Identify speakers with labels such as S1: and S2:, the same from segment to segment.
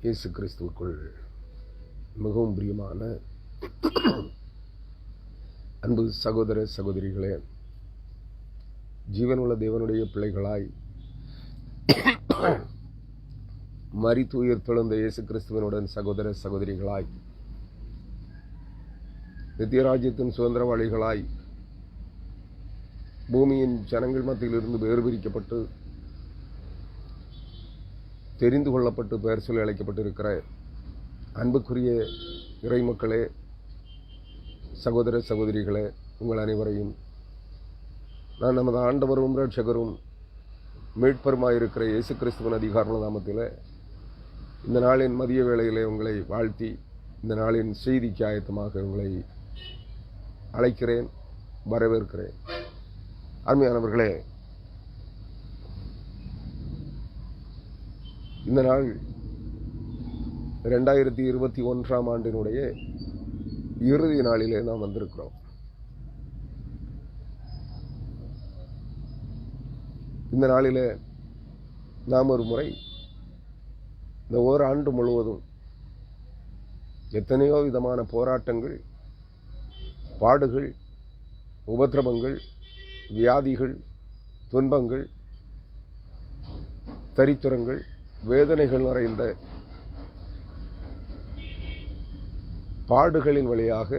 S1: இயேசு கிறிஸ்துவுக்குள் மிகவும் பிரியமான அன்பு சகோதர சகோதரிகளே, ஜீவனுள்ள தேவனுடைய பிள்ளைகளாய் மரித்து உயிர் தெழுந்த இயேசு கிறிஸ்துவனுடன் சகோதர சகோதரிகளாய் நித்தியராஜ்யத்தின் சுதந்திரவாளிகளாய் பூமியின் ஜனங்கள் மத்தியிலிருந்து வேறு பிரிக்கப்பட்டு தெரிந்து கொள்ளப்பட்டு பெயர் சொல்லி அழைக்கப்பட்டிருக்கிற அன்புக்குரிய இறைமக்களே, சகோதர சகோதரிகளே, உங்கள் அனைவரையும் நான் நமது ஆண்டவரும் இரட்சகரும் மீட்பருமாயிருக்கிற இயேசு கிறிஸ்துவின் அதிகார நாமத்தில் இந்த நாளின் மதிய வேளையிலே உங்களை வாழ்த்தி இந்த நாளின் செய்திக்கு ஆயத்தமாக உங்களை அழைக்கிறேன், வரவேற்கிறேன். அருமையானவர்களே, இந்த நாள் 2021 ஆண்டினுடைய இறுதி நாளிலே நாம் வந்திருக்கிறோம். இந்த நாளிலே நாம் ஒரு முறை இந்த ஓராண்டு முழுவதும் எத்தனையோ விதமான போராட்டங்கள், பாடுகள், உபத்திரவங்கள், வியாதிகள், துன்பங்கள், தரித்திரங்கள், வேதனைகள் நிறைந்த பாடுகளின் வழியாக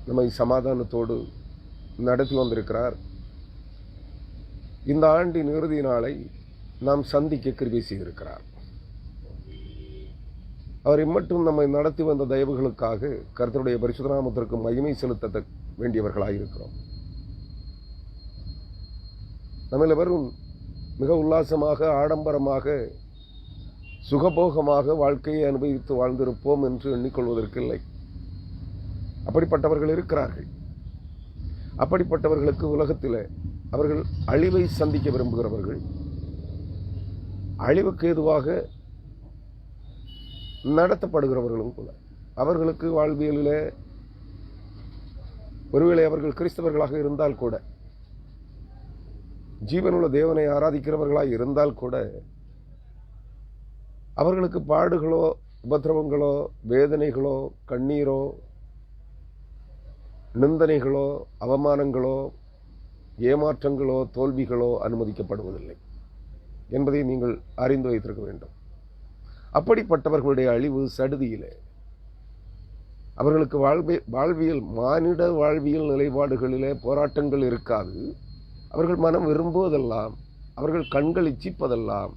S1: நம்மை சமாதானத்தோடு நடத்தி வந்திருக்கிறார். இந்த ஆண்டின் இறுதி நாளை நாம் சந்திக்க கிருபை செய்திருக்கிறார். அவர் இம்மட்டும் நம்மை நடத்தி வந்த தயவுகளுக்காக கர்த்தருடைய பரிசுத்த நாமத்திற்கு மகிமை செலுத்த வேண்டியவர்களாயிருக்கிறோம். நம்மில் வரும் மிக உல்லாசமாக, ஆடம்பரமாக, சுகபோகமாக வாழ்க்கையை அனுபவித்து வாழ்ந்திருப்போம் என்று எண்ணிக்கொள்வதற்கில்லை. அப்படிப்பட்டவர்கள் இருக்கிறார்கள். அப்படிப்பட்டவர்களுக்கு உலகத்தில் அவர்கள் அழிவை சந்திக்க விரும்புகிறவர்கள், அழிவுக்கு ஏதுவாக நடத்தப்படுகிறவர்களும் கூட. அவர்களுக்கு வாழ்வியலில் ஒருவேளை அவர்கள் கிறிஸ்தவர்களாக இருந்தால் கூட, ஜீவனுள்ள தேவனை ஆராதிக்கிறவர்களாய் இருந்தால் கூட, அவர்களுக்கு பாடுகளோ, உபத்திரவங்களோ, வேதனைகளோ, கண்ணீரோ, நிந்தனைகளோ, அவமானங்களோ, ஏமாற்றங்களோ, தோல்விகளோ அனுமதிக்கப்படுவதில்லை என்பதை நீங்கள் அறிந்து வைத்திருக்க வேண்டும். அப்படிப்பட்டவர்களுடைய அழிவு சடுதியிலே அவர்களுக்கு வாழ்வியல், மானிட வாழ்வியல் நிலைப்பாடுகளிலே போராட்டங்கள் இருக்காது. அவர்கள் மனம் விரும்புவதெல்லாம், அவர்கள் கண்கள் இச்சிப்பதெல்லாம்,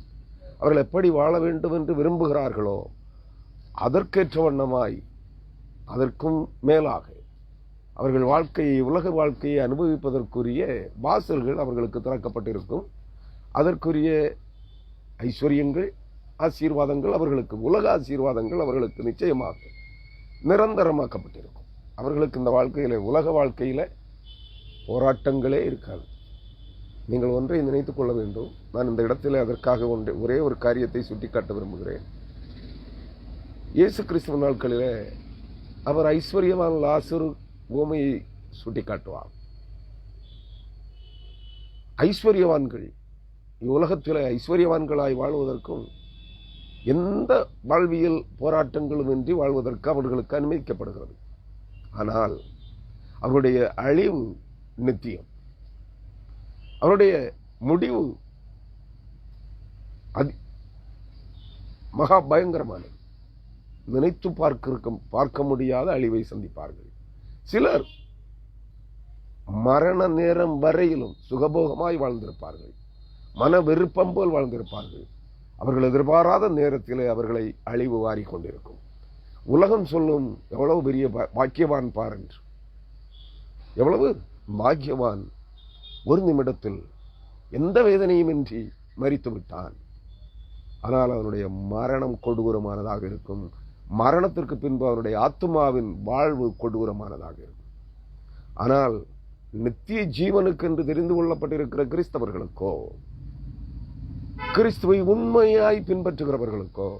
S1: அவர்கள் எப்படி வாழ வேண்டும் என்று விரும்புகிறார்களோ அதற்கேற்ற வண்ணமாய், அதற்கும் மேலாக அவர்கள் வாழ்க்கையை, உலக வாழ்க்கையை அனுபவிப்பதற்குரிய வாசல்கள் அவர்களுக்கு திறக்கப்பட்டிருக்கும். அதற்குரிய ஐஸ்வர்யங்கள், ஆசீர்வாதங்கள் அவர்களுக்கு, உலக ஆசீர்வாதங்கள் அவர்களுக்கு நிச்சயமாக நிரந்தரமாக்கப்பட்டிருக்கும். அவர்களுக்கு இந்த வாழ்க்கையில், உலக வாழ்க்கையில் போராட்டங்களே இருக்காது. நீங்கள் ஒன்றை நினைத்துக் கொள்ள வேண்டும். நான் இந்த இடத்தில் அதற்காக ஒரே ஒரு காரியத்தை சுட்டிக்காட்ட விரும்புகிறேன். இயேசு கிறிஸ்துவ நாட்களிலே அவர் ஐஸ்வர்யவான் லாசரு உவமையை சுட்டிக்காட்டுவார். ஐஸ்வர்யவான்கள் உலகத்தில் ஐஸ்வர்யவான்களாய் வாழ்வதற்கும் எந்த வாழ்வியல் போராட்டங்களும் இன்றி வாழ்வதற்கு அவர்களுக்கு அனுமதிக்கப்படுகிறது. ஆனால் அவருடைய அழிவு நித்தியம், அவருடைய முடிவு மகா பயங்கரமானது. நினைத்து பார்க்க முடியாத அழிவை சந்திப்பார்கள். சிலர் மரண நேரம் வரையிலும் சுகபோகமாய் வாழ்ந்திருப்பார்கள், மன விருப்பம் போல் வாழ்ந்திருப்பார்கள். அவர்கள் எதிர்பாராத நேரத்திலே அவர்களை அழிவு வாரி கொண்டிருக்கும். உலகம் சொல்லும், எவ்வளவு பெரிய பாக்கியவான் பார் என்று. எவ்வளவு பாக்கியவான், ஒரு நிமிடத்தில் எந்த வேதனையும் இன்றி மரித்து விட்டான். ஆனால் அவனுடைய மரணம் கொடூரமானதாக இருக்கும். மரணத்திற்கு பின்பு அவனுடைய ஆத்துமாவின் வாழ்வு கொடூரமானதாக இருக்கும். ஆனால் நித்திய ஜீவனுக்கு என்று தெரிந்து கொள்ளப்பட்டிருக்கிற கிறிஸ்தவர்களுக்கோ, கிறிஸ்துவை உண்மையாய் பின்பற்றுகிறவர்களுக்கோ,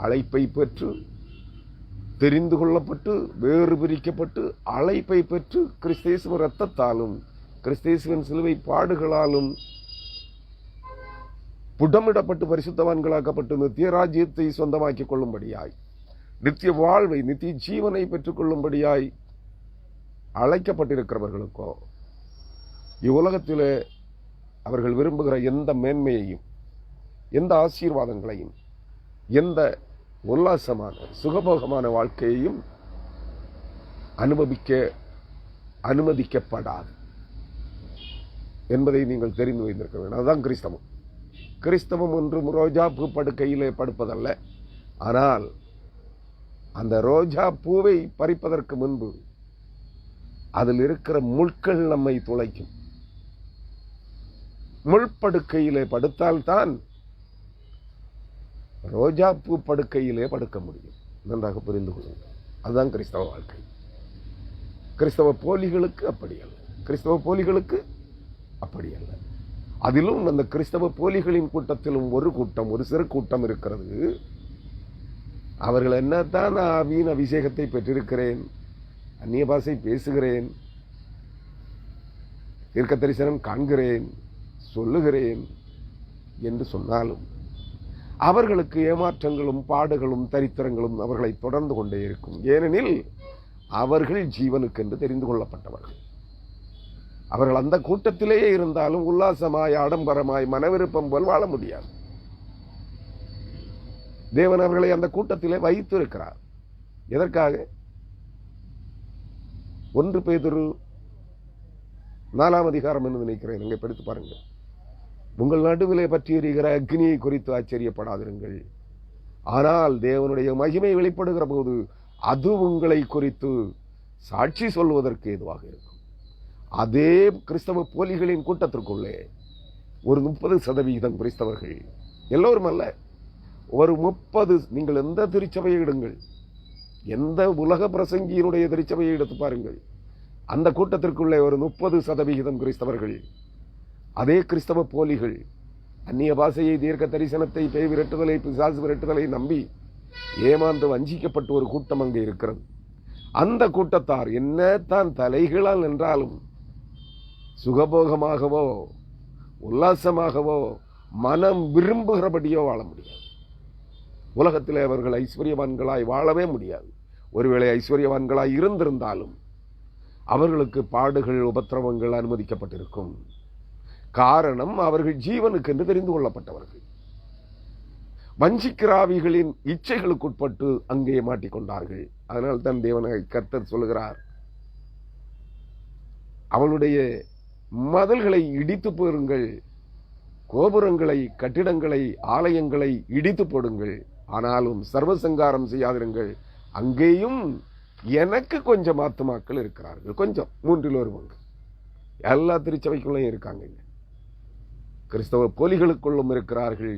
S1: அழைப்பை பெற்று தெரிந்து கொள்ளப்பட்டு வேறு பிரிக்கப்பட்டு அழைப்பை பெற்று கிறிஸ்தேசுவின் இரத்தத்தாலும் கிறிஸ்தேசுவின் சிலுவை பாடுகளாலும் புடமிடப்பட்டு பரிசுத்தவான்களாக்கப்பட்டு நித்திய ராஜ்யத்தை சொந்தமாக்கிக் கொள்ளும்படியாய், நித்திய வாழ்வை, நித்திய ஜீவனை பெற்றுக் கொள்ளும்படியாய் அழைக்கப்பட்டிருக்கிறவர்களுக்கோ இவ்வுலகத்திலே அவர்கள் விரும்புகிற எந்த மேன்மையையும், எந்த ஆசீர்வாதங்களையும், எந்த உல்லாசமான சுகபோகமான வாழ்க்கையையும் அனுமதிக்கப்படாது என்பதை நீங்கள் தெரிந்து வைத்திருக்க வேண்டும். அதுதான் கிறிஸ்தவம். கிறிஸ்தவம் ஒன்றும் ரோஜா பூ படுக்கையிலே படுப்பதல்ல. ஆனால் அந்த ரோஜா பூவை பறிப்பதற்கு முன்பு அதில் இருக்கிற முட்கள் நம்மை துளைக்கும். முள்படுக்கையிலே படுத்தால்தான் ரோஜா பூ படுக்கையிலே படுக்க முடியும். நன்றாக புரிந்து கொள்ளுங்கள். அதுதான் கிறிஸ்தவ வாழ்க்கை. கிறிஸ்தவ போலிகளுக்கு அப்படி அல்ல. கிறிஸ்தவ போலிகளுக்கு அப்படி அல்ல. அதிலும் அந்த கிறிஸ்தவ போலிகளின் கூட்டத்திலும் ஒரு சிறு கூட்டம் இருக்கிறது. அவர்கள் என்னத்தான் ஆவியின் அபிஷேகத்தை பெற்றிருக்கிறேன், அந்நிய பாஷை பேசுகிறேன், தீர்க்க தரிசனம் காண்கிறேன், சொல்லுகிறேன் என்று சொன்னாலும் அவர்களுக்கு ஏமாற்றங்களும் பாடுகளும் தரித்திரங்களும் அவர்களை தொடர்ந்து கொண்டே இருக்கும். ஏனெனில் அவர்கள் ஜீவனுக்கென்று தெரிந்து கொள்ளப்பட்டவர்கள். அவர்கள் அந்த கூட்டத்திலேயே இருந்தாலும் உல்லாசமாய், ஆடம்பரமாய், மனவிருப்பம் போல் வாழ முடியாது. தேவன் அவர்களை அந்த கூட்டத்திலே வைத்து இருக்கிறார். எதற்காக? 1 பேதுரு 4ஆம் அதிகாரம் என்று நினைக்கிறேன். நீங்க படித்து பாருங்கள். உங்கள் நடுவிலே பற்றி எரிகிற அக்னியை குறித்து ஆச்சரியப்படாதிருங்கள். ஆனால் தேவனுடைய மகிமை வெளிப்படுகிற போது அது உங்களை குறித்து சாட்சி சொல்வதற்கு ஏதுவாக இருக்கும். அதே கிறிஸ்தவ போலிகளின் கூட்டத்திற்குள்ளே ஒரு 30% கிறிஸ்தவர்கள், எல்லோரும் அல்ல, ஒரு 30, நீங்கள் எந்த திருச்சபையை இடுங்கள், எந்த உலக பிரசங்கியினுடைய திருச்சபையை எடுத்து பாருங்கள், அந்த கூட்டத்திற்குள்ளே ஒரு 30% கிறிஸ்தவர்கள், அதே கிறிஸ்தவ போலிகள், அந்நிய பாஷையை, தீர்க்க தரிசனத்தை, பேய் விரட்டுதலை, பிசாசு விரட்டுதலை நம்பி ஏமாந்து வஞ்சிக்கப்பட்டு ஒரு கூட்டம் அங்கே இருக்கிறது. அந்த கூட்டத்தார் என்னத்தான் தலைகளால் என்றாலும் சுகபோகமாகவோ உல்லாசமாகவோ மனம் விரும்புகிறபடியோ வாழ முடியாது. உலகத்திலே அவர்கள் ஐஸ்வர்யவான்களாய் வாழவே முடியாது. ஒருவேளை ஐஸ்வர்யவான்களாய் இருந்திருந்தாலும் அவர்களுக்கு பாடுகள், உபத்திரவங்கள் அனுமதிக்கப்பட்டிருக்கும். காரணம், அவர்கள் ஜீவனுக்கென்று தெரிந்து கொள்ளப்பட்டவர்கள். வஞ்சிக்கிராவிகளின் இச்சைகளுக்குட்பட்டு அங்கே மாட்டிக்கொண்டார்கள். அதனால் தான் தேவனை கர்த்தர் சொல்லுகிறார், அவளுடைய மதில்களை இடித்து போடுங்கள், கோபுரங்களை, கட்டிடங்களை, ஆலயங்களை இடித்து போடுங்கள், ஆனாலும் சர்வசங்காரம் செய்யாதிருங்கள். அங்கேயும் எனக்கு கொஞ்சம் ஆத்துமாக்கள் இருக்கிறார்கள். கொஞ்சம், 3 பங்கு. எல்லா திருச்சபைக்குள்ளையும் இருக்காங்க. கிறிஸ்தவ போலிகளுக்குள்ளும் இருக்கிறார்கள்.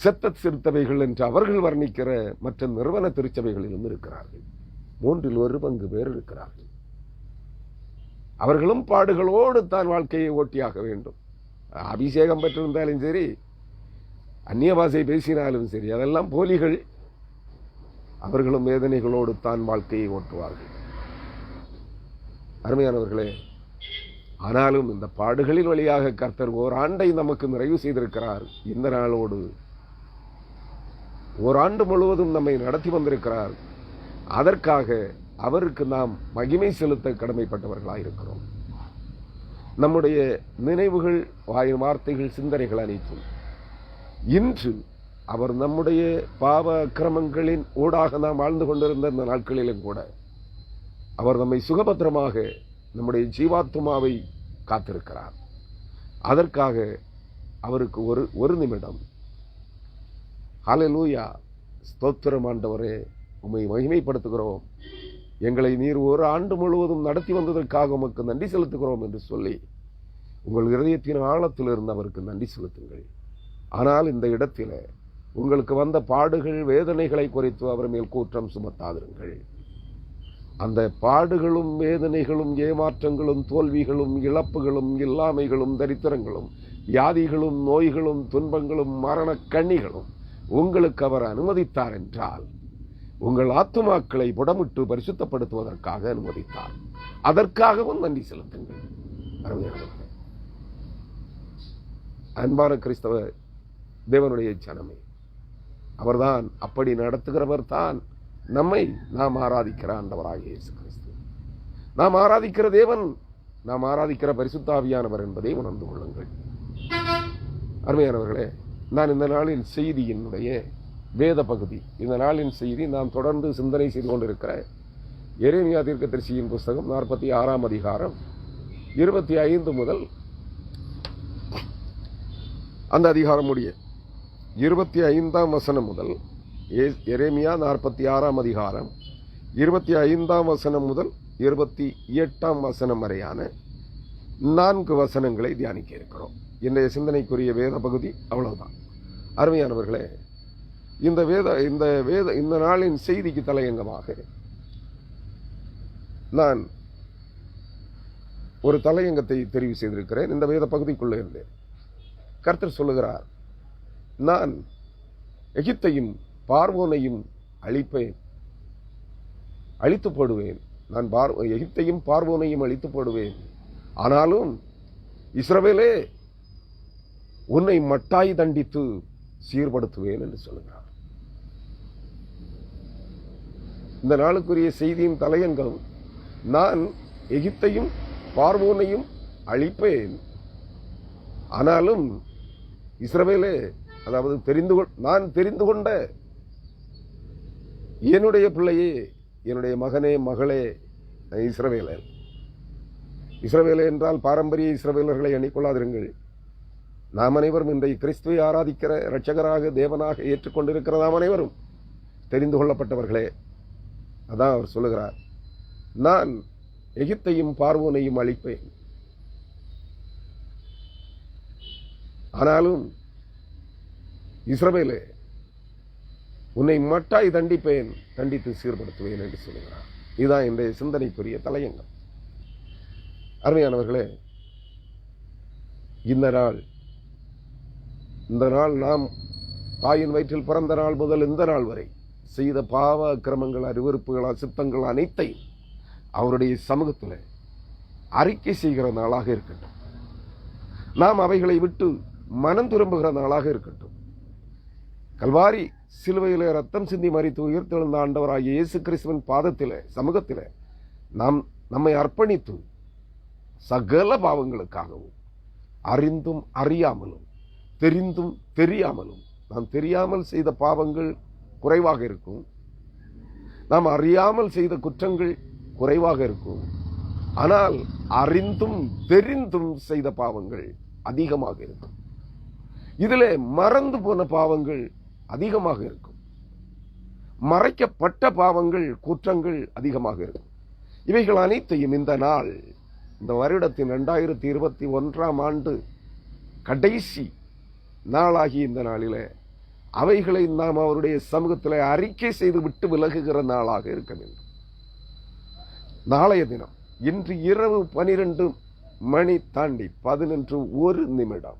S1: செத்த சிறுத்தவைகள் என்று அவர்கள் வர்ணிக்கிற மற்ற நிறுவன திருச்சபைகளிலும் இருக்கிறார்கள். 3 பங்கு பேர் இருக்கிறார்கள். அவர்களும் பாடுகளோடு தான் வாழ்க்கையை ஓட்டியாக வேண்டும். அபிஷேகம் பெற்றிருந்தாலும் சரி, அந்நிய பாஷை பேசினாலும் சரி, அதெல்லாம் போலிகள். அவர்களும் வேதனைகளோடு தான் வாழ்க்கையை ஓட்டுவார்கள். அருமையானவர்களே, ஆனாலும் இந்த பாடுகளின் வழியாக கர்த்தர் ஓராண்டை நமக்கு நிறைவு செய்திருக்கிறார். இந்த நாளோடு ஓராண்டு முழுவதும் நம்மை நடத்தி வந்திருக்கிறார். அதற்காக அவருக்கு நாம் மகிமை செலுத்த கடமைப்பட்டவர்களாயிருக்கிறோம். நம்முடைய நினைவுகள், வார்த்தைகள், சிந்தனைகள் அனைத்தும் இன்று அவர் நம்முடைய பாவ அக்கிரமங்களின் ஊடாக நாம் வாழ்ந்து கொண்டிருந்த இந்த நாட்களிலும் கூட அவர் நம்மை சுகபத்திரமாக நம்முடைய ஜீவாத்மாவை காத்திருக்கிறார். அதற்காக அவருக்கு ஒரு நிமிடம் ஹல்லேலூயா, ஸ்தோத்திரம் ஆண்டவரே, உம்மை மகிமைப்படுத்துகிறோம், எங்களை நீர் ஒரு ஆண்டு முழுவதும் நடத்தி வந்ததற்காக உமக்கு நன்றி செலுத்துகிறோம் என்று சொல்லி உங்கள் இதயத்தின் ஆழத்திலிருந்து அவருக்கு நன்றி செலுத்துங்கள். ஆனால் இந்த இடத்தில் உங்களுக்கு வந்த பாடுகள், வேதனைகளை குறித்து அவர் மேல் குற்றம் சுமத்தாதிருங்கள். அந்த பாடுகளும், வேதனைகளும், ஏமாற்றங்களும், தோல்விகளும், இழப்புகளும், இல்லாமைகளும், தரித்திரங்களும், வியாதிகளும், நோய்களும், துன்பங்களும், மரண கண்ணிகளும் உங்களுக்கு அவர் அனுமதித்தார் என்றால் உங்கள் ஆத்துமாக்களை புடமிட்டு பரிசுத்தப்படுத்துவதற்காக அனுமதித்தார். அதற்காகவும் நன்றி செலுத்துங்கள். அன்பான கிறிஸ்தவ தேவனுடைய ஜனமே. அவர்தான் அப்படி நடத்துகிறவர் தான் நாம் ஆராதிக்கிற ஆண்டவராகிய இயேசு கிறிஸ்து, நாம் ஆராதிக்கிற தேவன், நாம் ஆராதிக்கிற பரிசுத்த ஆவியானவர் என்பதை உணர்ந்து கொள்ளுங்கள். அருமையானவர்களே, நான் இந்த நாளின் செய்தியினுடைய வேத பகுதி, இந்த நாளின் செய்தி நாம் தொடர்ந்து சிந்தனை செய்து கொண்டிருக்கிற எரேமியா தீர்க்கதரிசியின் புஸ்தகம் 46ஆம் அதிகாரம் 25 முதல் அந்த அதிகாரம் முடிய 25ஆம் வசனம் முதல், எரேமியா 46ஆம் அதிகாரம் 25ஆம் வசனம் முதல் 28ஆம் வசனம் வரையான 4 வசனங்களை தியானிக்க இருக்கிறோம். இன்றைய சிந்தனைக்குரிய வேத பகுதி அவ்வளவுதான். அருமையானவர்களே, இந்த நாளின் செய்திக்கு தலையங்கமாக நான் ஒரு தலையங்கத்தை தெரிவு செய்திருக்கிறேன். இந்த வேத பகுதிக்குள்ளே இருந்தேன். கர்த்தர் சொல்லுகிறார், நான் எகிப்தையும் பார்வோனையும் அழித்து போடுவேன். நான் எகிப்தையும் பார்வோனையும் அழித்து போடுவேன். ஆனாலும் இஸ்ரவேலே, உன்னை மட்டாய் தண்டித்து சீர்படுத்துவேன் என்று சொல்லுகிறார். இந்த நாளுக்குரிய செய்தியின் தலையங்கம், நான் எகிப்தையும் பார்வோனையும் அழிப்பேன். ஆனாலும் இஸ்ரவேலே, அதாவது நான் தெரிந்து கொண்ட என்னுடைய பிள்ளையே, என்னுடைய மகனே, மகளே இஸ்ரவேலே. இஸ்ரவேலே என்றால் பாரம்பரிய இஸ்ரவேலர்களை எண்ணிக்கொள்ளாதிருங்கள். நாம் அனைவரும் இன்றைய கிறிஸ்துவை ஆராதிக்கிற இரட்சகராக தேவனாக ஏற்றுக்கொண்டிருக்கிற நாம் அனைவரும் தெரிந்து கொள்ளப்பட்டவர்களே. அதான் அவர் சொல்லுகிறார், நான் எகிப்தையும் பார்வோனையும் அழிப்பேன். ஆனாலும் இஸ்ரவேலே, உன்னை மட்டாய் தண்டிப்பேன், தண்டித்து சீர்படுத்துவேன் என்று சொல்லுகிறார். இதுதான் இன்றைய சிந்தனைக்குரிய தலையங்கம். அருமையானவர்களே, இந்த நாள் நாம் தாயின் வயிற்றில் பிறந்த நாள் முதல் இந்த நாள் வரை செய்த பாவ அக்கிரமங்கள், அருவருப்புகள், அசுத்தங்கள் அனைத்தையும் அவருடைய சமூகத்தில் அறிக்கை செய்கிற நாளாக இருக்கட்டும். நாம் அவைகளை விட்டு மனம் திரும்புகிற நாளாக இருக்கட்டும். கல்வாரி சிலுவையிலே ரத்தம் சிந்தி மரித்து உயிர்த்தெழுந்த ஆண்டவராகிய இயேசு கிறிஸ்துவின் பாதத்திலே, சமூகத்திலே நம்மை அர்ப்பணித்து சகல பாவங்களுக்காகவும், அறிந்தும் அறியாமலும் தெரிந்தும் தெரியாமலும், நாம் தெரியாமல் செய்த பாவங்கள் குறைவாக இருக்கும், நாம் அறியாமல் செய்த குற்றங்கள் குறைவாக இருக்கும். ஆனால் அறிந்தும் தெரிந்தும் செய்த பாவங்கள் அதிகமாக இருக்கும். இதிலே மறந்து போன பாவங்கள் அதிகமாக இருக்கும். மறைக்கப்பட்ட பாவங்கள், குற்றங்கள் அதிகமாக இருக்கும். இவைகள் அனைத்தையும் இந்த வருடத்தின் 2021ஆம் ஆண்டு கடைசி நாளாகி இந்த நாளிலே அவைகளை நாம் அவருடைய சமூகத்தில் அறிக்கை செய்து விட்டு விலகுகிற நாளாக இருக்க வேண்டும். நாளைய தினம், இன்று இரவு 12 மணி தாண்டி 11:01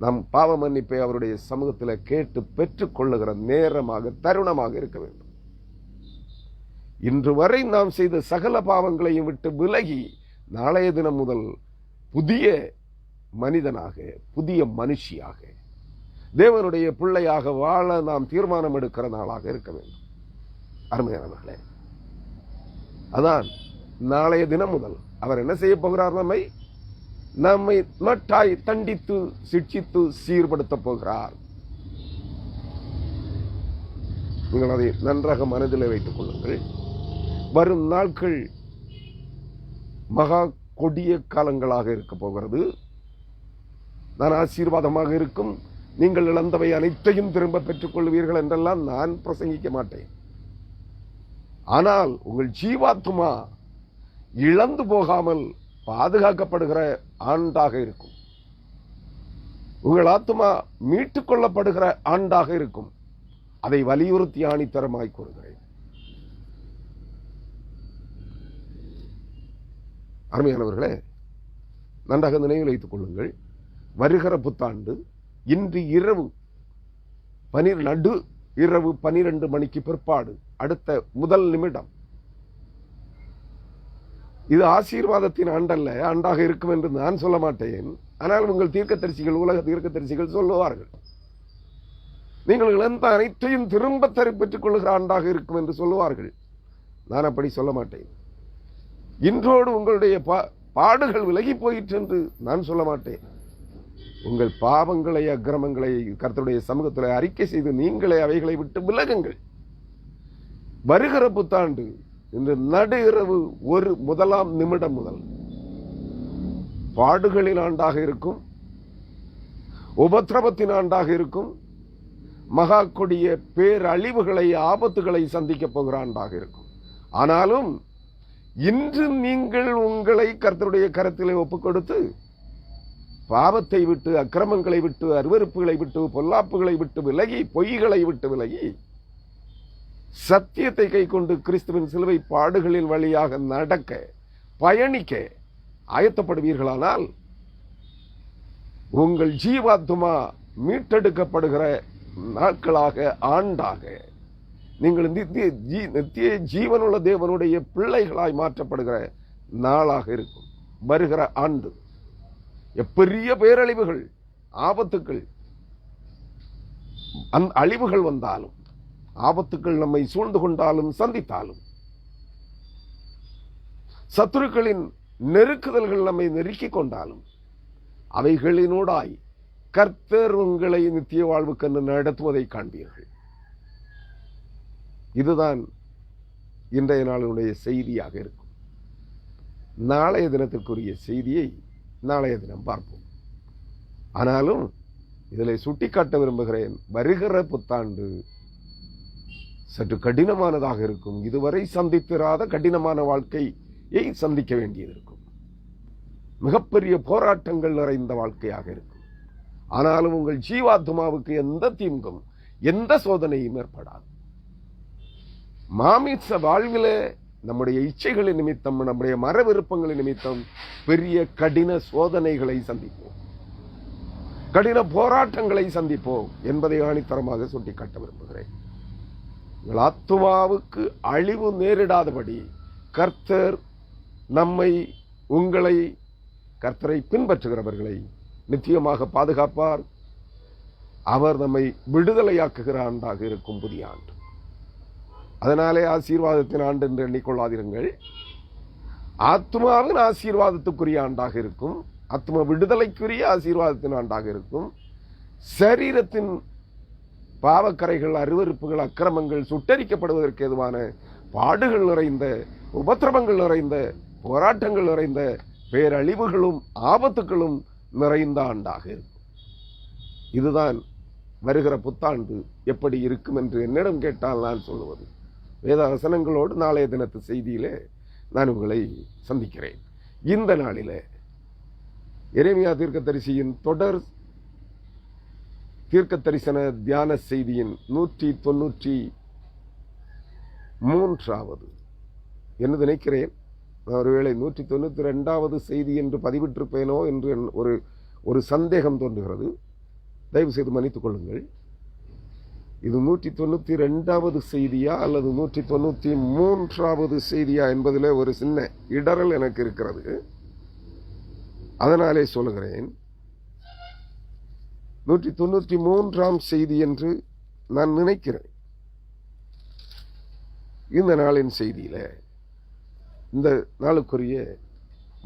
S1: நாம் பாவ மன்னிப்பை அவருடைய சமூகத்தில் கேட்டு பெற்றுக் கொள்ளுகிற நேரமாக, தருணமாக இருக்க வேண்டும். இன்று வரை நாம் செய்த சகல பாவங்களையும் விட்டு விலகி நாளைய தினம் முதல் புதிய மனிதனாக, புதிய மனுஷியாக, தேவனுடைய பிள்ளையாக வாழ நாம் தீர்மானம் எடுக்கிற நாளாக இருக்க வேண்டும். அருமையானவர்களே, அதான் நாளைய தினம் முதல் அவர் என்ன செய்ய போகிறார்? நம்மை மட்டாய் தண்டித்து சிட்சித்து சீர்படுத்த போகிறார். நீங்கள் அதை நன்றாக மனதில் வைத்துக் கொள்ளுங்கள். வரும் நாட்கள் மகா கொடிய காலங்களாக இருக்க போகிறது. நான் ஆசீர்வாதமாக இருக்கும், நீங்கள் இழந்தவை அனைத்தையும் திரும்ப பெற்றுக் கொள்வீர்கள் என்றெல்லாம் நான் பிரசங்கிக்க மாட்டேன். ஆனால் உங்கள் ஜீவாத்மா இழந்து போகாமல் பாதுகாக்கப்படுகிற ஆண்டாக இருக்கும். உங்கள் ஆத்மா மீட்டுக் கொள்ளப்படுகிற ஆண்டாக இருக்கும். அதை வலியுறுத்தி ஆணித்தரமாய் கூறுகிறேன். அருமையானவர்களே, நன்றாக நினைவில் வைத்துக் கொள்ளுங்கள். வருகிற புத்தாண்டு இன்று நடு இரவு 12 மணிக்கு பிற்பாடு அடுத்த முதல் நிமிடம் இது ஆசீர்வாதத்தின் ஆண்டல்ல, ஆண்டாக இருக்கும் என்று நான் சொல்ல மாட்டேன். ஆனால் உங்கள் தீர்க்கதரிசிகள், உலக தீர்க்கதரிசிகள் சொல்லுவார்கள், நீங்கள் இழந்த அனைத்தையும் திரும்ப பெற்றுக் கொள்ளுகிற ஆண்டாக இருக்கும் என்று சொல்லுவார்கள். நான் அப்படி சொல்ல மாட்டேன். இன்றோடு உங்களுடைய பாடுகள் விலகி போயிற்று என்று நான் சொல்ல மாட்டேன். உங்கள் பாவங்களை, அக்கிரமங்களை கர்த்தருடைய சமூகத்தில் அறிக்கை செய்து நீங்களே அவைகளை விட்டு விலகுங்கள். வருகிற புத்தாண்டு இன்று நடு இரவு 1 நிமிடம் முதல் பாடுகளின் ஆண்டாக இருக்கும், உபத்திரவத்தின் ஆண்டாக இருக்கும், மகா கொடிய பேரழிவுகளை, ஆபத்துகளை சந்திக்க போகிற ஆண்டாக இருக்கும். ஆனாலும் இன்று நீங்கள் உங்களை கர்த்தருடைய கரத்திலே ஒப்புக் கொடுத்து பாவத்தை விட்டு, அக்கிரமங்களை விட்டு, அருவருப்புகளை விட்டு, பொல்லாப்புகளை விட்டு விலகி, பொய்களை விட்டு விலகி சத்தியத்தை கை கொண்டு கிறிஸ்துவின் சிலுவை பாடுகளின் வழியாக நடக்க, பயணிக்க ஆயத்தப்படுவீர்களானால் உங்கள் ஜீவாத்மா மீட்டெடுக்கப்படுகிற நாட்களாக, ஆண்டாக, நீங்கள் நித்திய ஜீவனுள்ள தேவனுடைய பிள்ளைகளாய் மாற்றப்படுகிற நாளாக இருக்கும். வருகிற ஆண்டு எப்பெரிய பேரழிவுகள், ஆபத்துக்கள், அழிவுகள் வந்தாலும், ஆபத்துக்கள் நம்மை சூழ்ந்து கொண்டாலும், சந்தித்தாலும், சத்துருக்களின் நெருக்குதல்கள் நம்மை நெருக்கிக் கொண்டாலும், அவைகளினூடாய் கர்த்தர் உங்களை நித்திய வாழ்வுக்கு நடத்துவதை காண்பீர்கள். இதுதான் இன்றைய நாளுடைய செய்தியாக இருக்கும். நாளைய தினத்திற்குரிய செய்தியை நாளைய தினம் பார்ப்போம். ஆனாலும் இதில் சுட்டிக்காட்ட விரும்புகிறேன், வருகிற புத்தாண்டு சற்று கடினமானதாக இருக்கும். இதுவரை சந்தித்திராத கடினமான வாழ்க்கையை சந்திக்க வேண்டியது இருக்கும். மிகப்பெரிய போராட்டங்கள் நிறைந்த வாழ்க்கையாக இருக்கும். ஆனாலும் உங்கள் ஜீவாத்மாவுக்கு எந்த தீங்கும், எந்த சோதனையும் ஏற்படாது. மாமிச வாழ்விலே நம்முடைய இச்சைகளின் நிமித்தம், நம்முடைய மர விருப்பங்களின் நிமித்தம் பெரிய கடின சோதனைகளை சந்திப்போம், கடின போராட்டங்களை சந்திப்போம் என்பதை ஆணித்தரமாக சுட்டிக்காட்ட விரும்புகிறேன். உங்கள் ஆத்துமாவுக்கு அழிவு நேரிடாதபடி கர்த்தர் நம்மை, உங்களை, கர்த்தரை பின்பற்றுகிறவர்களை நிச்சயமாக பாதுகாப்பார். அவர் நம்மை விடுதலையாக்குகிற ஆண்டாக இருக்கும் புதிய ஆண்டு. அதனாலே ஆசீர்வாதத்தின் ஆண்டு என்று எண்ணிக்கொள்ளாதிருங்கள். ஆத்மாவின் ஆசீர்வாதத்துக்குரிய ஆண்டாக இருக்கும். ஆத்ம விடுதலைக்குரிய ஆசீர்வாதத்தின் ஆண்டாக இருக்கும். சரீரத்தின் பாவக்கரைகள், அருவருப்புகள், அக்கிரமங்கள் சுட்டரிக்கப்படுவதற்கு ஏதுவான பாடுகள் நிறைந்த, உபத்திரவங்கள் நிறைந்த, போராட்டங்கள் நிறைந்த, பேரழிவுகளும் ஆபத்துகளும் நிறைந்த ஆண்டாக இருக்கும். இதுதான் வருகிற புத்தாண்டு எப்படி இருக்கும் என்று என்னிடம் கேட்டால் நான் சொல்லுவது. வேத வசனங்களோடு நாளைய தினத்து செய்தியிலே நான் உங்களை சந்திக்கிறேன். இந்த நாளிலே எரேமியா தீர்க்கதரிசியின் தொடர் தீர்க்க தரிசன தியான செய்தியின் 193வது என்று நினைக்கிறேன். ஒருவேளை 192வது செய்தி என்று பதிவிட்டிருப்பேனோ என்று ஒரு சந்தேகம் தோன்றுகிறது. தயவு செய்து மன்னித்துக் கொள்ளுங்கள். இது 192வது செய்தியா அல்லது 193வது செய்தியா என்பதில் ஒரு சின்ன இடரல் எனக்கு இருக்கிறது. அதனாலே சொல்லுகிறேன், 193ஆம் செய்தி என்று நான் நினைக்கிறேன். இந்த நாளின் செய்தியில இந்த நாளுக்குரிய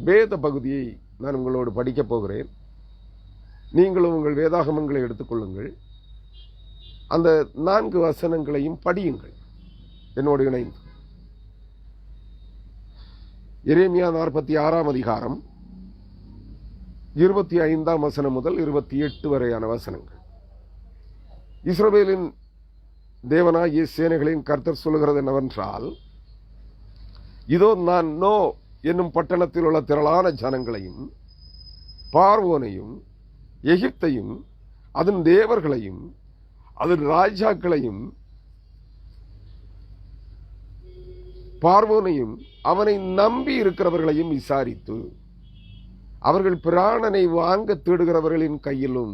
S1: வேத பகுதியை நான் உங்களோடு படிக்கப் போகிறேன். நீங்களும் உங்கள் வேதாகமங்களை எடுத்துக்கொள்ளுங்கள். அந்த 4 வசனங்களையும் படியுங்கள் என்னோடு இணைந்து. எரேமியா 46ஆம் அதிகாரம் 25ஆம் வசனம் முதல் 28 வரையான வசனங்கள். இஸ்ரவேலின் தேவனாகிய சேனைகளின் கர்த்தர் சொல்லுகிறது என்னவென்றால், இதோ நான் நோ என்னும் பட்டணத்தில் உள்ள திரளான ஜனங்களையும், பார்வோனையும், எகிப்தையும், அதன் தேவர்களையும், அதன் ராஜாக்களையும், பார்வோனையும் அவனை நம்பி இருக்கிறவர்களையும் விசாரித்து, அவர்கள் பிராணனை வாங்க தேடுகிறவர்களின் கையிலும்,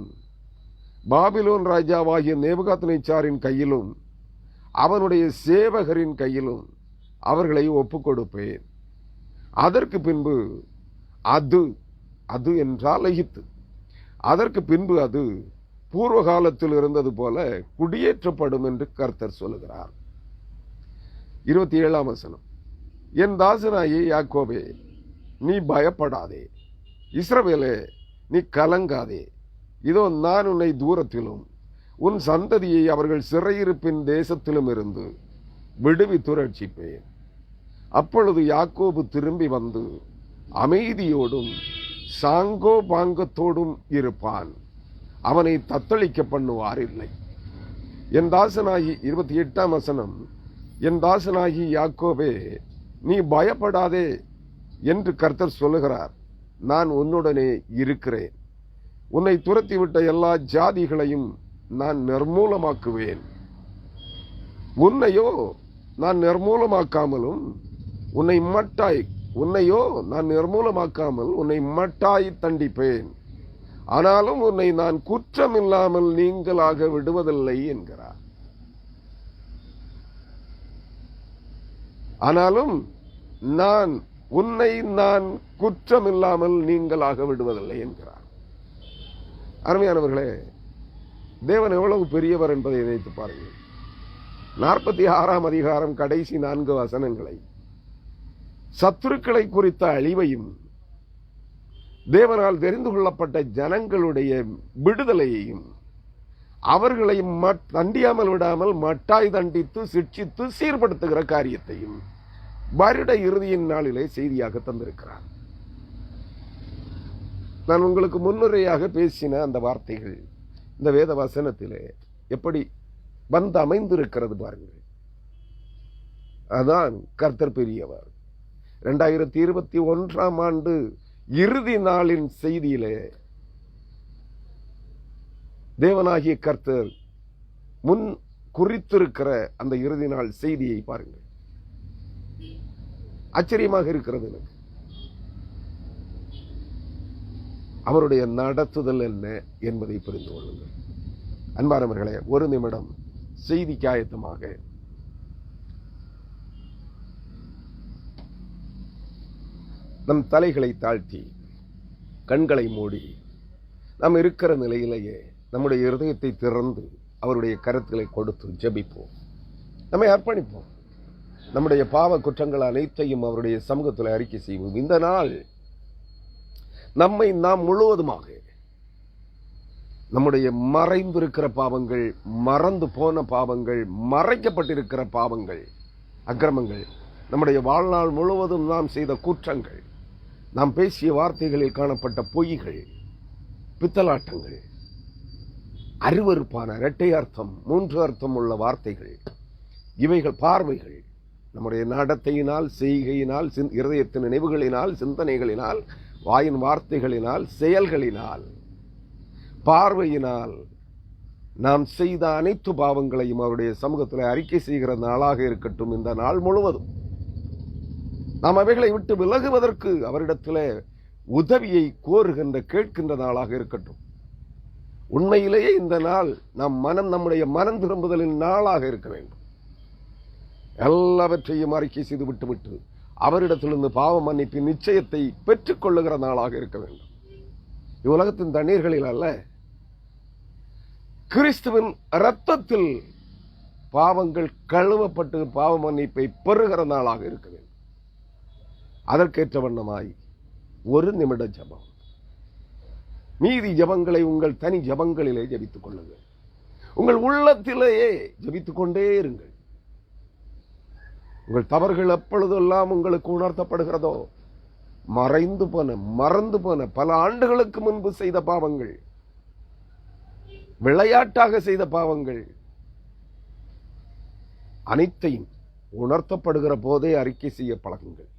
S1: பாபிலோன் ராஜாவாகிய நேபுகாத்நேச்சாரின் கையிலும், அவனுடைய சேவகரின் கையிலும் அவர்களை ஒப்புக் கொடுப்பேன். அதற்கு பின்பு அது என்றால் எகிப்து, அதற்கு பின்பு அது பூர்வ காலத்தில் இருந்தது போல குடியேற்றப்படும் என்று கர்த்தர் சொல்லுகிறார். 27ஆம் வசனம், என் தாசனாகிய யாக்கோபே, நீ பயப்படாதே, இஸ்ரவேலே, நீ கலங்காதே. இதோ நான் உன்னை தூரத்திலும் உன் சந்ததியை அவர்கள் சிறையிருப்பின் தேசத்திலும் இருந்து விடுவித்து ரட்சிப்பேன். அப்பொழுது யாக்கோபு திரும்பி வந்து அமைதியோடும் சாங்கோ பாங்கத்தோடும் இருப்பான், அவனை தத்தளிக்க பண்ணுவார் இல்லை. என் தாசனாகி 28ஆம் வசனம், என் தாசனாகி யாக்கோபே, நீ பயப்படாதே என்று கர்த்தர் சொல்லுகிறார். நான் உன்னுடனே இருக்கிறேன். உன்னை துரத்திவிட்ட எல்லா ஜாதிகளையும் நான் நிர்மூலமாக்குவேன். உன்னையோ நான் நிர்மூலமாக்காமலும் உன்னையோ நான் நிர்மூலமாக்காமல் உன்னை மட்டாய் தண்டிப்பேன். ஆனாலும் உன்னை நான் குற்றமில்லாமல் நீங்களாக விடுவதில்லை என்கிறார். ஆனாலும் உன்னை நான் குற்றமில்லாமல் நீங்களாக விடுவதில்லை என்கிறார். அருமையானவர்களே, தேவன் எவ்வளவு பெரியவர் என்பதை நினைத்து பாருங்கள். 46ஆம் அதிகாரம் கடைசி 4 வசனங்களை, சத்துருக்களை குறித்த அழிவையும் தேவனால் தெரிந்து கொள்ளப்பட்ட ஜனங்களுடைய விடுதலையையும் அவர்களை தண்டியாமல் விடாமல் மட்டாய் தண்டித்து சிட்சித்து சீர்படுத்துகிற காரியத்தையும் வருட இறுதியின் நாளிலே செய்தியாக தந்திருக்கிறார். நான் உங்களுக்கு முன்னுரையாக பேசின அந்த வார்த்தைகள் இந்த வேத வசனத்திலே எப்படி வந்து அமைந்திருக்கிறது பாருங்கள். அதான் கர்த்தர் பெரியவர். 2021ஆம் ஆண்டு இறுதி நாளின் செய்தியிலே தேவனாகிய கர்த்தர் முன் குறித்திருக்கிற அந்த இறுதி நாள் செய்தியை பாருங்கள். ஆச்சரியமாக இருக்கிறது எனக்கு. அவருடைய நடத்துதல் என்ன என்பதை புரிந்து கொள்ளுங்கள். அன்பானவர்களே, ஒரு நிமிடம் செய்திக்கு ஆயத்தமாக நம் தலைகளை தாழ்த்தி கண்களை மூடி நாம் இருக்கிற நிலையிலேயே நம்முடைய இருதயத்தை திறந்து அவருடைய கருத்துக்களை கொடுத்து ஜெபிப்போம். நம்மை அர்ப்பணிப்போம். நம்முடைய பாவ குற்றங்கள் அனைத்தையும் அவருடைய சமூகத்தில் அறிக்கை செய்வோம். இந்த நாள் நம்மை நாம் முழுவதுமாக நம்முடைய மறைந்திருக்கிற பாவங்கள், மறந்து போன பாவங்கள், மறைக்கப்பட்டிருக்கிற பாவங்கள், அக்கிரமங்கள், நம்முடைய வாழ்நாள் முழுவதும் நாம் செய்த குற்றங்கள், நாம் பேசிய வார்த்தைகளில் காணப்பட்ட பொய்கள், பித்தலாட்டங்கள், அருவருப்பான இரட்டை அர்த்தம் 3 அர்த்தம் உள்ள வார்த்தைகள், இவைகள் பார்வைகள், நம்முடைய நடத்தையினால், செய்கையினால், இருதயத்தின் நினைவுகளினால், சிந்தனைகளினால், வாயின் வார்த்தைகளினால், செயல்களினால், பார்வையினால் நாம் செய்த அனைத்து பாவங்களையும் அவருடைய சமூகத்தில் அறிக்கை செய்கிற நாளாக இருக்கட்டும். இந்த நாள் முழுவதும் நாம் அவைகளை விட்டு விலகுவதற்கு அவரிடத்தில் உதவியை கோருகின்ற கேட்கின்ற நாளாக இருக்கட்டும். உண்மையிலேயே இந்த நாள் நம்முடைய மனம் திரும்புதலின் நாளாக இருக்க வேண்டும். எல்லாவற்றையும் அறிக்கை செய்து விட்டுவிட்டு அவரிடத்திலிருந்து பாவ மன்னிப்பின் நிச்சயத்தை பெற்றுக் கொள்ளுகிற நாளாக இருக்க வேண்டும். இவ்வுலகத்தின் தண்ணீர்களில் அல்ல, கிறிஸ்துவின் இரத்தத்தில் பாவங்கள் கழுவப்பட்டு பாவ மன்னிப்பை பெறுகிற நாளாக இருக்க வேண்டும். அதற்கேற்ற வண்ணமாய் ஒரு நிமிட ஜபம், மீதி ஜபங்களை உங்கள் தனி ஜபங்களிலே ஜபித்துக் கொள்ளுங்கள். உங்கள் உள்ளத்திலேயே ஜபித்துக் கொண்டே இருங்கள். உங்கள் தவறுகள் எப்பொழுதெல்லாம் உங்களுக்கு உணர்த்தப்படுகிறதோ, மறந்து போன பல ஆண்டுகளுக்கு முன்பு செய்த பாவங்கள், விளையாட்டாக செய்த பாவங்கள் அனைத்தையும் உணர்த்தப்படுகிற போதே அறிக்கை செய்ய பழகுங்கள்.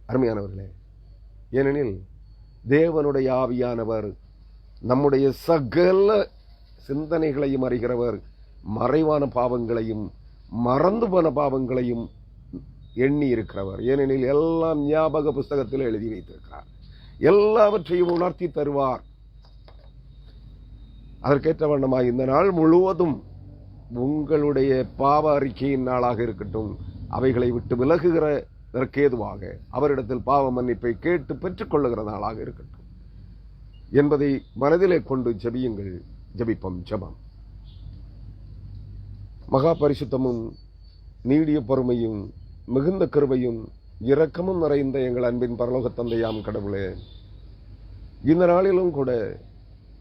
S1: அருமையானவர்களே, ஏனெனில் தேவனுடைய ஆவியானவர் நம்முடைய சகல சிந்தனைகளையும் அறிகிறவர். மறைவான பாவங்களையும் மறந்து போன பாவங்களையும் எண்ணி இருக்கிறவர். ஏனெனில் எல்லாம் ஞாபக புஸ்தகத்தில் எழுதி வைத்திருக்கிறார். எல்லாவற்றையும் உணர்த்தி தருவார். அதற்கேற்ற வண்ணமாக இந்த நாள் முழுவதும் உங்களுடைய பாவ அறிக்கையின் நாளாக இருக்கட்டும். அவைகளை விட்டு விலகுகிறதற்கேதுவாக அவரிடத்தில் பாவ மன்னிப்பை கேட்டு பெற்றுக்கொள்ளுகிற நாளாக இருக்கட்டும். என்பதை மனதிலே கொண்டு ஜெபியுங்கள். ஜெபிப்போம். ஜெபம். மகா பரிசுத்தமும் நீடிய பொறுமையும் மிகுந்த கிருபையும் இரக்கமும் நிறைந்த எங்கள் அன்பின் பரலோக தந்தையாம் கடவுளே, இந்த நாளிலும் கூட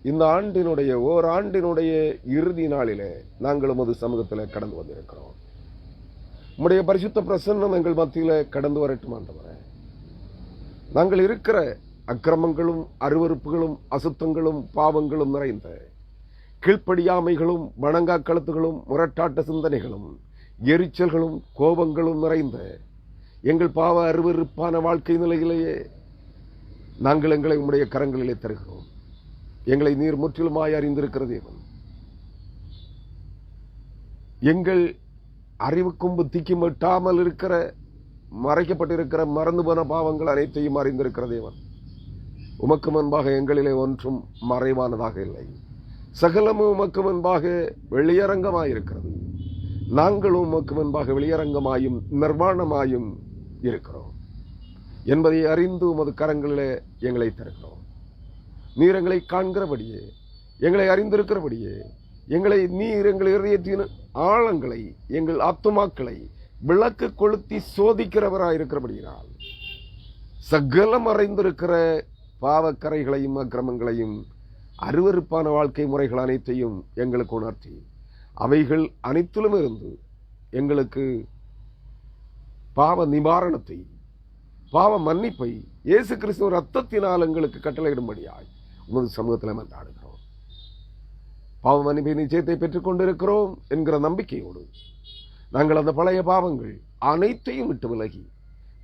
S1: இந்த ஆண்டினுடைய ஓராண்டினுடைய இறுதி நாளிலே நாங்கள் உமது சமூகத்தில் கடந்து வந்திருக்கிறோம். உம்முடைய பரிசுத்த பிரசன்னம் எங்கள் மத்தியில கடந்து வரட்டும் ஆண்டவரே. நாங்கள் இருக்கிற அக்கிரமங்களும் அருவருப்புகளும் அசுத்தங்களும் பாவங்களும் நிறைந்த கீழ்ப்படியாமைகளும் வணங்காக்கழுத்துகளும் முரட்டாட்ட சிந்தனைகளும் எரிச்சல்களும் கோபங்களும் நிறைந்த எங்கள் பாவ அருவருப்பான வாழ்க்கை நிலையிலேயே நாங்கள் எங்களை உம்முடைய கரங்களிலே தருகிறோம். எங்களை நீர் முற்றிலுமாய் அறிந்திருக்கிற தேவன். எங்கள் அறிவுக்கும் புத்திக்கும் எட்டாமல் இருக்கிற மறைக்கப்பட்டிருக்கிற மறந்து போன பாவங்கள் அனைத்தையும் அறிந்திருக்கிற தேவன். உமக்கு முன்பாக எங்களிலே ஒன்றும் மறைவானதாக இல்லை. சகலமும் உமக்கு முன்பாக வெளியரங்கமாயிருக்கிறது. நாங்களும் உமக்கு முன்பாக வெளியரங்கமாயும் நிர்வாணமாயும் இருக்கிறோம் என்பதை அறிந்து உமது கரங்களிலே எங்களை தருகிறோம். நீர் எங்களை காண்கிறபடியே, எங்களை அறிந்திருக்கிறபடியே, நீர் எங்கள் இதயத்தின் ஆழங்களை, எங்கள் ஆத்துமாக்களை விளக்கு கொளுத்தி சோதிக்கிறவராயிருக்கிறபடியால் சகலம் அறிந்திருக்கிற பாவக்கரைகளையும் அக்கிரமங்களையும் அருவருப்பான வாழ்க்கை முறைகள் அனைத்தையும் எங்களுக்கு உணர்த்தி அவைகள் அனைத்திலும் இருந்து எங்களுக்கு பாவ நிவாரணத்தை, பாவ மன்னிப்பை இயேசு கிறிஸ்துவ ரத்தத்தினால் எங்களுக்கு கட்டளையிடும்படியாய் உமது சமூகத்தில் மன்றாடுகிறோம். பாவ மன்னிப்பை நிச்சயத்தை பெற்றுக் கொண்டிருக்கிறோம் என்கிற நம்பிக்கையோடு நாங்கள் அந்த பழைய பாவங்கள் அனைத்தையும் விட்டு விலகி,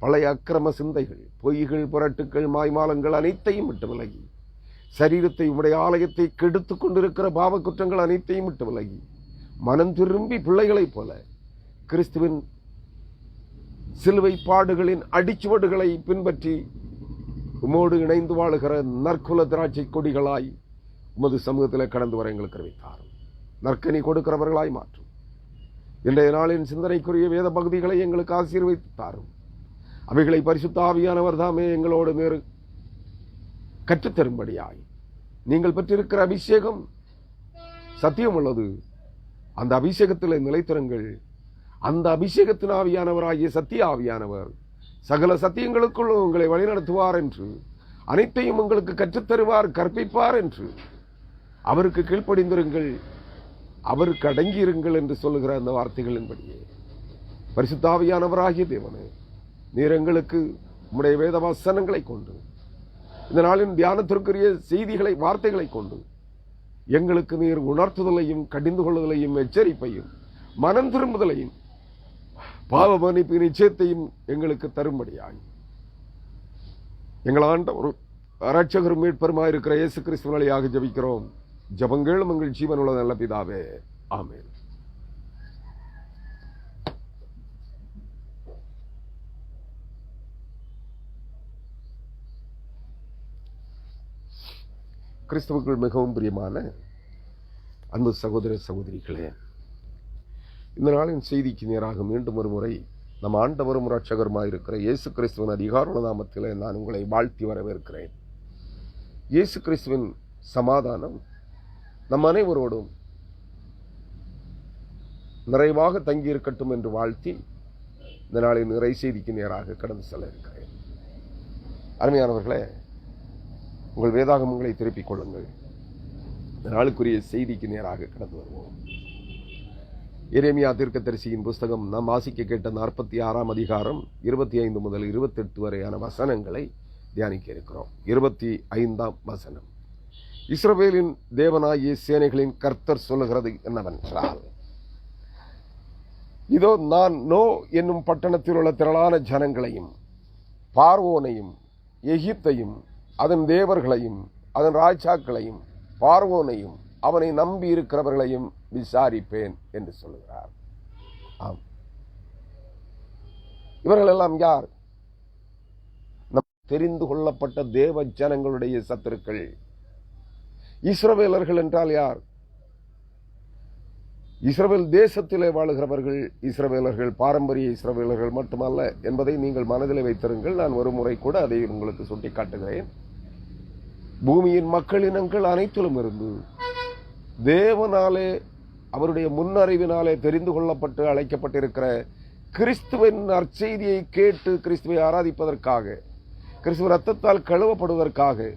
S1: பழைய அக்கிரம சிந்தைகள், பொய்கள், புரட்டுக்கள், மாய்மாலங்கள் அனைத்தையும் விட்டு விலகி, சரீரத்தை உடைய ஆலயத்தை கெடுத்துக் கொண்டிருக்கிற பாவ குற்றங்கள் அனைத்தையும் விட்டு விலகி, மனம் திரும்பி பிள்ளைகளைப் போல கிறிஸ்துவின் சிலுவை பாடுகளின் அடிச்சுவடுகளை பின்பற்றி உமோடு இணைந்து வாழுகிற நற்குல திராட்சை கொடிகளாய் உமது சமூகத்தில் கடந்து வர எங்களுக்கு அறிவித்தாரும். நற்கனி கொடுக்கிறவர்களாய் மாற்றும். இன்றைய நாளின் சிந்தனைக்குரிய வேத பகுதிகளை எங்களுக்கு ஆசீர்வதித்தாரும். அவைகளை பரிசுத்த ஆவியானவர் தாமே எங்களோடு நேரு கற்றுத்தரும்படியாய் நீங்கள் பெற்றிருக்கிற அபிஷேகம் சத்தியம் உள்ளது. அந்த அபிஷேகத்தில் நிலைத்திருங்கள். அந்த அபிஷேகத்தின் ஆவியானவராகிய சத்திய ஆவியானவர் சகல சத்தியங்களுக்குள்ளும் உங்களை வழிநடத்துவார் என்று, அனைத்தையும் உங்களுக்கு கற்றுத்தருவார், கற்பிப்பார் என்று, அவருக்கு கீழ்ப்படிந்திருங்கள், அவருக்கு அடங்கியிருங்கள் என்று சொல்லுகிற அந்த வார்த்தைகளின்படியே பரிசுத்த ஆவியானவராகிய தேவனே, நீர் எங்களுக்கு உம்முடைய வேத வசனங்களை கொண்டு, இந்த நாளின் தியானத்திற்குரிய செய்திகளை, வார்த்தைகளை கொண்டு எங்களுக்கு நீர் உணர்த்துதலையும் கடிந்து கொள்ளுதலையும் எச்சரிப்பையும் மனம் திரும்புதலையும் பாவ மன்னிப்பு நிச்சயத்தையும் எங்களுக்கு தரும்படியாய் எங்கள் ஆண்டவரும் இரட்சகரும் மீட்பருமாயிருக்கிற இயேசு கிறிஸ்து வழியாக ஜெபிக்கிறோம். ஜெபங்களும் எங்கள் ஜீவனுள்ள நல்ல பிதாவே, ஆமென். கிறிஸ்துவுக்குள் மிகவும் பிரியமான அன்பு சகோதர சகோதரிகளே, இந்த நாளின் செய்திக்கு நேராக மீண்டும் ஒரு முறை நம் ஆண்டவரும் இரட்சகருமாயிருக்கிற இயேசு கிறிஸ்துவின் அதிகார நாமத்தில் நான் உங்களை வாழ்த்தி வரவேற்கிறேன். இயேசு கிறிஸ்துவின் சமாதானம் நம் அனைவரோடும் நிறைவாக தங்கியிருக்கட்டும் என்று வாழ்த்தி இந்த நாளின் இறை செய்திக்கு நேராக கடந்து செல்ல இருக்கிறேன். அருமையானவர்களே, உங்கள் வேதாகமங்களை திருப்பிக் கொள்ளுங்கள். இந்த நாளுக்குரிய செய்திக்கு நேராக கடந்து வருவோம். எரேமியா தீர்க்கதரிசியின் புஸ்தகம் நாம் வாசிக்க கேட்ட 46ஆம் அதிகாரம் 25 முதல் 28 வரையான வசனங்களை தியானிக்க இருக்கிறோம். 25ஆம் வசனம். இஸ்ரவேலின் தேவனாகிய சேனைகளின் கர்த்தர் சொல்லுகிறது என்னவென்றால், இதோ நான் நோ என்னும் பட்டணத்தில் உள்ள திரளான ஜனங்களையும் பார்வோனையும் எகிப்தையும் அதன் தேவர்களையும் அதன் ராஜாக்களையும் பார்வோனையும் அவனை நம்பி இருக்கிறவர்களையும் விசாரிப்பேன் என்று சொல்லுகிறார். ஆம், இவர்கள் எல்லாம் யார்? தெரிந்து கொள்ளப்பட்ட தேவ ஜனங்களுடைய சத்துருக்கள். இஸ்ரவேலர்கள் என்றால் யார்? இஸ்ரவேல் தேசத்திலே வாழுகிறவர்கள். இஸ்ரவேலர்கள் பாரம்பரிய இஸ்ரவேலர்கள் மட்டுமல்ல என்பதை நீங்கள் மனதில் வைத்திருங்கள். நான் ஒரு முறை கூட அதை உங்களுக்கு சுட்டி காட்டுகிறேன். பூமியின் மக்களினங்கள் அனைத்திலும் இருந்து தேவனாலே அவருடைய முன்னறிவினாலே தெரிந்து கொள்ளப்பட்டு அழைக்கப்பட்டிருக்கிற கிறிஸ்துவின் நற்செய்தியை கேட்டு கிறிஸ்துவை ஆராதிப்பதற்காக, கிறிஸ்துவ ரத்தத்தால் கழுவப்படுவதற்காக,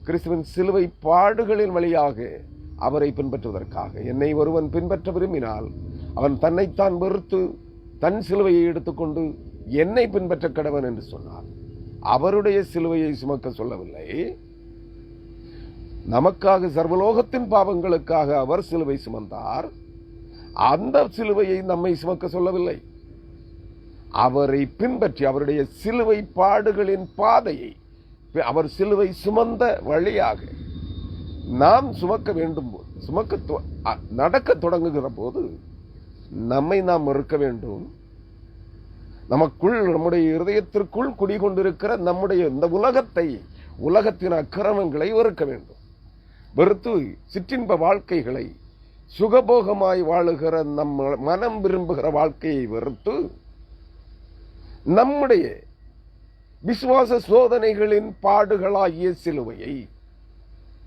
S1: கிறிஸ்துவின் சிலுவை பாடுகளின் வழியாக அவரை பின்பற்றுவதற்காக. என்னை ஒருவன் பின்பற்ற விரும்பினால் அவன் தன்னைத்தான் வெறுத்து தன் சிலுவையை எடுத்துக்கொண்டு என்னை பின்பற்ற கடவன் என்று சொன்னார். அவருடைய சிலுவையை சுமக்க சொல்லவில்லை. நமக்காக சர்வலோகத்தின் பாவங்களுக்காக அவர் சிலுவை சுமந்தார். அந்த சிலுவையை நம்மை சுமக்க சொல்லவில்லை. அவரை பின்பற்றி அவருடைய சிலுவை பாடுகளின் பாதையை, அவர் சிலுவை சுமந்த வழியாக நாம் சுமக்க வேண்டும். நடக்க தொடங்குகிற போது நம்மை நாம் மறுக்க வேண்டும். நமக்குள், நம்முடைய இருதயத்திற்குள் குடிகொண்டிருக்கிற நம்முடைய இந்த உலகத்தின் அக்கிரமங்களை வெறுக்க வேண்டும். வெறுத்து சிற்றின்ப வாழ்க்கைகளை, சுகபோகமாய் வாழுகிற நம் மனம் விரும்புகிற வாழ்க்கையை வெறுத்து நம்முடைய விசுவாச சோதனைகளின் பாடுகளாகிய சிலுவையை,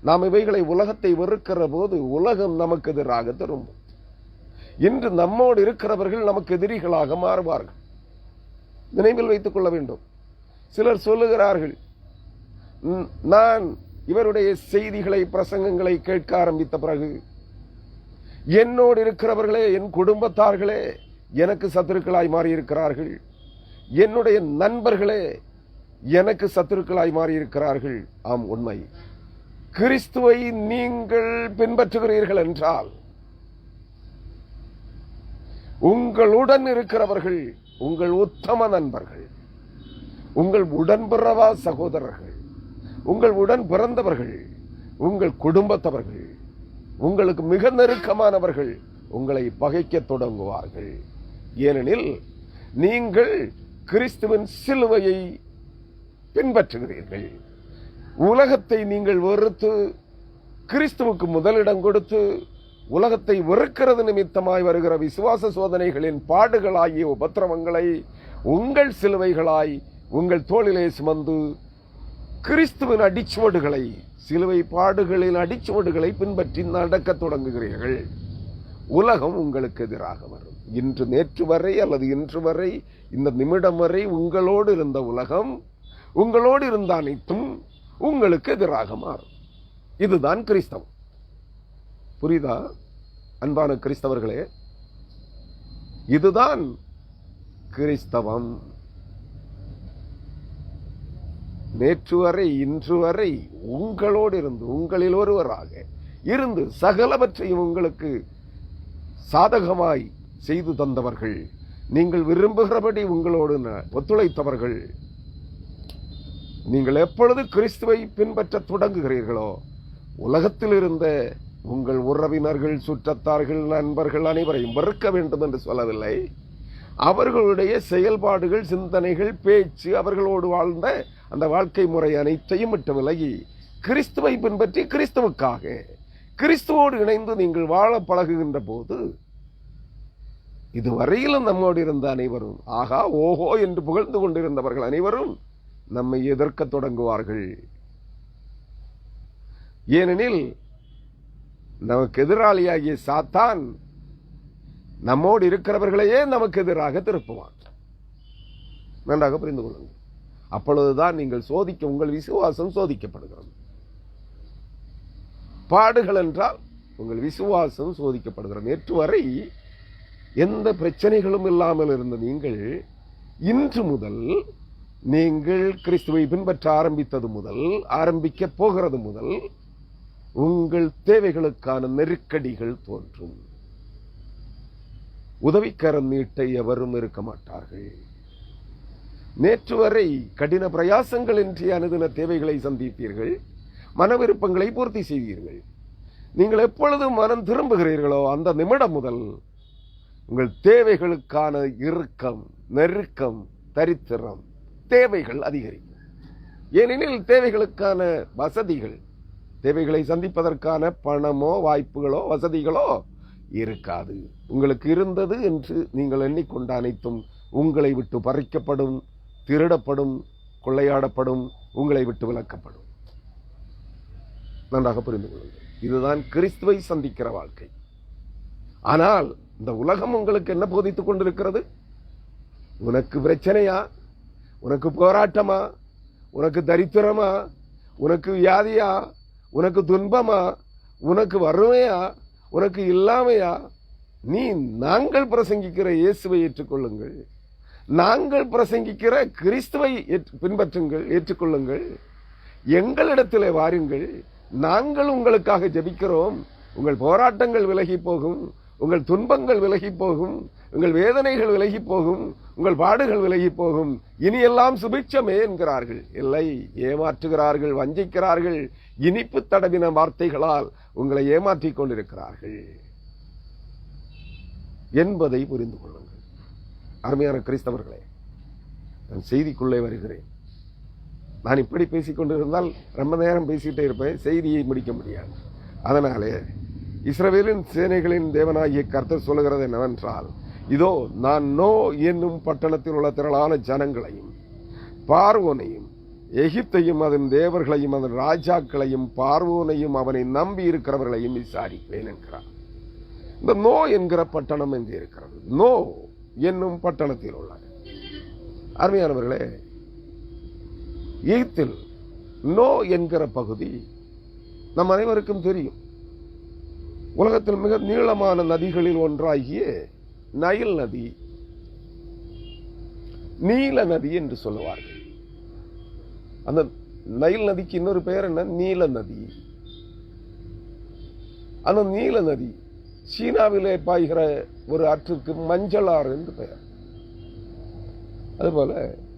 S1: நாம் இவைகளை உலகத்தை வெறுக்கிற போது உலகம் நமக்கு எதிராக திரும்பும். இன்று நம்மோடு இருக்கிறவர்கள் நமக்கு எதிரிகளாக மாறுவார்கள். நினைவில் வைத்துக் கொள்ள வேண்டும். சிலர் சொல்லுகிறார்கள், நான் இவருடைய செய்திகளை, பிரசங்கங்களை கேட்க ஆரம்பித்த பிறகு என்னோடு இருக்கிறவர்களே, என் குடும்பத்தார்களே எனக்கு சத்துருக்களாய் மாறியிருக்கிறார்கள். என்னுடைய நண்பர்களே எனக்கு சத்துருக்களாய் மாறியிருக்கிறார்கள். ஆம், உண்மை. கிறிஸ்துவை நீங்கள் பின்பற்றுகிறீர்கள் என்றால் உங்களுடன் இருக்கிறவர்கள் உங்கள் உத்தம நண்பர்கள், உங்கள் உடன்பிறவா சகோதரர்கள், உங்கள் உடன் பிறந்தவர்கள், உங்கள் குடும்பத்தவர்கள், உங்களுக்கு மிக நெருக்கமானவர்கள் உங்களை பகைக்க தொடங்குவார்கள். ஏனெனில் நீங்கள் கிறிஸ்துவின் சிலுவையை பின்பற்றுகிறீர்கள். உலகத்தை நீங்கள் வெறுத்து கிறிஸ்துவுக்கு முதலிடம் கொடுத்து உலகத்தை வெறுக்கிறது நிமித்தமாய் வருகிற விசுவாச சோதனைகளின் பாடுகளாகிய உபத்திரவங்களை உங்கள் சிலுவைகளாய் உங்கள் தோளிலே சுமந்து கிறிஸ்துவின் அடிச்சுவடுகளை, சிலுவை பாடுகளின் அடிச்சுவடுகளை பின்பற்றி நடக்க தொடங்குகிறீர்கள். உலகம் உங்களுக்கு எதிராக வரும். நேற்று வரை அல்லது இன்று வரை, இந்த நிமிடம் வரை உங்களோடு இருந்த உலகம், உங்களோடு இருந்த அனைத்தும் உங்களுக்கு எதிராக மாறும். இதுதான் கிறிஸ்தவம். புரியுதா அன்பான கிறிஸ்தவர்களே? இதுதான் கிறிஸ்தவம். நேற்று வரை இன்று வரை உங்களோடு இருந்து, உங்களில் ஒருவராக இருந்து சகலவற்றையும் உங்களுக்கு சாதகமாய் செய்து தந்தவர்கள், நீங்கள் விரும்புகிறபடி உங்களோடு ஒத்துழைத்தவர்கள். நீங்கள் எப்பொழுது கிறிஸ்துவை பின்பற்ற தொடங்குகிறீர்களோ, உலகத்தில் இருந்த உங்கள் உறவினர்கள், சுற்றத்தார்கள், நண்பர்கள் அனைவரையும் வெறுக்க வேண்டும் என்று சொல்லவில்லை. அவர்களுடைய செயல்பாடுகள், சிந்தனைகள், பேச்சு, அவர்களோடு வாழ்ந்த அந்த வாழ்க்கை முறை அனைத்தையும் விட்டு விலகி கிறிஸ்துவை பின்பற்றி கிறிஸ்துவுக்காக, கிறிஸ்துவோடு இணைந்து நீங்கள் வாழ பழகுகின்ற போது, இதுவரையிலும் நம்மோடு இருந்த அனைவரும் ஆகா ஓஹோ என்று புகழ்ந்து கொண்டிருந்தவர்கள் அனைவரும் நம்மை எதிர்க்க தொடங்குவார்கள். ஏனெனில் நமக்கு எதிராளியாகிய சாத்தான் நம்மோடு இருக்கிறவர்களையே நமக்கு எதிராக திருப்புவான். நன்றாக புரிந்து கொள்ளுங்கள். அப்பொழுதுதான் நீங்கள் உங்கள் விசுவாசம் சோதிக்கப்படுகிறது. பாடுகள் என்றால் உங்கள் விசுவாசம் சோதிக்கப்படுகிறது. நேற்று வரை எந்த பிரச்சனைகளும் இல்லாமல் இருந்த நீங்கள், இன்று முதல் நீங்கள் கிறிஸ்துவை பின்பற்ற ஆரம்பித்தது முதல், ஆரம்பிக்க போகிறது முதல், உங்கள் தேவைகளுக்கான நெருக்கடிகள் தோன்றும். உதவிக்கரம் நீட்ட எவரும் இருக்க மாட்டார்கள். நேற்று வரை கடின பிரயாசங்களின்றி அனுதின தேவைகளை சந்திப்பீர்கள், மன விருப்பங்களை பூர்த்தி செய்வீர்கள். நீங்கள் எப்பொழுது மனம் திரும்புகிறீர்களோ அந்த நிமிடம் முதல் உங்கள் தேவைகளுக்கான இறுக்கம், நெருக்கம், தரித்திரம், தேவைகள் அதிகரிக்கும். ஏனெனில் தேவைகளுக்கான வசதிகள், தேவைகளை சந்திப்பதற்கான பணமோ வாய்ப்புகளோ வசதிகளோ இருக்காது. உங்களுக்கு இருந்தது என்று நீங்கள் எண்ணிக்கொண்ட அனைத்தும் உங்களை விட்டு பறிக்கப்படும், திருடப்படும், கொள்ளையாடப்படும், உங்களை விட்டு விலக்கப்படும். நன்றாக புரிந்து கொள்ளுங்கள். இதுதான் கிறிஸ்துவை சந்திக்கிற வாழ்க்கை. ஆனால் இந்த உலகம் உங்களுக்கு என்ன போதித்துக் கொண்டிருக்கிறது? உனக்கு பிரச்சனையா, உனக்கு போராட்டமா, உனக்கு தரித்திரமா, உனக்கு வியாதியா, உனக்கு துன்பமா, உனக்கு வறுமையா, உனக்கு இல்லாமையா, நாங்கள் பிரசங்கிக்கிற இயேசுவை ஏற்றுக்கொள்ளுங்கள், நாங்கள் பிரசங்கிக்கிற கிறிஸ்துவை பின்பற்றுங்கள், ஏற்றுக்கொள்ளுங்கள், எங்களிடத்திலே வாருங்கள், நாங்கள் உங்களுக்காக ஜெபிக்கிறோம், உங்கள் போராட்டங்கள் விலகி போகும், உங்கள் துன்பங்கள் விலகி போகும், உங்கள் வேதனைகள் விலகி போகும், உங்கள் பாடுகள் விலகி போகும், இனியெல்லாம் சுபிட்சமே என்கிறார்கள். இல்லை, ஏமாற்றுகிறார்கள், வஞ்சிக்கிறார்கள், இனிப்பு தடவின வார்த்தைகளால் உங்களை ஏமாற்றிக் கொண்டிருக்கிறார்கள் என்பதை புரிந்து கொள்ளுங்கள். அருமையான கிறிஸ்தவர்களே, நான் செய்திக்குள்ளே வருகிறேன். நான் இப்படி பேசிக் கொண்டிருந்தால் ரொம்ப நேரம் பேசிட்டே இருப்பேன், செய்தியை முடிக்க முடியாது. அதனாலே இஸ்ரவேலின் சேனைகளின் தேவனாகிய கர்த்தர் சொல்லுகிறது என்னவென்றால், இதோ நான் நோ என்னும் பட்டணத்தில் உள்ள திரளான ஜனங்களையும் பார்வோனையும் எகிப்தையும் அதன் தேவர்களையும் அதன் ராஜாக்களையும் பார்வோனையும் அவனை நம்பி இருக்கிறவர்களையும் விசாரிப்பேன் என்கிறார். இந்த நோ என்கிற பட்டணம் எங்கே இருக்கிறது? நோ என்னும் பட்டணத்தில் உள்ள அருமையானவர்களே, எகிப்தில் நோ என்கிற பகுதி நம் அனைவருக்கும் தெரியும். உலகத்தில் மிக நீளமான நதிகளில் ஒன்றாகிய நைல் நதி, நீல நதி என்று சொல்லுவார்கள். அந்த நைல் நதிக்கு இன்னொரு பெயர் என்ன? நீல நதி. அந்த நீல நதி சீனாவிலே பாய்கிற ஒரு ஆற்றுக்கு மஞ்சள் ஆறு என்று பெயர். அதுபோல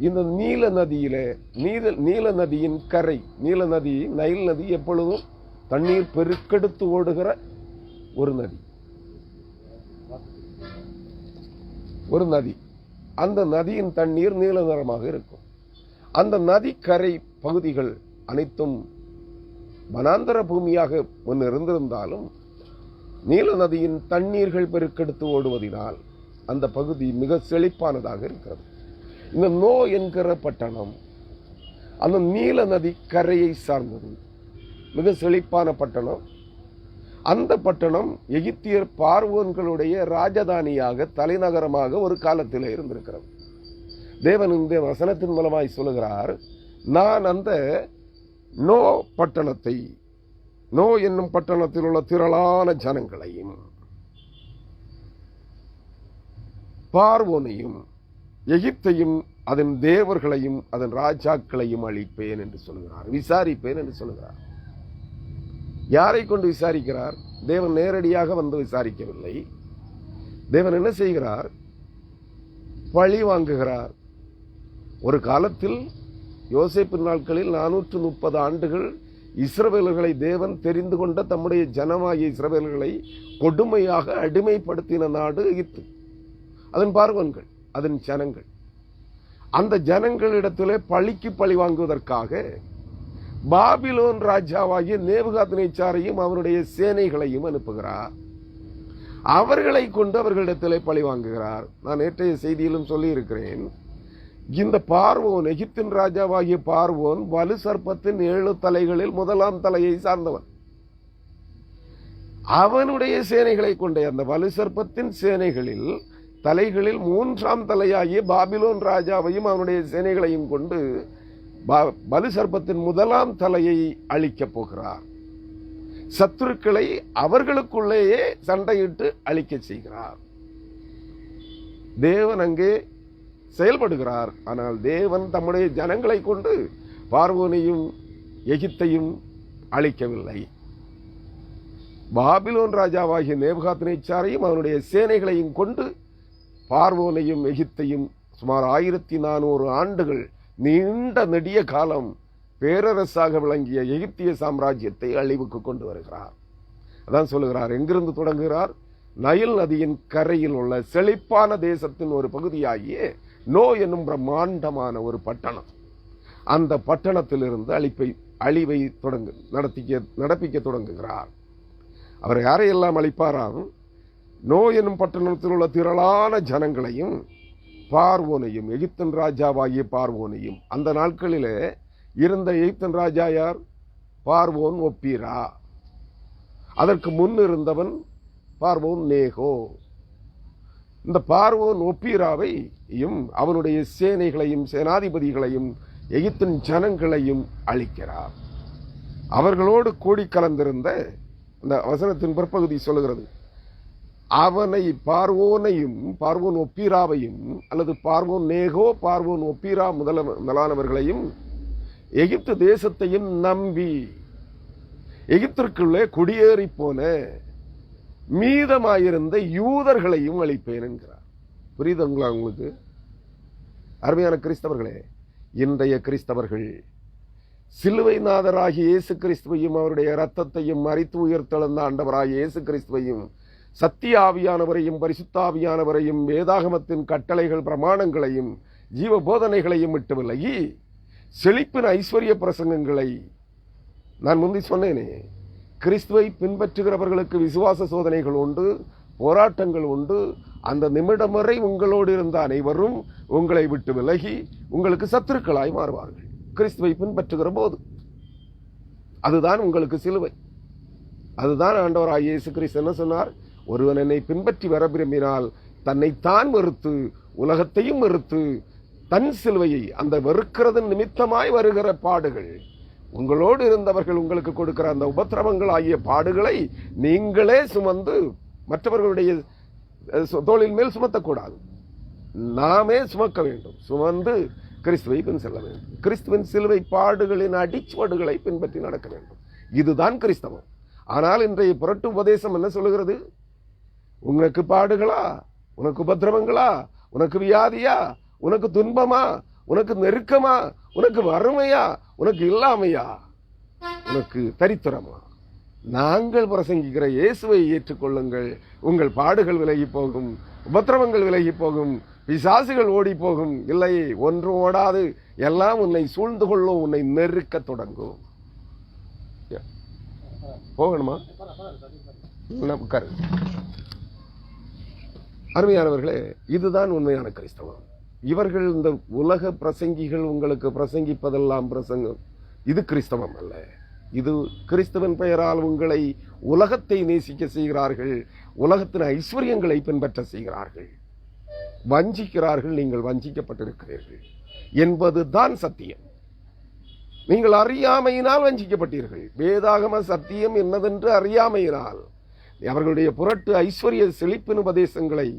S1: இந்த நீல நதியிலே நீல நதியின் கரை, நீல நதி, நைல் நதி எப்பொழுதும் தண்ணீர் பெருக்கெடுத்து ஓடுகிற ஒரு நதி, ஒரு நதி. அந்த நதியின் தண்ணீர் நீல நிறமாக இருக்கும். அந்த நதிக்கரை பகுதிகள் அனைத்தும் வனாந்தர பூமியாக முன் இருந்திருந்தாலும் நீல நதியின் தண்ணீர்கள் பெருக்கெடுத்து ஓடுவதனால் அந்த பகுதி மிக செழிப்பானதாக இருக்கிறது. இந்த நோ என்கிற பட்டணம் அந்த நீல நதி கரையை சார்ந்தது, மிக செழிப்பான பட்டணம். அந்த பட்டணம் எகிப்தியர் பார்வோன்களுடைய ராஜதானியாக, தலைநகரமாக ஒரு காலத்தில் இருந்திருக்கிறது. தேவன் இந்த வசனத்தின் மூலமாய் சொல்லுகிறார், நான் அந்த நோ பட்டணத்தை, நோ என்னும் பட்டணத்தில் உள்ள திரளான ஜனங்களையும் பார்வோனையும் எகிப்தையும் அதன் தேவர்களையும் அதன் ராஜாக்களையும் அழிப்பேன் என்று சொல்கிறார், விசாரிப்பேன் என்று சொல்கிறார். யாரை கொண்டு விசாரிக்கிறார்? தேவன் நேரடியாக வந்து விசாரிக்கவில்லை. தேவன் என்ன செய்கிறார்? பழி வாங்குகிறார். ஒரு காலத்தில் யோசேப்பின் நாட்களில் 430 ஆண்டுகள் இஸ்ரவேலர்களை தேவன் தெரிந்து கொண்ட தம்முடைய ஜனமாகிய இஸ்ரவேலர்களை கொடுமையாக அடிமைப்படுத்தின நாடு எகிப்து. அதன் பார்வோன்கள், அதன் ஜனங்கள். அந்த ஜனங்களிடத்திலே பழிக்கு பழி வாங்குவதற்காக பாபிலோன் ராஜாவாகிய நேபுகாத்நேச்சாரையும் அவருடைய சேனைகளையும் அனுப்புகிறார். அவர்களை கொண்டு அவர்களிடத்திலே பழி வாங்குகிறார். நான் நேற்றைய செய்தியிலும் சொல்லி இருக்கிறேன், இந்த பார்வோன், எகிப்தின் ராஜாவாகிய பார்வோன் வலு சர்ப்பத்தின் 7 தலைகளில் முதலாம் தலையை சார்ந்தவன். அவனுடைய சேனைகளை கொண்ட அந்த வலு சர்ப்பத்தின் சேனைகளில் தலைகளில் 3ஆம் தலையாகிய பாபிலோன் ராஜாவையும் அவனுடைய சேனைகளையும் கொண்டு வலு சர்ப்பத்தின் முதலாம் தலையை அழிக்கப் போகிறார். சத்துருக்களை அவர்களுக்குள்ளேயே சண்டையிட்டு அழிக்க செய்கிறார். தேவன் அங்கே செயல்படுகிறார். ஆனால் தேவன் தம்முடைய ஜனங்களை கொண்டு பார்வோனையும் எகிப்தையும் அழிக்கவில்லை. பாபிலோன் ராஜாவாகிய நேபுகாத்நேச்சாரையும் அவனுடைய சேனைகளையும் கொண்டு பார்வோனையும் எகிப்தையும் சுமார் 1400 ஆண்டுகள் நீண்ட நெடிய காலம் பேரரசாக விளங்கிய எகிப்திய சாம்ராஜ்யத்தை அழிவுக்கு கொண்டு வருகிறார். அதான் சொல்லுகிறார், எங்கிருந்து தொடங்குகிறார்? நைல் நதியின் கரையில் உள்ள செழிப்பான தேசத்தின் ஒரு பகுதியாகிய நோ என்னும் பிரம்மாண்டமான ஒரு பட்டணம். அந்த பட்டணத்திலிருந்து அழிவை நடப்பிக்க தொடங்குகிறார். அவர் யாரையெல்லாம் அழிப்பாராம்? நோ என்னும் பட்டணத்தில் உள்ள திரளான ஜனங்களையும் பார்வோனையும், எகிப்தின் ராஜாவாகிய பார்வோனையும். அந்த நாட்களிலே இருந்த எகிப்தின் ராஜா யார்? பார்வோன் ஒப்பீரா. அதற்கு முன் இருந்தவன் பார்வோன் நேகோ. இந்த பார்வோன் ஒப்பீராவையும் அவனுடைய சேனைகளையும் சேனாதிபதிகளையும் எகிப்தின் ஜனங்களையும் அழிக்கிறார். அவர்களோடு கூடி கலந்திருந்த அந்த வசனத்தின் பிற்பகுதி சொல்லுகிறது, அவனை பார்வோனையும் பார்வோன் ஒப்பீராவையும் அல்லது பார்வோன் நேகோ பார்வோன் ஒப்பீரா முதலானவர்களையும் எகிப்து தேசத்தையும் நம்பி எகிப்திற்குள்ளே குடியேறி போன மீதமாயிருந்த யூதர்களையும் அழிப்பேன் என்கிறார். புரியுதுங்களா உங்களுக்கு? அருமையான கிறிஸ்தவர்களே, இன்றைய கிறிஸ்தவர்கள் சிலுவை நாதராகிய இயேசு கிறிஸ்துவையும் அவருடைய இரத்தத்தையும் மரித்து உயிர்த்தெழுந்த ஆண்டவராகிய இயேசு கிறிஸ்துவையும் சத்திய ஆவியானவரையும் பரிசுத்த ஆவியானவரையும் வேதாகமத்தின் கட்டளைகள் பிரமாணங்களையும் ஜீவ போதனைகளையும் விட்டு விலகி செழிப்பின் ஐஸ்வர்ய பிரசங்கங்களை, நான் முந்தி சொன்னேனே, கிறிஸ்துவை பின்பற்றுகிறவர்களுக்கு விசுவாச சோதனைகள் உண்டு, போராட்டங்கள் உண்டு. அந்த நிமிடம் வரை உங்களோடு இருந்த அனைவரும் உங்களை விட்டு விலகி உங்களுக்கு சத்துருக்களாய் மாறுவார்கள் கிறிஸ்துவை பின்பற்றுகிற போது. அதுதான் உங்களுக்கு சிலுவை. அதுதான் ஆண்டவராகிய இயேசு கிறிஸ்து என்ன சொன்னார்? ஒருவன் என்னை பின்பற்றி வர விரும்பினால் தன்னைத்தான் வெறுத்து உலகத்தையும் வெறுத்து தன் சிலுவையை, அந்த வெறுக்கிறதன் நிமித்தமாய் வருகிற பாடுகள், உங்களோடு இருந்தவர்கள் உங்களுக்கு கொடுக்கிற அந்த உபத்திரவங்கள் ஆகிய பாடுகளை நீங்களே சுமந்து மற்றவர்களுடைய தோளின் மேல் சுமத்தக்கூடாது. நாமே சுமக்க வேண்டும். சுமந்து கிறிஸ்துவை பின் செல்ல வேண்டும். கிறிஸ்துவின் சிலுவை பாடுகளின் அடிச்சுவடுகளை பின்பற்றி நடக்க வேண்டும். இதுதான் கிறிஸ்தவம். ஆனால் இன்றைய புரட்டு உபதேசம் என்ன சொல்லுகிறது? உனக்கு பாடுகளா, உனக்கு உபத்திரவங்களா, உனக்கு வியாதியா, உனக்கு துன்பமா, உனக்கு நெருக்கமா, உனக்கு வறுமையா, உனக்கு இல்லாமையா, உனக்கு தரித்திரமா, நாங்கள் பிரசங்கிக்கிற இயேசுவை ஏற்றுக்கொள்ளுங்கள், உங்கள் பாடுகள் விலகி போகும், உபத்திரவங்கள் விலகி போகும், பிசாசுகள் ஓடி போகும். இல்லை, ஒன்று ஓடாது, எல்லாம் உன்னை சூழ்ந்து கொள்ளும், உன்னை நெருக்க தொடங்கும். போகணுமா? அருமையானவர்களே, இதுதான் உண்மையான கிறிஸ்தவம். இவர்கள் இந்த உலக பிரசங்கிகள் உங்களுக்கு பிரசங்கிப்பதெல்லாம் பிரசங்கம். இது கிறிஸ்தவம் அல்ல. இது கிறிஸ்தவன் பெயரால் உங்களை உலகத்தை நேசிக்க செய்கிறார்கள், உலகத்தின் ஐஸ்வர்யங்களை பின்பற்ற செய்கிறார்கள், வஞ்சிக்கிறார்கள். நீங்கள் வஞ்சிக்கப்பட்டிருக்கிறீர்கள் என்பதுதான் சத்தியம். நீங்கள் அறியாமையினால் வஞ்சிக்கப்பட்டீர்கள். வேதாகம சத்தியம் என்னதென்று அறியாமையினால் அவர்களுடைய புரட்டு ஐஸ்வர்ய செழிப்பின் உபதேசங்களை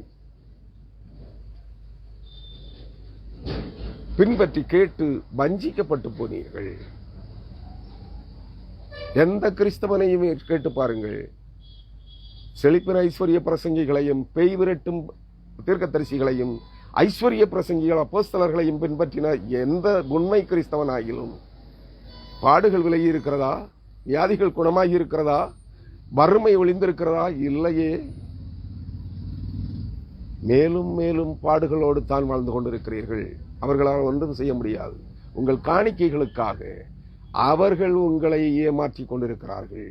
S1: பின்பற்றி கேட்டு வஞ்சிக்கப்பட்டு போனீர்கள். எந்த கிறிஸ்தவனையும் கேட்டு பாருங்கள், செழிப்பின் ஐஸ்வர்ய பிரசங்கிகளையும் பேய் விரட்டும் தீர்க்கதரிசிகளையும் ஐஸ்வர்ய பிரசங்கிகள் அப்போஸ்தலர்களையும் பின்பற்றின எந்த உண்மை கிறிஸ்தவனாகிலும் பாடுகள் விலகி இருக்கிறதா? வியாதிகள் குணமாகி இருக்கிறதா? வறுமை ஒளிந்திருக்கிறதா? இல்லையே. மேலும் மேலும் பாடுகளோடு தான் வாழ்ந்து கொண்டிருக்கிறீர்கள். அவர்களால் ஒன்றும் செய்ய முடியாது. உங்கள் காணிக்கைகளுக்காக அவர்கள் உங்களை ஏமாற்றிக் கொண்டிருக்கிறார்கள்.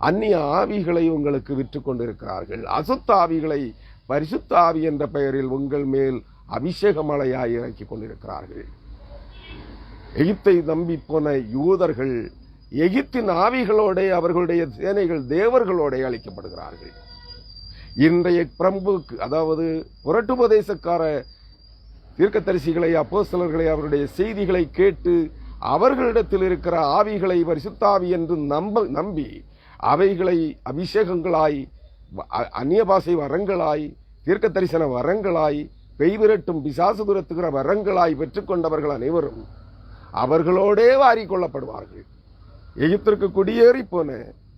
S1: அந்நிய ஆவிகளை உங்களுக்கு விற்று கொண்டிருக்கிறார்கள். அசுத்த ஆவிகளை பரிசுத்த ஆவி என்ற பெயரில் உங்கள் மேல் அபிஷேக மழையாய் இறக்கி கொண்டிருக்கிறார்கள். எகிப்தை நம்பி போன யூதர்கள் எகிப்தின் ஆவிகளோட அவர்களுடைய சேனைகள் தேவர்களோட அழிக்கப்படுகிறார்கள். இன்றைய பிரம்புக்கு, அதாவது புரட்டுபதேசக்கார தீர்க்கதரிசிகளை அப்போஸ்தலர்களை அவருடைய செய்திகளை கேட்டு அவர்களிடத்தில் இருக்கிற ஆவிகளை பரிசுத்தாவி என்று நம்பி அவைகளை அபிஷேகங்களாய், அந்நிய பாஷை வரங்களாய், தீர்க்க தரிசன வரங்களாய், பெய்விரட்டும் பிசாசு துரத்துகிற வரங்களாய் பெற்றுக்கொண்டவர்கள் அனைவரும் அவர்களோடே வாரிக்கொள்ளப்படுவார்கள். எகிப்திற்கு குடியேறி போன,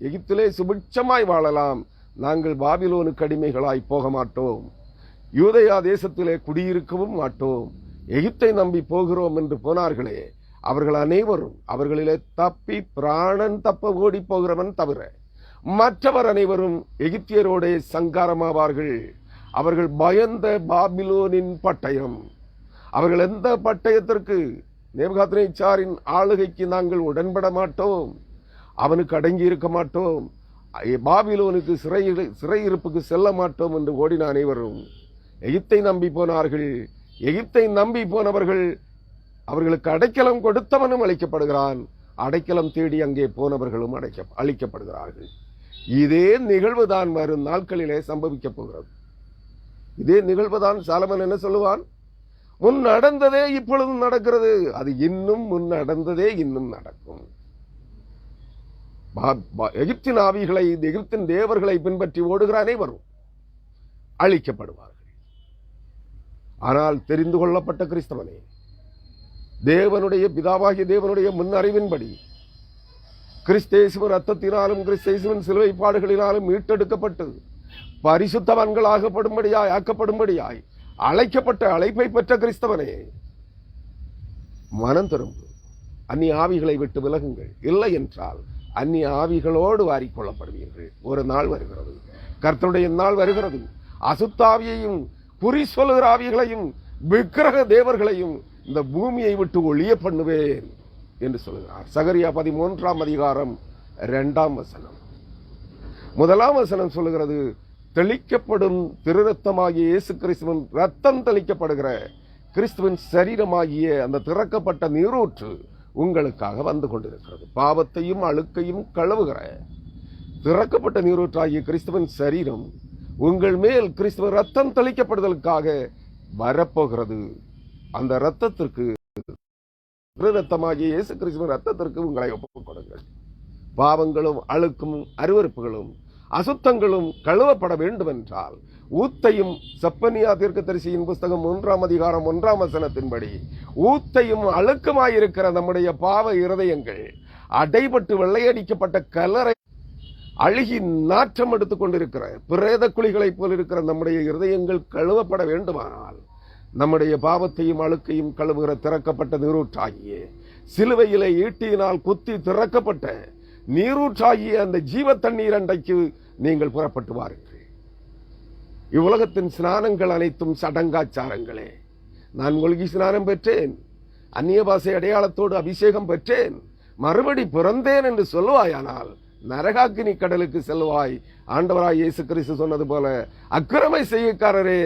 S1: எகிப்திலே சுபிட்சமாய் வாழலாம், நாங்கள் பாபிலோனுக்கு அடிமைகளாய் போக மாட்டோம், யூதேயா தேசத்திலே குடியிருக்கவும் மாட்டோம், எகிப்தை நம்பி போகிறோம் என்று போனார்களே, அவர்கள் அனைவரும் அவர்களிலே தப்பி பிராணன் தப்ப ஓடி போகிறவன் தவிர மற்றவர் அனைவரும் எகிப்தியரோட சங்காரமாவார்கள். அவர்கள் பயந்த பாபிலோனின் பட்டயம். அவர்கள் எந்த பட்டயத்திற்கு? நேபுகாத்நேச்சாரின் ஆளுகைக்கு நாங்கள் உடன்பட மாட்டோம், அவனுக்கு அடங்கி இருக்க மாட்டோம், பாபிலோனுக்கு சிறையிருப்புக்கு செல்ல மாட்டோம் என்று ஓடின அனைவரும் எகிப்தை நம்பி போனார்கள். எகிப்தை நம்பி போனவர்கள், அவர்களுக்கு அடைக்கலம் கொடுத்தவனும் அளிக்கப்படுகிறான், அடைக்கலம் தேடி அங்கே போனவர்களும் அழிக்கப்படுகிறார்கள். இதே நிகழ்வுதான் வரும் நாட்களிலே சம்பவிக்கப் போகிறது. இதே நிகழ்வுதான் சாலமன் என்ன சொல்லுவான்? முன் நடந்ததே இப்பொழுதும் நடக்கிறது, அது இன்னும் முன் நடந்ததே இன்னும் நடக்கும். எகிப்தின் ஆவிகளை, எகிப்தின் தேவர்களை பின்பற்றி ஓடுகிறானே வரும், அழிக்கப்படுவார்கள். ஆனால் தெரிந்து கொள்ளப்பட்ட கிறிஸ்தவனே, தேவனுடைய பிதாவாகிய தேவனுடைய முன் அறிவின்படி கிறிஸ்தேசுவின் ரத்தத்தினாலும் கிறிஸ்தேசுவின் சிலுவை பாடுகளினாலும் மீட்டெடுக்கப்பட்டு பரிசுத்தவான்களாகப்படும்படியாய் ஆக்கப்படும்படியாய் அழைக்கப்பட்ட அழைப்பை பெற்ற கிறிஸ்தவனே, மனம் திரும்பு, அந்நிய ஆவிகளை விட்டு விலகுங்கள். இல்லை என்றால் அந்நிய ஆவிகளோடு வாரிக்கொள்ளப்படுவீர்கள். ஒரு நாள் வருகிறது, கர்த்தருடைய நாள் வருகிறது, அசுத்தாவியையும் குறி சொல்லுகிற ஆவிகளையும் விக்கிரக தேவர்களையும் இந்த பூமியை விட்டு ஒழிய பண்ணுவேன் என்று சொல்கிறார். சகரியா 13ஆம் அதிகாரம் 2ஆம் வசனம். 1ஆம் வசனம் சொல்லுகிறது, தெளிக்கப்படும் திருரத்தமாகிய இயேசு கிறிஸ்துவின் ரத்தம் தெளிக்கப்படுகிற கிறிஸ்துவின் சரீரமாகிய அந்த திறக்கப்பட்ட நீரூற்று உங்களுக்காக வந்து கொண்டிருக்கிறது. பாவத்தையும் அழுக்கையும் கழுவுகிற திறக்கப்பட்ட நீரூற்றாகிய கிறிஸ்துவின் சரீரம் உங்கள் மேல் கிறிஸ்துவின் ரத்தம் தெளிக்கப்படுதலுக்காக வரப்போகிறது. அந்த ரத்தத்திற்கு, ரத்தமாகிய இயேசு கிறிஸ்துவின் ரத்தத்திற்கு உங்களை ஒப்புக் கொடுங்கள். பாவங்களும் அழுக்கும் அருவருப்புகளும் அசுத்தங்களும் கழுவப்பட வேண்டும் என்றால் ஊத்தையும், செப்பனியா தீர்க்கதரிசியின் புஸ்தகம் 1ஆம் அதிகாரம் 1ஆம் வசனத்தின்படி, ஊத்தையும் அழுக்குமாயிருக்கிற நம்முடைய பாவ இருதயங்கள், அடைபட்டு வெள்ளையடிக்கப்பட்ட கல்லறை, அழுகி நாற்றம் எடுத்துக் கொண்டிருக்கிற பிரேத குழிகளைப் போல் இருக்கிற நம்முடைய இருதயங்கள் கழுவப்பட வேண்டுமானால் நம்முடைய பாவத்தையும் அழுக்கையும் கழுவுகிற திறக்கப்பட்ட நீரூற்றாகிய, சிலுவையிலே ஈட்டியினால் குத்தி திறக்கப்பட்ட நீரூற்றாகிய அந்த ஜீவ தண்ணீர் அண்டைக்கு நீங்கள் புறப்பட்டு வாருங்கள். இவ்வுலகத்தின் ஸ்நானங்கள் அனைத்தும் சடங்காச்சாரங்களே. நான் மூழ்கி ஸ்நானம் பெற்றேன், அந்நிய பாஷை அடையாளத்தோடு அபிஷேகம் பெற்றேன், மறுபடி பிறந்தேன் என்று சொல்லுவாயானால் நரகாக்கினி கடலுக்கு செல்வாய். ஆண்டவராய் இயேசு கிறிஸ்து சொன்னது போல, அக்கிரமை செய்யக்காரரே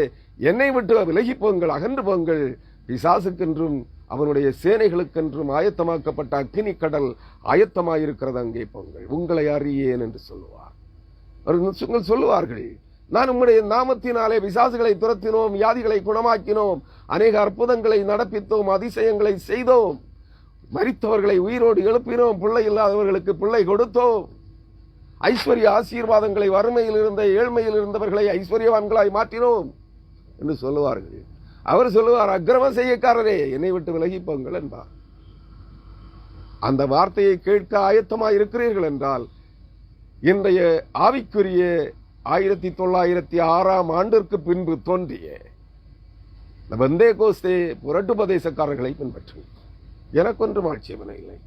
S1: என்னை விட்டு விலகி போங்கள், அகன்று போங்கள், பிசாசுக்கென்றும் அவனுடைய சேனைகளுக்கென்றும் ஆயத்தமாக்கப்பட்ட அக்கினி கடல் ஆயத்தமாயிருக்கிறது, அங்கே போங்கள், உங்களை அறியேன் என்று சொல்லுவார். அவர்கள் சொல்லுவார்கள், நான் உம்முடைய நாமத்தினாலே பிசாசுகளை துரத்தினோம், வியாதிகளை குணமாக்கினோம், அநேக அற்புதங்களை நடப்பித்தோம், அதிசயங்களை செய்தோம், மரித்தவர்களை உயிரோடு எழுப்பினோம், பிள்ளை இல்லாதவர்களுக்கு பிள்ளை கொடுத்தோம், ஐஸ்வர்ய ஆசீர்வாதங்களை, வறுமையில் இருந்த ஏழ்மையில் இருந்தவர்களை ஐஸ்வர்யவான்களாய் மாற்றினோம் என்று சொல்லுவார்கள். அவர் சொல்லுவார், அக்கிரம செய்யக்காரரே என்னை விட்டு விலகி போங்கள் என்பார். அந்த வார்த்தையை கேட்க ஆயத்தமாய் இருக்கிறீர்கள் என்றால், இன்றைய ஆவிக்குரிய 1906ஆம் ஆண்டிற்கு பின்பு தோன்றிய பெந்தேகோஸ்தே புரட்டுபதேசக்காரர்களை பின்பற்றுங்கள். எனக்கொன்றும் ஆட்சேபனை இல்லை.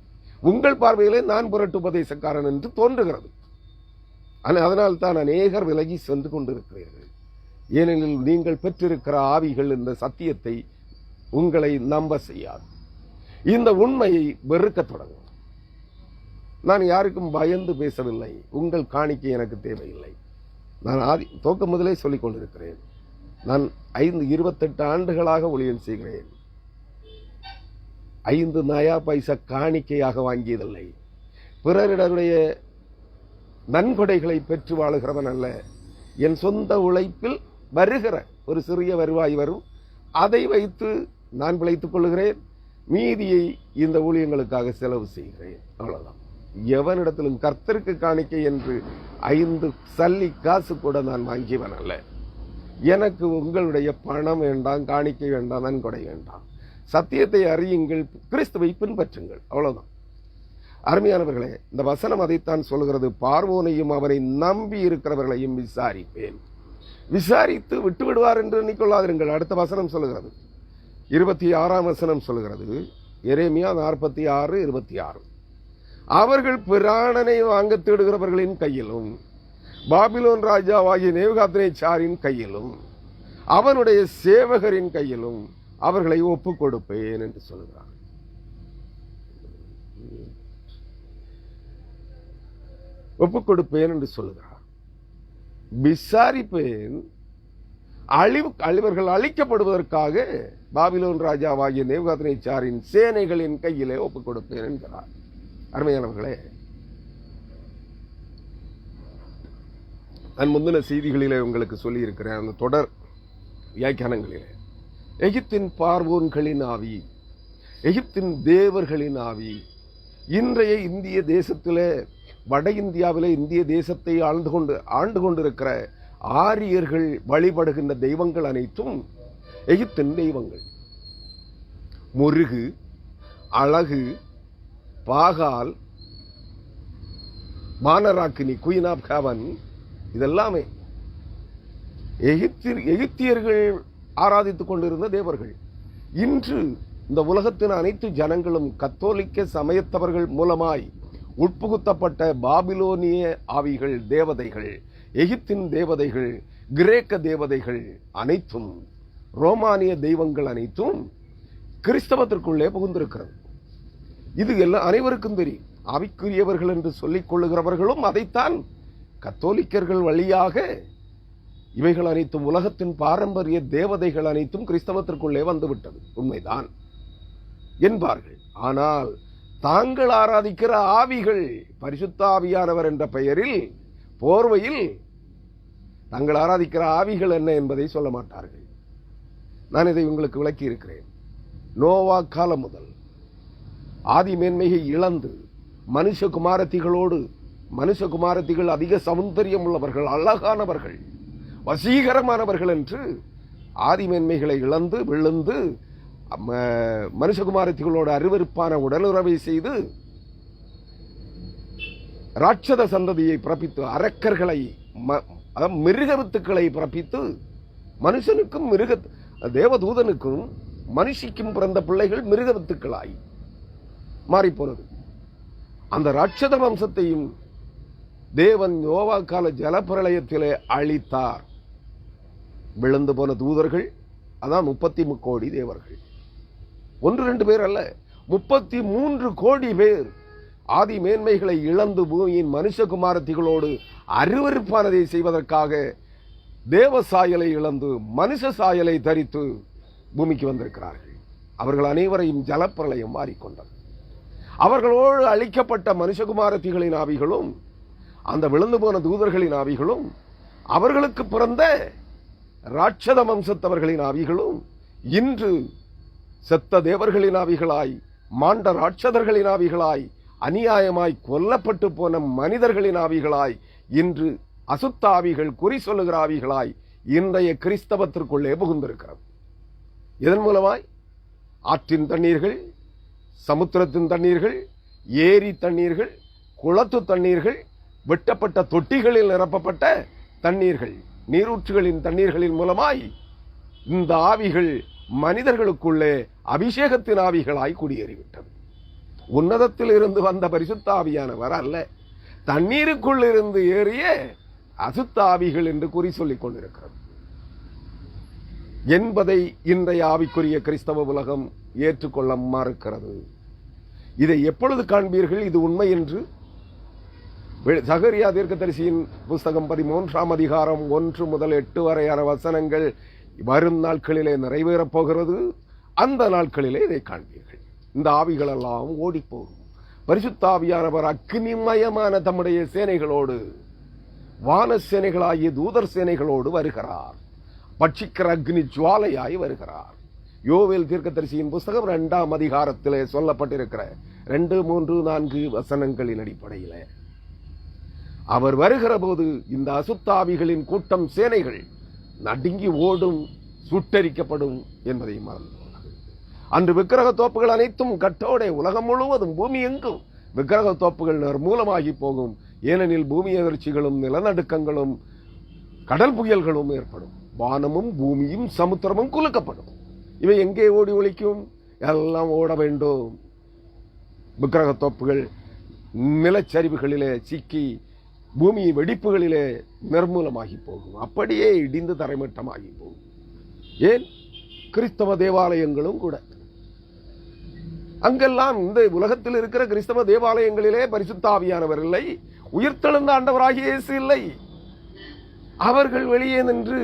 S1: உங்கள் பார்வையிலே நான் புரட்டுபதேசக்காரன் என்று தோன்றுகிறது. அதனால் தான் அநேகர் விலகி சென்று கொண்டிருக்கிறீர்கள். ஏனெனில் நீங்கள் பெற்றிருக்கிற ஆவிகள் இந்த சத்தியத்தை உங்களை நம்ப செய்யாது. இந்த உண்மையை வெறுக்க தொடங்கும். நான் யாருக்கும் பயந்து பேசவில்லை. உங்கள் காணிக்கை எனக்கு தேவையில்லை. நான் துவக்க முதலே சொல்லிக் கொண்டிருக்கிறேன். நான் 28 ஆண்டுகளாக ஊழியம் செய்கிறேன். 5 நயா பைசா காணிக்கையாக வாங்கியதில்லை. பிறரிடருடைய நன்கொடைகளை பெற்று வாழுகிறவன் அல்ல. என் சொந்த உழைப்பில் வருகிற ஒரு சிறிய வருவாய் வரும், அதை வைத்து நான் பிழைத்துக் கொள்கிறேன். மீதியை இந்த ஊழியங்களுக்காக செலவு செய்கிறேன், அவ்வளவுதான். எவனிடத்திலும் கர்த்தருக்கு காணிக்கை என்று 5 சல்லி காசு கூட நான் வாங்கியவன் அல்ல. எனக்கு உங்களுடைய பணம் வேண்டாம், காணிக்கை வேண்டாம், நன்கொடை வேண்டாம். சத்தியத்தை அறியுங்கள், கிறிஸ்துவை பின்பற்றுங்கள், அவ்வளவுதான். அருமையானவர்களே, இந்த வசனம் அதைத்தான் சொல்கிறது. பார்வோனையும் அவனை நம்பி இருக்கிறவர்களையும் விசாரிப்பேன். விசாரித்து விட்டு விடுவார் என்று எண்ணிக்கொள்ளாதிருங்கள். அடுத்த வசனம் சொல்லுகிறது, 26ஆம் வசனம் சொல்லுகிறது, எரேமியா 46:26. அவர்கள் பிராணனை வாங்க தேடுகிறவர்களின் கையிலும் பாபிலோன் ராஜாவாகிய நேபுகாத்நேச்சாரின் கையிலும் அவனுடைய சேவகரின் கையிலும் அவர்களை ஒப்புக் கொடுப்பேன் என்று சொல்கிறார். ஒப்புக் கொடுப்பேன் என்று சொல்லுகிறார். விசாரிப்பேன். அழிவர்கள் அழிக்கப்படுவதற்காக பாபிலோன் ராஜாவாகிய நேபுகாத்நேச்சாரின் சேனைகளின் கையிலே ஒப்புக் கொடுப்பேன் என்கிறார். அருமையானவர்களே, நான் முந்தின செய்திகளிலே உங்களுக்கு சொல்லி இருக்கிறேன், அந்த தொடர் வியாக்கியானங்களிலே எகிப்தின் பார்வோன்களின் ஆவி, எகிப்தின் தேவர்களின் ஆவி இன்றைய இந்திய தேசத்திலே, வட இந்தியாவிலே இந்திய தேசத்தை ஆண்டு கொண்டிருக்கிற ஆரியர்கள் வழிபடுகின்ற தெய்வங்கள் அனைத்தும் எகிப்தின் தெய்வங்கள். முருகு, அழகு, பாகால், மானராக்கினி, குயின் ஆப் ஹெவன், இதெல்லாமே எகிப்தியர்கள் ஆராதித்துக் கொண்டிருந்த தேவர்கள். இன்று இந்த உலகத்தின் அனைத்து ஜனங்களும் கத்தோலிக்க சமயத்தவர்கள் மூலமாய் உட்புகுத்தப்பட்ட பாபிலோனிய ஆவிகள், தேவதைகள், எகிப்தின் தேவதைகள், கிரேக்க தேவதைகள் அனைத்தும், ரோமானிய தெய்வங்கள் அனைத்தும் கிறிஸ்தவத்திற்குள்ளே புகுந்திருக்கிறது. இது எல்லாம் அனைவருக்கும் தெரியும். ஆவிக்குரியவர்கள் என்று சொல்லிக் கொள்ளுகிறவர்களும் அதைத்தான். கத்தோலிக்கர்கள் வழியாக இவைகள் அனைத்தும், உலகத்தின் பாரம்பரிய தேவதைகள் அனைத்தும் கிறிஸ்தவத்திற்குள்ளே வந்துவிட்டது, உண்மைதான் என்பார்கள். ஆனால் தாங்கள் ஆராதிக்கிற ஆவிகள், பரிசுத்த ஆவியானவர் என்ற பெயரில், போர்வையில் தாங்கள் ஆராதிக்கிற ஆவிகள் என்ன என்பதை சொல்ல மாட்டார்கள். நான் இதை உங்களுக்கு விளக்கி இருக்கிறேன். நோவா காலம் முதல் ஆதி மேன்மையை இழந்து மனுஷகுமாரத்திகள் அதிக சௌந்தரியம் உள்ளவர்கள், அழகானவர்கள், வசீகரமானவர்கள் என்று ஆதி மேன்மைகளை இழந்து விழுந்து மனுஷகுமாரத்திகளோடு அருவருப்பான உடலுறவை செய்து ராட்சத சந்ததியை பிறப்பித்து, அரக்கர்களை, மிருகவித்துக்களை பிறப்பித்து, மனுஷனுக்கும் தேவதூதனுக்கும் மனுஷிக்கும் பிறந்த பிள்ளைகள் மிருகவித்துக்களாய் மாறிப்போனது. அந்த ராட்சத வம்சத்தையும் தேவன் நோவா கால ஜலப்பிரளயத்திலே அழித்தார். விழுந்து போன தூதர்கள், அதான் 33 கோடி தேவர்கள். 1-2 பேர் அல்ல, 33 கோடி பேர் ஆதி மேன்மைகளை இழந்து பூமியின் மனுஷகுமாரத்திகளோடு அருவருப்பானதை செய்வதற்காக தேவ சாயலை இழந்து மனுஷ சாயலை தரித்து பூமிக்கு வந்திருக்கிறார்கள். அவர்கள் அனைவரையும் ஜலப்பிரளயம் மாறிக்கொண்டது. அவர்களோடு அழிக்கப்பட்ட மனுஷகுமாரத்திகளின் ஆவிகளும், அந்த விழுந்து போன தூதர்களின் ஆவிகளும், அவர்களுக்கு பிறந்த ராட்சத வம்சத்தவர்களின் ஆவிகளும், இன்று செத்த தேவர்களின் ஆவிகளாய், மாண்ட ராட்சதர்களின் ஆவிகளாய், அநியாயமாய் கொல்லப்பட்டு போன மனிதர்களின் ஆவிகளாய், இன்று அசுத்த ஆவிகள், குறி சொல்லுகிற ஆவிகளாய் இன்றைய கிறிஸ்தவத்திற்குள்ளே புகுந்திருக்கிறது. இதன் மூலமாய் ஆற்றின் தண்ணீர்கள், சமுத்திரத்தின் தண்ணீர்கள், ஏரி தண்ணீர்கள், குளத்து தண்ணீர்கள், வெட்டப்பட்ட தொட்டிகளில் நிரப்பப்பட்ட தண்ணீர்கள், நீரூற்றுகளின் தண்ணீர்களின் மூலமாய் இந்த ஆவிகள் மனிதர்களுக்குள்ளே அபிஷேகத்தின் ஆவிகளாய் குடியேறிவிட்டது. உன்னதத்தில் இருந்து வந்த பரிசுத்த ஆவியானவர் அல்ல, தண்ணீருக்குள் இருந்து ஏறிய அசுத்த ஆவிகள் என்று குறி சொல்லிக் கொண்டிருக்கிறது என்பதை இன்றைய ஆவிக்குரிய கிறிஸ்தவ உலகம் ஏற்றுக்கொள்ள மறுக்கிறது. இதை எப்பொழுது காண்பீர்கள் இது உண்மை என்று? சகரியா தீர்க்கதரிசியின் புஸ்தகம் 13ஆம் அதிகாரம் 1 முதல் 8 வரையான வசனங்கள் வரும் நாட்களிலே நிறைவேறப் போகிறது. அந்த நாட்களிலே இதை காண்பீர்கள். இந்த ஆவிகள் எல்லாம் ஓடிப்போகும். பரிசுத்த ஆவியானவர் அக்னிமயமான தம்முடைய சேனைகளோடு, வான சேனைகளாகிய தூதர் சேனைகளோடு வருகிறார். பட்சிக்கிற அக்னி ஜுவாலையாய் வருகிறார். யோவேல் தீர்க்கதரிசியின் புஸ்தகம் 2ஆம் அதிகாரத்திலே சொல்லப்பட்டிருக்கிற 2, 3, 4 வசனங்களின் அடிப்படையில் அவர் வருகிற போது இந்த அசுத்தாவிகளின் கூட்டம், சேனைகள் நடுங்கி ஓடும், சுட்டரிக்கப்படும் என்பதை மறந்து அன்று விக்கிரக தோப்புகள் அனைத்தும் கட்டோடே உலகம் முழுவதும், பூமி எங்கும் விக்கிரக தோப்புகள் நிர்மூலமாகி போகும். ஏனெனில் பூமி அதிர்ச்சிகளும் நிலநடுக்கங்களும் கடல் புயல்களும் ஏற்படும். வானமும் பூமியும் சமுத்திரமும் குலுக்கப்படும். இவை எங்கே ஓடி ஒழிக்கும்? எல்லாம் ஓட வேண்டும். விக்கிரக தோப்புகள் நிலச்சரிவுகளிலே சிக்கி பூமி வெடிப்புகளிலே நிர்மூலமாகி போகும். அப்படியே இடிந்து தரைமட்டமாகி போகும். ஏன்? கிறிஸ்தவ தேவாலயங்களும் கூட. அங்கெல்லாம் இந்த உலகத்தில் இருக்கிற கிறிஸ்தவ தேவாலயங்களிலே பரிசுத்த ஆவியானவர் இல்லை, உயிர்த்தெழுந்த ஆண்டவராகிய இயேசு இல்லை. அவர்கள் வெளியே நின்று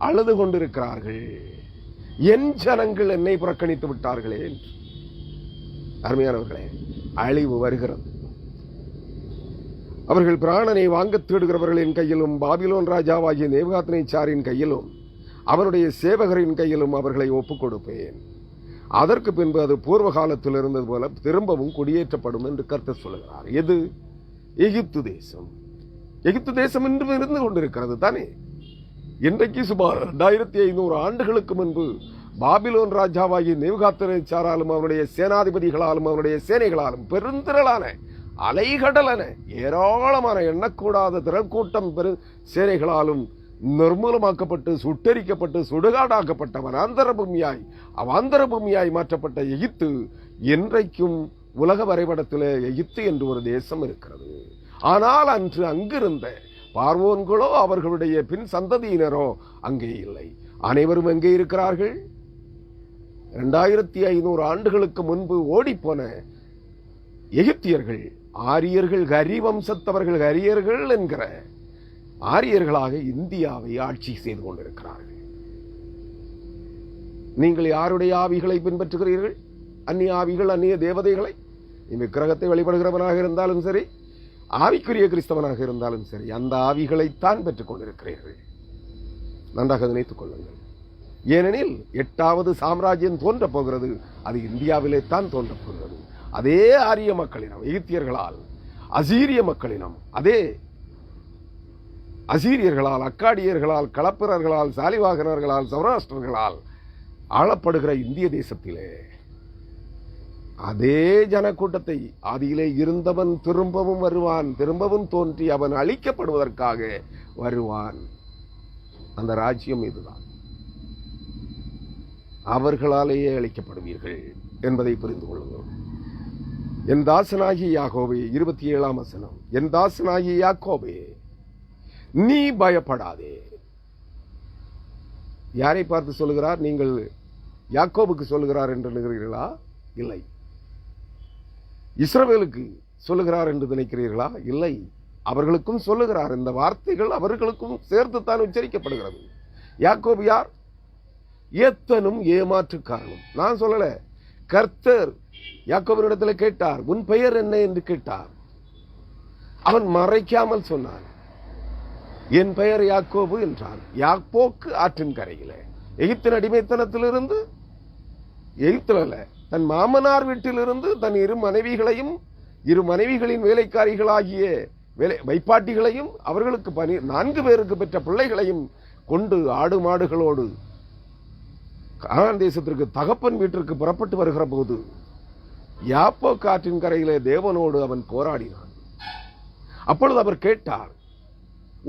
S1: அழுது கொண்டிருக்கிறார்கள், என் ஜனங்கள் என்னை புறக்கணித்து விட்டார்களே. அருமையானவர்களே, அழிவு வருகிறது. அவர்கள் பிராணனை வாங்க தேடுகிறவர்களின் கையிலும் பாபிலோன் ராஜாவாகிய நேபுகாத்நேச்சாரின் கையிலும் அவருடைய சேவகரின் கையிலும் அவர்களை ஒப்புக் கொடுப்பேன். அதற்கு பின்பு அது பூர்வ காலத்தில் இருந்தது போல திரும்பவும் குடியேற்றப்படும் என்று கர்த்தர் சொல்லுகிறார். எது? எகிப்து தேசம். எகிப்து தேசம் இன்றும் இருந்து கொண்டிருக்கிறது தானே. இன்றைக்கு சுமார் 2500 ஆண்டுகளுக்கு முன்பு பாபிலோன் ராஜாவாகி நேபுகாத்நேச்சாராலும் அவருடைய சேனாதிபதிகளாலும் அவருடைய சேனைகளாலும் பெருந்திரளான அலைகடலான ஏராளமான எண்ணக்கூடாத திரள்கூட்டம் சேனைகளாலும் நிர்மூலமாக்கப்பட்டு சுட்டரிக்கப்பட்டு சுடுகாடாக்கப்பட்ட அவாந்தர பூமியாய் மாற்றப்பட்ட எகிப்து இன்றைக்கும் உலக வரைபடத்தில் எகிப்து என்று ஒரு தேசம் இருக்கிறது. ஆனால் அன்று அங்கிருந்த பார்வோன்களோ அவர்களுடைய பின் சந்ததியினரோ அங்கே இல்லை. அனைவரும் எங்கே இருக்கிறார்கள்? 2500 ஆண்டுகளுக்கு முன்பு ஓடிப்போன எகிப்தியர்கள், ஆரியர்கள், கரி வம்சத்தவர்கள், கரியர்கள் என்கிற ஆரியர்களாக இந்தியாவை ஆட்சி செய்து கொண்டிருக்கிறார்கள். நீங்கள் யாருடைய ஆவிகளை பின்பற்றுகிறீர்கள்? அந்நிய ஆவிகள், அந்நிய தேவதைகளை. விக்கிரகத்தை வழிபடுகிறவனாக இருந்தாலும் சரி, ஆவிக்குரிய கிறிஸ்தவனாக இருந்தாலும் சரி, அந்த ஆவிகளைத்தான் பெற்றுக் கொண்டிருக்கிறீர்கள். நன்றாக நினைத்துக் கொள்ளுங்கள். ஏனெனில் 8வது சாம்ராஜ்யம் தோன்றப் போகிறது. அது இந்தியாவிலே தான் தோன்றப் போகிறது. அதே ஆரிய மக்களினம், எகிப்தியர்களால், அசீரிய மக்களினம், அதே அசீரியர்களால், அக்காடியர்களால், களப்பிரர்களால், சாலிவாகனர்களால், சௌராஷ்டிரர்களால் ஆளப்படுகிற இந்திய தேசத்திலே அதே ஜனக்கூட்டத்தை ஆதியிலே இருந்தவன் திரும்பவும் வருவான். திரும்பவும் தோன்றி அவன் அழிக்கப்படுவதற்காக வருவான். அந்த ராஜ்யம் இதுதான். அவர்களாலேயே அழிக்கப்படுவீர்கள் என்பதை புரிந்து கொள்ளுங்கள். என் தாசனாகிய யாக்கோபே, 27ஆம் வசனம். என் தாசனாகிய யாக்கோபே, நீ பயப்படாதே. யாரை பார்த்து சொல்லுகிறார்? நீங்கள் யாக்கோபுக்கு சொல்லுகிறார் என்று நினைக்கிறீர்களா? இல்லை. இஸ்ரவேலுக்கு சொல்லுகிறார் என்று நினைக்கிறீர்களா? இல்லை. அவர்களுக்கும் சொல்லுகிறார். இந்த வார்த்தைகள் அவர்களுக்கும் சேர்த்துத்தான் உச்சரிக்கப்படுகிறது. யாக்கோபு யார்? எத்தனும் ஏமாற்றுக்காரனும். நான் சொல்லல, கர்த்தர் யாக்கோபினிடத்தில் கேட்டார், உன் பெயர் என்ன என்று கேட்டார். அவன் மறைக்காமல் சொன்னான், என் பெயர் யாக்கோபு என்றான். யாப்போக்கு ஆற்றின் கரையிலே, எகிப்தின் அடிமைத்தனத்திலிருந்து, எகிப்தில் தன் மாமனார் வீட்டிலிருந்து தன் 2 மனைவிகளையும் 2 மனைவிகளின் வேலைக்காரிகளாகிய வைப்பாட்டிகளையும் அவர்களுக்கு 4 பேருக்கு பெற்ற பிள்ளைகளையும் கொண்டு ஆடு மாடுகளோடு கானான் தேசத்திற்கு தகப்பன் வீட்டிற்கு புறப்பட்டு வருகிற போது யாப்போ காற்றின் கரையிலே தேவனோடு அவன் போராடினான். அப்பொழுது அவர் கேட்டார்,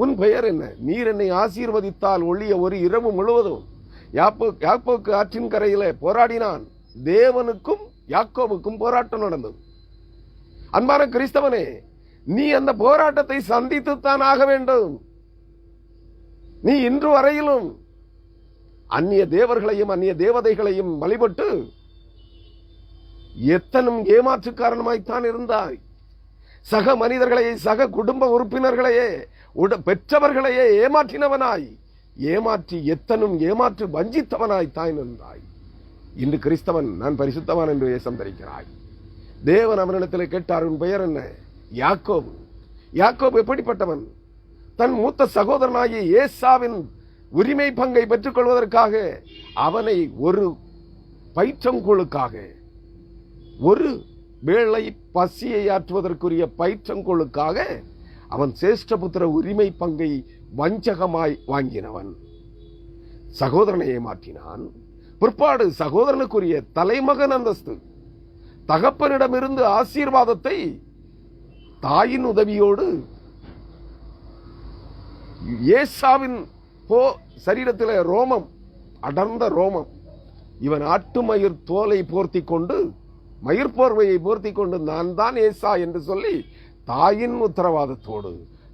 S1: உன் பெயர் என்ன? நீர் என்னை ஆசீர்வதித்தால் ஒழிய ஒரு இரவு முழுவதும் யாப்போக்கு ஆற்றின் கரையிலே போராடினான். தேவனுக்கும் யாக்கோபுக்கும் போராட்டம் நடந்தது. அன்பான கிறிஸ்தவனே, நீ அந்த போராட்டத்தை சந்தித்துத்தான் ஆக வேண்டும். நீ இன்று வரையிலும் அந்நிய தேவர்களையும் அந்நிய தேவதைகளையும் வழிபட்டு எத்தனும் ஏமாற்றுக்காரனமாய்த்தான் இருந்தாய். சக மனிதர்களையே, சக குடும்ப உறுப்பினர்களையே, பெற்றவர்களையே ஏமாற்றினவனாய், ஏமாற்றி எத்தனும் ஏமாற்று வஞ்சித்தவனாய்த்தான் இருந்தாய். இன்று கிறிஸ்தவன் நான் பரிசுத்தவான் என்று வேஷம் தரிக்கிறாய். தேவன் அவனிடத்தில் கேட்டார், உன் பெயர் என்ன? யாக்கோபு. யாக்கோபு எப்படிப்பட்டவன்? தன் மூத்த சகோதரனாகிய ஏசாவின் உரிமை பங்கை பெற்றுக் கொள்வதற்காக அவனை ஒரு பயிற்றங்கோளுக்காக, ஒரு வேளை பசியை ஆற்றுவதற்குரிய பயிற்றங்கோளுக்காக அவன் சேஷ்டபுத்திர உரிமை பங்கை வஞ்சகமாய் வாங்கினவன். சகோதரனை ஏமாற்றினான். பிற்பாடு சகோதரனுக்குரிய தலைமகன் அந்தஸ்து, தகப்பனிடமிருந்து ஆசீர்வாதத்தை தாயின் உதவியோடு ஏசாவின் சரீரத்தில் ரோமம், அடர்ந்த ரோமம், இவன் ஆட்டு மயிர் தோலை போர்த்தி கொண்டு, மயிர் போர்வையை போர்த்தி கொண்டு நான் தான் ஏசா என்று சொல்லி தாயின் உத்தரவாதத்தோடு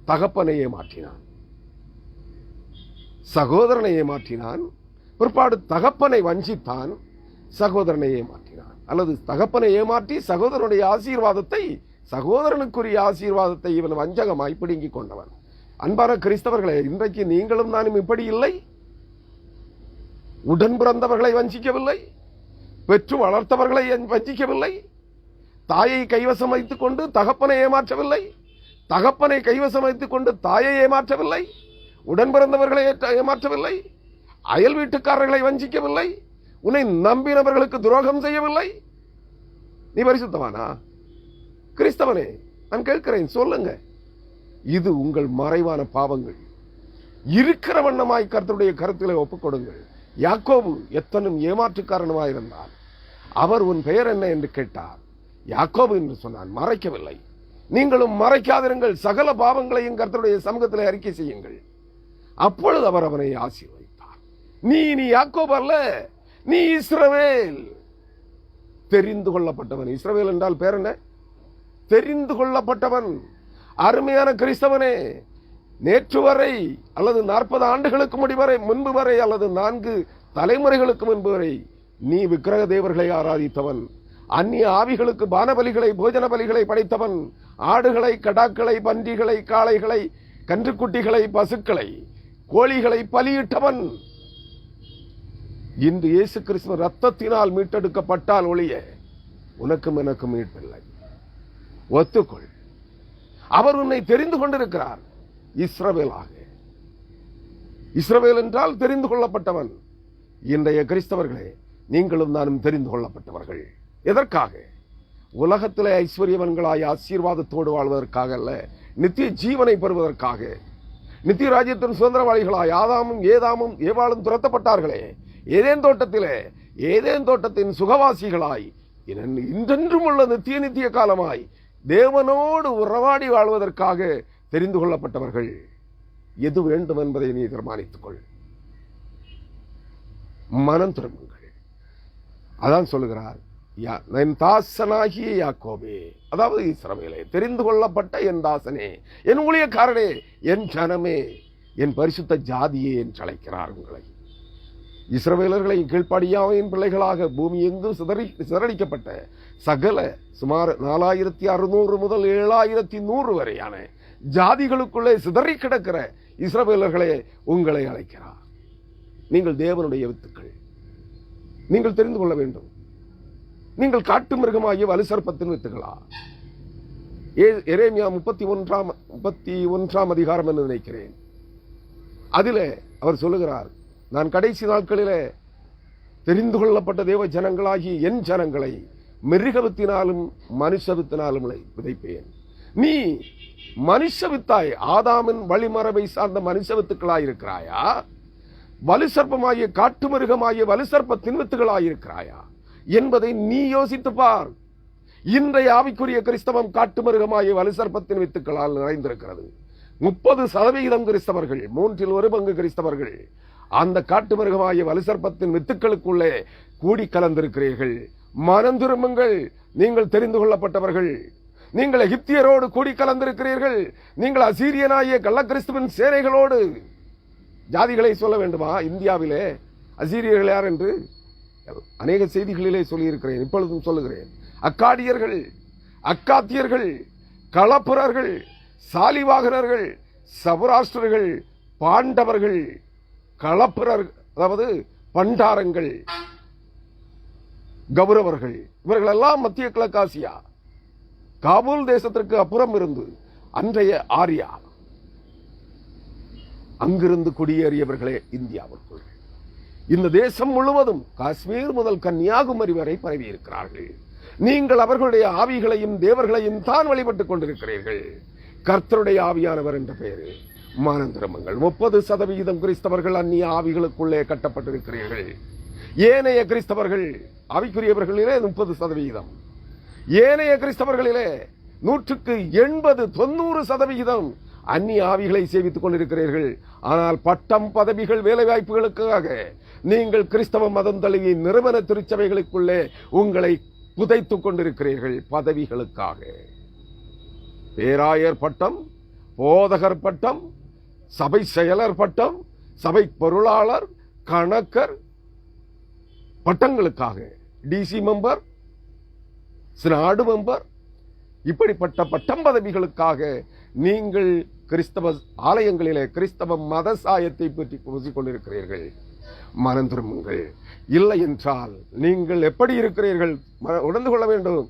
S1: தகப்பனை ஏமாற்றினான், சகோதரனை ஏமாற்றினான். பிற்பாடு தகப்பனை வஞ்சித்தான், சகோதரனை ஏமாற்றினான். அல்லது தகப்பனை ஏமாற்றி சகோதரனுடைய ஆசீர்வாதத்தை, சகோதரனுக்குரிய ஆசீர்வாதத்தை இவன் வஞ்சகமாய் பிடுங்கிக் கொண்டவன். அன்பான கிறிஸ்தவர்களே, இன்றைக்கு நீங்களும் நானும் இப்படி இல்லை. உடன் பிறந்தவர்களை வஞ்சிக்கவில்லை, பெற்று வளர்த்தவர்களை வஞ்சிக்கவில்லை, தாயை கைவசம் வைத்துக் கொண்டு தகப்பனை ஏமாற்றவில்லை, தகப்பனை கைவசம் வைத்துக் கொண்டு தாயை ஏமாற்றவில்லை, உடன் பிறந்தவர்களை ஏமாற்றவில்லை, அயல் வீட்டுக்காரர்களை வஞ்சிக்கவில்லை, உன்னை நம்பினவர்களுக்கு துரோகம் செய்யவில்லை. நீ பரிசுத்தவானா? கிறிஸ்தவனே, நான் கேட்கிறேன், சொல்லுங்க. இது உங்கள் மறைவான பாவங்கள். இருக்கிற வண்ணமாய் கர்த்தருடைய கருத்திலே ஒப்புக் கொடுங்கள். யாக்கோபு எத்தனும் ஏமாற்றுக்காரனமாயிருந்தார். அவர் உன் பெயர் என்ன என்று கேட்டார். யாக்கோபு என்று சொன்னான், மறைக்கவில்லை. நீங்களும் மறைக்காதிருங்கள், சகல பாவங்களையும் கர்த்தருடைய சமூகத்தில் அறிக்கை செய்யுங்கள். அப்பொழுது அவர் அவனை ஆசீர்வதித்தார். நீ யாக்கோபு அல்ல, நீ இஸ்ரவேல், தெரிந்து கொள்ளப்பட்டவன். இஸ்ரவேல் என்றால் பேர் என்ன? தெரிந்து கொள்ளப்பட்டவன். அருமையான கிறிஸ்தவனே, நேற்று வரை அல்லது 40 ஆண்டுகளுக்கு முன்பு வரை அல்லது 4 தலைமுறைகளுக்கு முன்பு வரை நீ விக்கிரக தேவர்களை ஆராதித்தவன், அந்நிய ஆவிகளுக்கு பானபலிகளை போஜன பலிகளை படைத்தவன், ஆடுகளை கடாக்களை பன்றிகளை காளைகளை கன்றுக்குட்டிகளை பசுக்களை கோழிகளை பலியிட்டவன். இன்று இயேசு கிறிஸ்து ரத்தத்தினால் மீட்டெடுக்கப்பட்டால் ஒழிய உனக்கும் எனக்கும் மீட்பில்லை. ஒத்துக்கொள். அவர் உன்னை தெரிந்து கொண்டிருக்கிறார் இஸ்ரவேலாக. இஸ்ரவேல் என்றால் தெரிந்து கொள்ளப்பட்டவன். இன்றைய கிறிஸ்தவர்களே, நீங்களும் நானும் தெரிந்து கொள்ளப்பட்டவர்கள். எதற்காக? உலகத்திலே ஐஸ்வர்யவன்களாய் ஆசீர்வாதத்தோடு வாழ்வதற்காக அல்ல, நித்திய ஜீவனை பெறுவதற்காக. நித்திய ராஜ்யத்தின் சுதந்திரவாளிகளாய் ஆதாமும் ஏதாமும் ஏவாளும் துரத்தப்பட்டார்களே ஏதேன் தோட்டத்திலே, ஏதேன் தோட்டத்தின் சுகவாசிகளாய் இன்றென்றும் உள்ள நித்திய காலமாய் தேவனோடு உறவாடி வாழ்வதற்காக தெரிந்து கொள்ளப்பட்டவர்கள். எது வேண்டும் என்பதை நீ தீர்மானித்துக் கொள். மனம் திரும்புங்கள். அதான் சொல்லுகிறார், என் தாசனாகிய யாக்கோபே, அதாவது இஸ்ரவேலே, தெரிந்து கொள்ளப்பட்ட என் தாசனே, என் ஊழியக்காரனே, என் ஜனமே, என் பரிசுத்த ஜாதியே என்று அழைக்கிறார் உங்களை. இஸ்ரவேலர்களை கீழ்ப்படியாமையின் பிள்ளைகளாக பூமி எங்கும் சிதறடிக்கப்பட்ட சகல சுமார் 4600 முதல் 7100 வரையான ஜாதிகளுக்குள்ளே சிதறி கிடக்கிற இஸ்ரவேலர்களே உங்களை அழைக்கிறார். நீங்கள் தேவனுடைய வித்துக்கள். நீங்கள் தெரிந்து கொள்ள வேண்டும். நீங்கள் காட்டு மிருகமாகிய வலுசர்ப்பத்தின் வித்துகளா? எரேமியா 31ஆம் அதிகாரம் என்று நினைக்கிறேன். அதிலே அவர் சொல்லுகிறார், நான் கடைசி நாட்களிலே தெரிந்து கொள்ளப்பட்ட தேவ ஜனங்களாகி என் ஜனங்களை மிருகவித்தினாலும் மனுஷவித்தினாலும் விதைப்பேன். நீ மனுஷவித்தாய், ஆதாமின் வழிமரபை சார்ந்த மனுஷவித்துக்களாயிருக்கிறாயா? வலுசர்ப்பமாகிய காட்டு மிருகமாகிய வலுசர்ப்பத்தின் வித்துகளாயிருக்கிறாயா என்பதை நீ யோசித்து பார். இன்றைய ஆவிக்குரிய கிறிஸ்தவம் காட்டு மிருகமாகிய வலுசர்ப்பத்தின் வித்துக்களால் நிறைந்திருக்கிறது. 30% கிறிஸ்தவர்கள், 1/3 கிறிஸ்தவர்கள் அந்த காட்டு மிருகமாகிய வலுசர்ப்பத்தின் வித்துக்களுக்குள்ளே கூடி கலந்திருக்கிறீர்கள். மனம் திரும்புங்கள். நீங்கள் தெரிந்து கொள்ளப்பட்டவர்கள். நீங்கள் எகிப்தியரோடு கூடி கலந்திருக்கிறீர்கள். நீங்கள் அசீரியனாகிய கள்ளக்கிறிஸ்துவின் சேனைகளோடு. ஜாதிகளை சொல்ல வேண்டுமா? இந்தியாவிலே அசீரியர்கள் யார் என்று அநேக செய்திகளிலே சொல்லியிருக்கிறேன், இப்பொழுதும் சொல்லுகிறேன். அக்காடியர்கள், அக்காத்தியர்கள், களப்புரர்கள், சாலிவாகனர்கள், சபுராஷ்டிரர்கள், பாண்டவர்கள், களப்புரர், அதாவது பண்டாரங்கள், கௌரவர்கள், இவர்களெல்லாம் மத்திய கிழக்காசியா காபூல் தேசத்திற்கு அப்புறம் இருந்து அன்றைய ஆரியா, அங்கிருந்து குடியேறியவர்களே இந்தியாவிற்குள். இந்த தேசம் முழுவதும் காஷ்மீர் முதல் கன்னியாகுமரி வரை பரவி இருக்கிறார்கள். நீங்கள் அவர்களுடைய ஆவிகளையும் தேவர்களையும் தான் வழிபட்டுக் கொண்டிருக்கிறீர்கள். கர்த்தருடைய ஆவியானவர் என்ற பெயரில் மனம் திரும்புங்கள். 30% கிறிஸ்தவர்கள் அந்நிய ஆவிகளுக்குள்ளே கட்டப்பட்டிருக்கிறீர்கள். ஏனைய கிறிஸ்தவர்கள் ஆவிக்குரியவர்களிலே 30%, ஏனைய கிறிஸ்தவர்களிலே 180-90% அந்நிய ஆவிகளை சேவித்துக் கொண்டிருக்கிறீர்கள். ஆனால் பட்டம், பதவிகள், வேலை வாய்ப்புகளுக்காக நீங்கள் கிறிஸ்தவ மதம் தழுவி நிறுவன திருச்சபைகளுக்குள்ளே உங்களை புதைத்துக் கொண்டிருக்கிறீர்கள். பதவிகளுக்காக பேராயர் பட்டம், போதகர் பட்டம், சபை செயலர் பட்டம், சபை பொருளாளர், கணக்கர் பட்டங்களுக்காக, டிசி மெம்பர், சினாடு மெம்பர், இப்படிப்பட்ட பட்டம் பதவிகளுக்காக நீங்கள் கிறிஸ்தவ ஆலயங்களிலே கிறிஸ்தவ மத சாயத்தை பற்றி பூசிக்கொண்டிருக்கிறீர்கள். மனம் திரும்புங்கள். இல்லை என்றால் நீங்கள் எப்படி இருக்கிறீர்கள் உணர்ந்து கொள்ள வேண்டும்.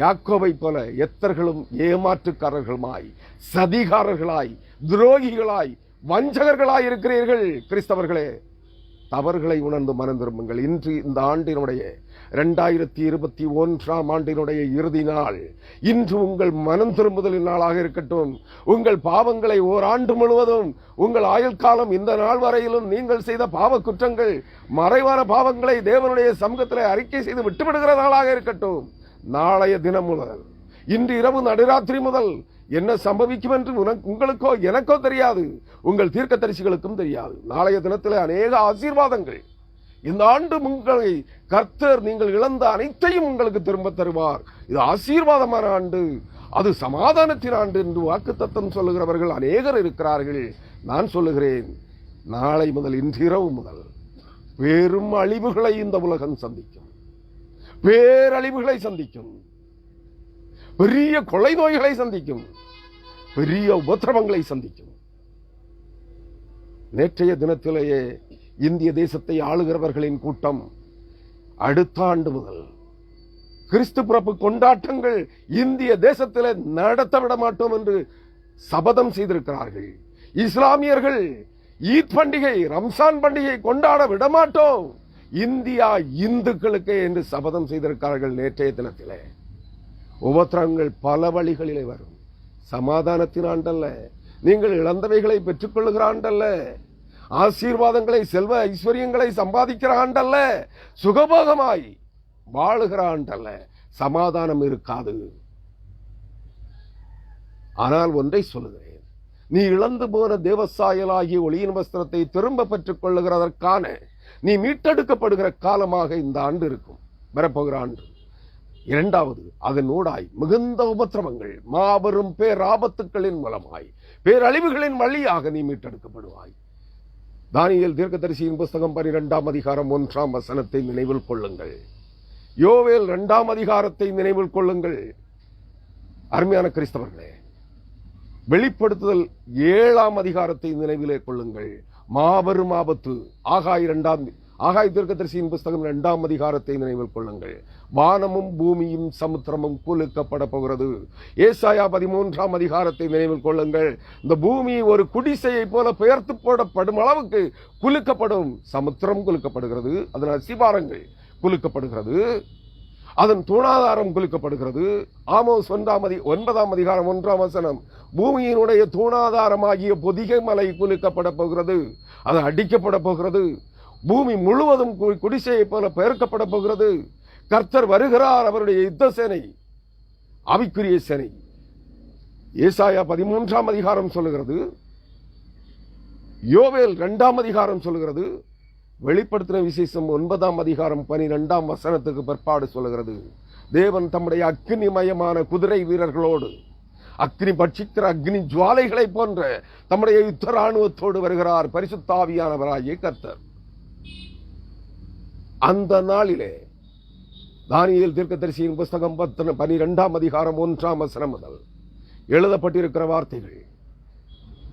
S1: யாக்கோபை போல எத்தர்களும் ஏமாற்றுக்காரர்களுமாய், சதிகாரர்களாய், துரோகிகளாய், வஞ்சகர்களாய் இருக்கிறீர்கள். கிறிஸ்தவர்களே, தவறுகளை உணர்ந்து மனம் திரும்புங்கள். இன்று இந்த ஆண்டினுடைய 2021 ஆண்டினுடைய இறுதி நாள். இன்று உங்கள் மனம் திரும்புதலின் நாளாக இருக்கட்டும். உங்கள் பாவங்களை ஓராண்டு முழுவதும், உங்கள் ஆயுள் காலம் இந்த நாள் வரையிலும் நீங்கள் செய்த பாவ குற்றங்கள், மறைவான பாவங்களை தேவனுடைய சமூகத்தில் அறிக்கை செய்து விட்டுவிடுகிற நாளாக இருக்கட்டும். நாளைய தினம் முதல், இன்று இரவு நடுராத்திரி முதல் என்ன சம்பவிக்கும் என்று உங்களுக்கோ எனக்கோ தெரியாது, உங்கள் தீர்க்கதரிசிகளுக்கும் தெரியாது. நாளைய தினத்தில் அநேக ஆசீர்வாதங்கள், இந்த ஆண்டு உங்களை கர்த்தர் நீங்கள் இழந்த அனைத்தையும் உங்களுக்கு திரும்ப தருவார். இது ஆசீர்வாதமான ஆண்டு, அது சமாதானத்தின் ஆண்டு என்று வாக்குத்தத்தம் சொல்லுகிறவர்கள் அநேகர் இருக்கிறார்கள். நான் சொல்லுகிறேன், நாளை முதல், இன்று இரவு முதல் பெரும் அழிவுகளை இந்த உலகம் சந்திக்கும். பேரழிவுகளை சந்திக்கும். பெரிய கொலை நோய்களை சந்திக்கும். பெரிய உபத்திரவங்களை சந்திக்கும். நேற்றைய தினத்திலேயே இந்திய தேசத்தை ஆளுகிறவர்களின் கூட்டம் அடுத்த ஆண்டு முதல் கிறிஸ்து பிறப்பு கொண்டாட்டங்கள் இந்திய தேசத்தில் நடத்த விட மாட்டோம் என்று சபதம் செய்திருக்கிறார்கள். இஸ்லாமியர்கள் ஈத் பண்டிகை, ரம்சான் பண்டிகை கொண்டாட விடமாட்டோம், இந்தியா இந்துக்களுக்கு என்று சபதம் செய்திருக்கிறார்கள். நேற்றைய தினத்திலே உபத்திரங்கள் பல வழிகளிலே வரும். சமாதானத்தின் ஆண்டல்ல, நீங்கள் இழந்தவைகளை பெற்றுக் கொள்ளுகிற ஆண்டல்ல, ஆசீர்வாதங்களை, செல்வ ஐஸ்வர்யங்களை சம்பாதிக்கிற ஆண்டல்ல, சுகபோகமாய் வாழுகிற ஆண்டல்ல. சமாதானம் இருக்காது. ஆனால் ஒன்றை சொல்லுகிறேன், நீ இழந்து போன தேவசாயலாகிய ஒளியின் வஸ்திரத்தை திரும்ப பெற்றுக் கொள்ளுகிறதற்கான நீ மீட்டெடுக்கப்படுகிற காலமாக இந்த ஆண்டு இருக்கும், வரப்போகிற ஆண்டு. இரண்டாவது, அதனூடாய் மிகுந்த உபத்திரவங்கள், மாபெரும் பேராபத்துக்களின் மூலமாய், பேரழிவுகளின் வழியாக நீ மீட்டெடுக்கப்படுவாய். தானியேல் தீர்க்கதரிசியின் புஸ்தகம் 12ஆம் அதிகாரம் 1ஆம் வசனத்தை நினைவில் கொள்ளுங்கள். யோவேல் 2ஆம் அதிகாரத்தை நினைவில் கொள்ளுங்கள். அருமையான கிறிஸ்தவர்களே, வெளிப்படுத்துதல் 7ஆம் அதிகாரத்தை நினைவிலே கொள்ளுங்கள். மாபெரும் ஆபத்து. ஆகாய் தீர்க்கதரிசியின் புஸ்தகம் 2ஆம் அதிகாரத்தை நினைவில் கொள்ளுங்கள். வானமும் பூமியும் சமுத்திரமும் குலுக்கப்பட போகிறது. ஏசாயா 13ஆம் அதிகாரத்தை நினைவில் கொள்ளுங்கள். இந்த பூமி ஒரு குடிசையை போல பெயர்த்து போடப்படும் அளவுக்கு குலுக்கப்படும். சமுத்திரம் குலுக்கப்படுகிறது, அதன் அசிபாரங்கள் குலுக்கப்படுகிறது, அதன் தூணாதாரம் குலுக்கப்படுகிறது. ஆமோஸ் 9ஆம் அதிகாரம் 1ஆம் வசனம், பூமியினுடைய தூணாதாரமாகிய பொதிகை மலை குலுக்கப்பட போகிறது, அது அடிக்கப்பட போகிறது. பூமி முழுவதும் குடிசையை போல பெயர்க்கப்பட போகிறது. கர்த்தர் வருகிறார், அவருடைய யுத்த சேனை, ஆவிக்குரிய சேனை. ஏசாயா 13ஆம் அதிகாரம் சொல்லுகிறது, யோவேல் 2ஆம் அதிகாரம் சொல்லுகிறது, வெளிப்படுத்தின விசேஷம் 9ஆம் அதிகாரம் 12ஆம் வசனத்துக்கு பிற்பாடு சொல்லுகிறது, தேவன் தம்முடைய அக்னிமயமான குதிரை வீரர்களோடு, அக்னி பட்சிக்கிற அக்னி ஜுவாலைகளை போன்ற தம்முடைய யுத்த ராணுவத்தோடு வருகிறார் பரிசுத்த ஆவியானவராகிய கர்த்தர். அந்த நாளிலே தானியேல் தீர்க்கதரிசியின் புஸ்தகம் 12ஆம் அதிகாரம் 1ஆம் வசனம் முதல் எழுதப்பட்டிருக்கிற வார்த்தைகள்,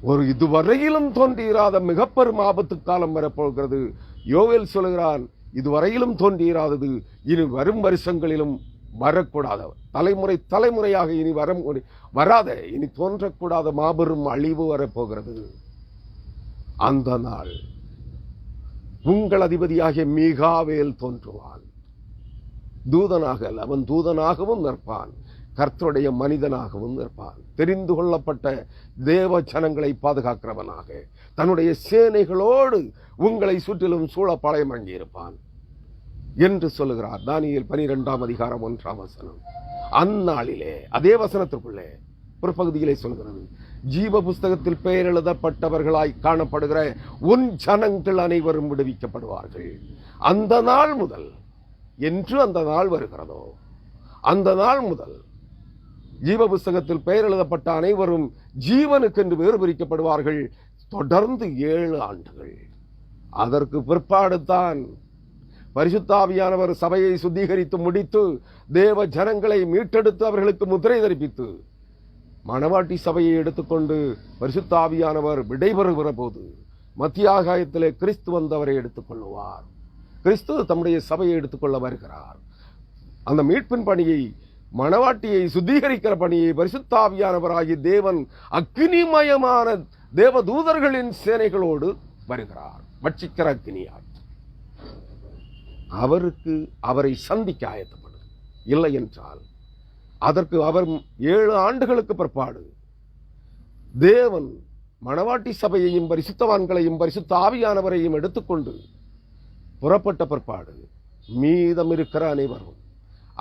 S1: ஒரு இதுவரையிலும் தோன்றியிராத மிக பெரும் ஆபத்து காலம் வரப்போகிறது. யோவேல் சொல்கிறான், இதுவரையிலும் தோன்றியிராதது இனி வரும் வருஷங்களிலும் வரக்கூடாத, தலைமுறையாக இனி வராத, இனி தோன்றக்கூடாத மாபெரும் அழிவு வரப்போகிறது. அந்த நாள் உங்கள் அதிபதியாகிய மீகாவேல் தோன்றுவான். தூதனாக, அவன் தூதனாகவும் நிற்பான், கர்த்தருடைய மனிதனாகவும் நிற்பான். தெரிந்து கொள்ளப்பட்ட தேவ ஜனங்களை பாதுகாக்கிறவனாக தன்னுடைய சேனைகளோடு உங்களை சுற்றிலும் சூழ பாளையமங்கி இருப்பான் என்று சொல்லுகிறார் தானியேல் 12ஆம் அதிகாரம் 1ஆம் வசனம். அந்நாளிலே அதே வசனத்திற்குள்ளே பிற்பகுதியிலே சொல்கிறது, ஜீவ புஸ்தகத்தில் பெயர் எழுதப்பட்டவர்களாய் காணப்படுகிற உன் ஜனங்கள் அனைவரும் விடுவிக்கப்படுவார்கள். அந்த நாள் முதல், என்று அந்த நாள் வருகிறதோ அந்த நாள் முதல் ஜீவ புஸ்தகத்தில் பெயர் எழுதப்பட்ட அனைவரும் ஜீவனுக்கென்று வேறு பிரிக்கப்படுவார்கள். தொடர்ந்து 7 ஆண்டுகள். அதற்கு பிற்பாடுதான் பரிசுத்த ஆவியானவர் சபையை சுத்திகரித்து முடித்து தேவ ஜனங்களை மீட்டெடுத்து அவர்களுக்கு முத்திரை தரிப்பித்து மணவாட்டி சபையை எடுத்துக்கொண்டு பரிசுத்த ஆவியானவர் விடைபெறுகிற போது மத்திய ஆகாயத்திலே கிறிஸ்து வந்தவரை எடுத்துக்கொள்ளுவார். கிறிஸ்து தம்முடைய சபையை எடுத்துக்கொள்ள வருகிறார். அந்த மீட்பின் பணியை மணவாட்டியை சுத்திகரிக்கிற பணியை பரிசுத்தாவியானவராகிய தேவன் அக்னிமயமான தேவ தூதர்களின் சேனைகளோடு வருகிறார். பட்சிக்கிற அக்னியார் அவரை சந்திக்க ஆயத்தப்படும். இல்லை என்றால் அதற்கு அவர் 7 ஆண்டுகளுக்கு பிற்பாடு தேவன் மணவாட்டி சபையையும் பரிசுத்தவான்களையும் பரிசுத்த ஆவியானவரையும் எடுத்துக்கொண்டு புறப்பட்ட பிற்பாடு மீதம் இருக்கிற அனைவரும்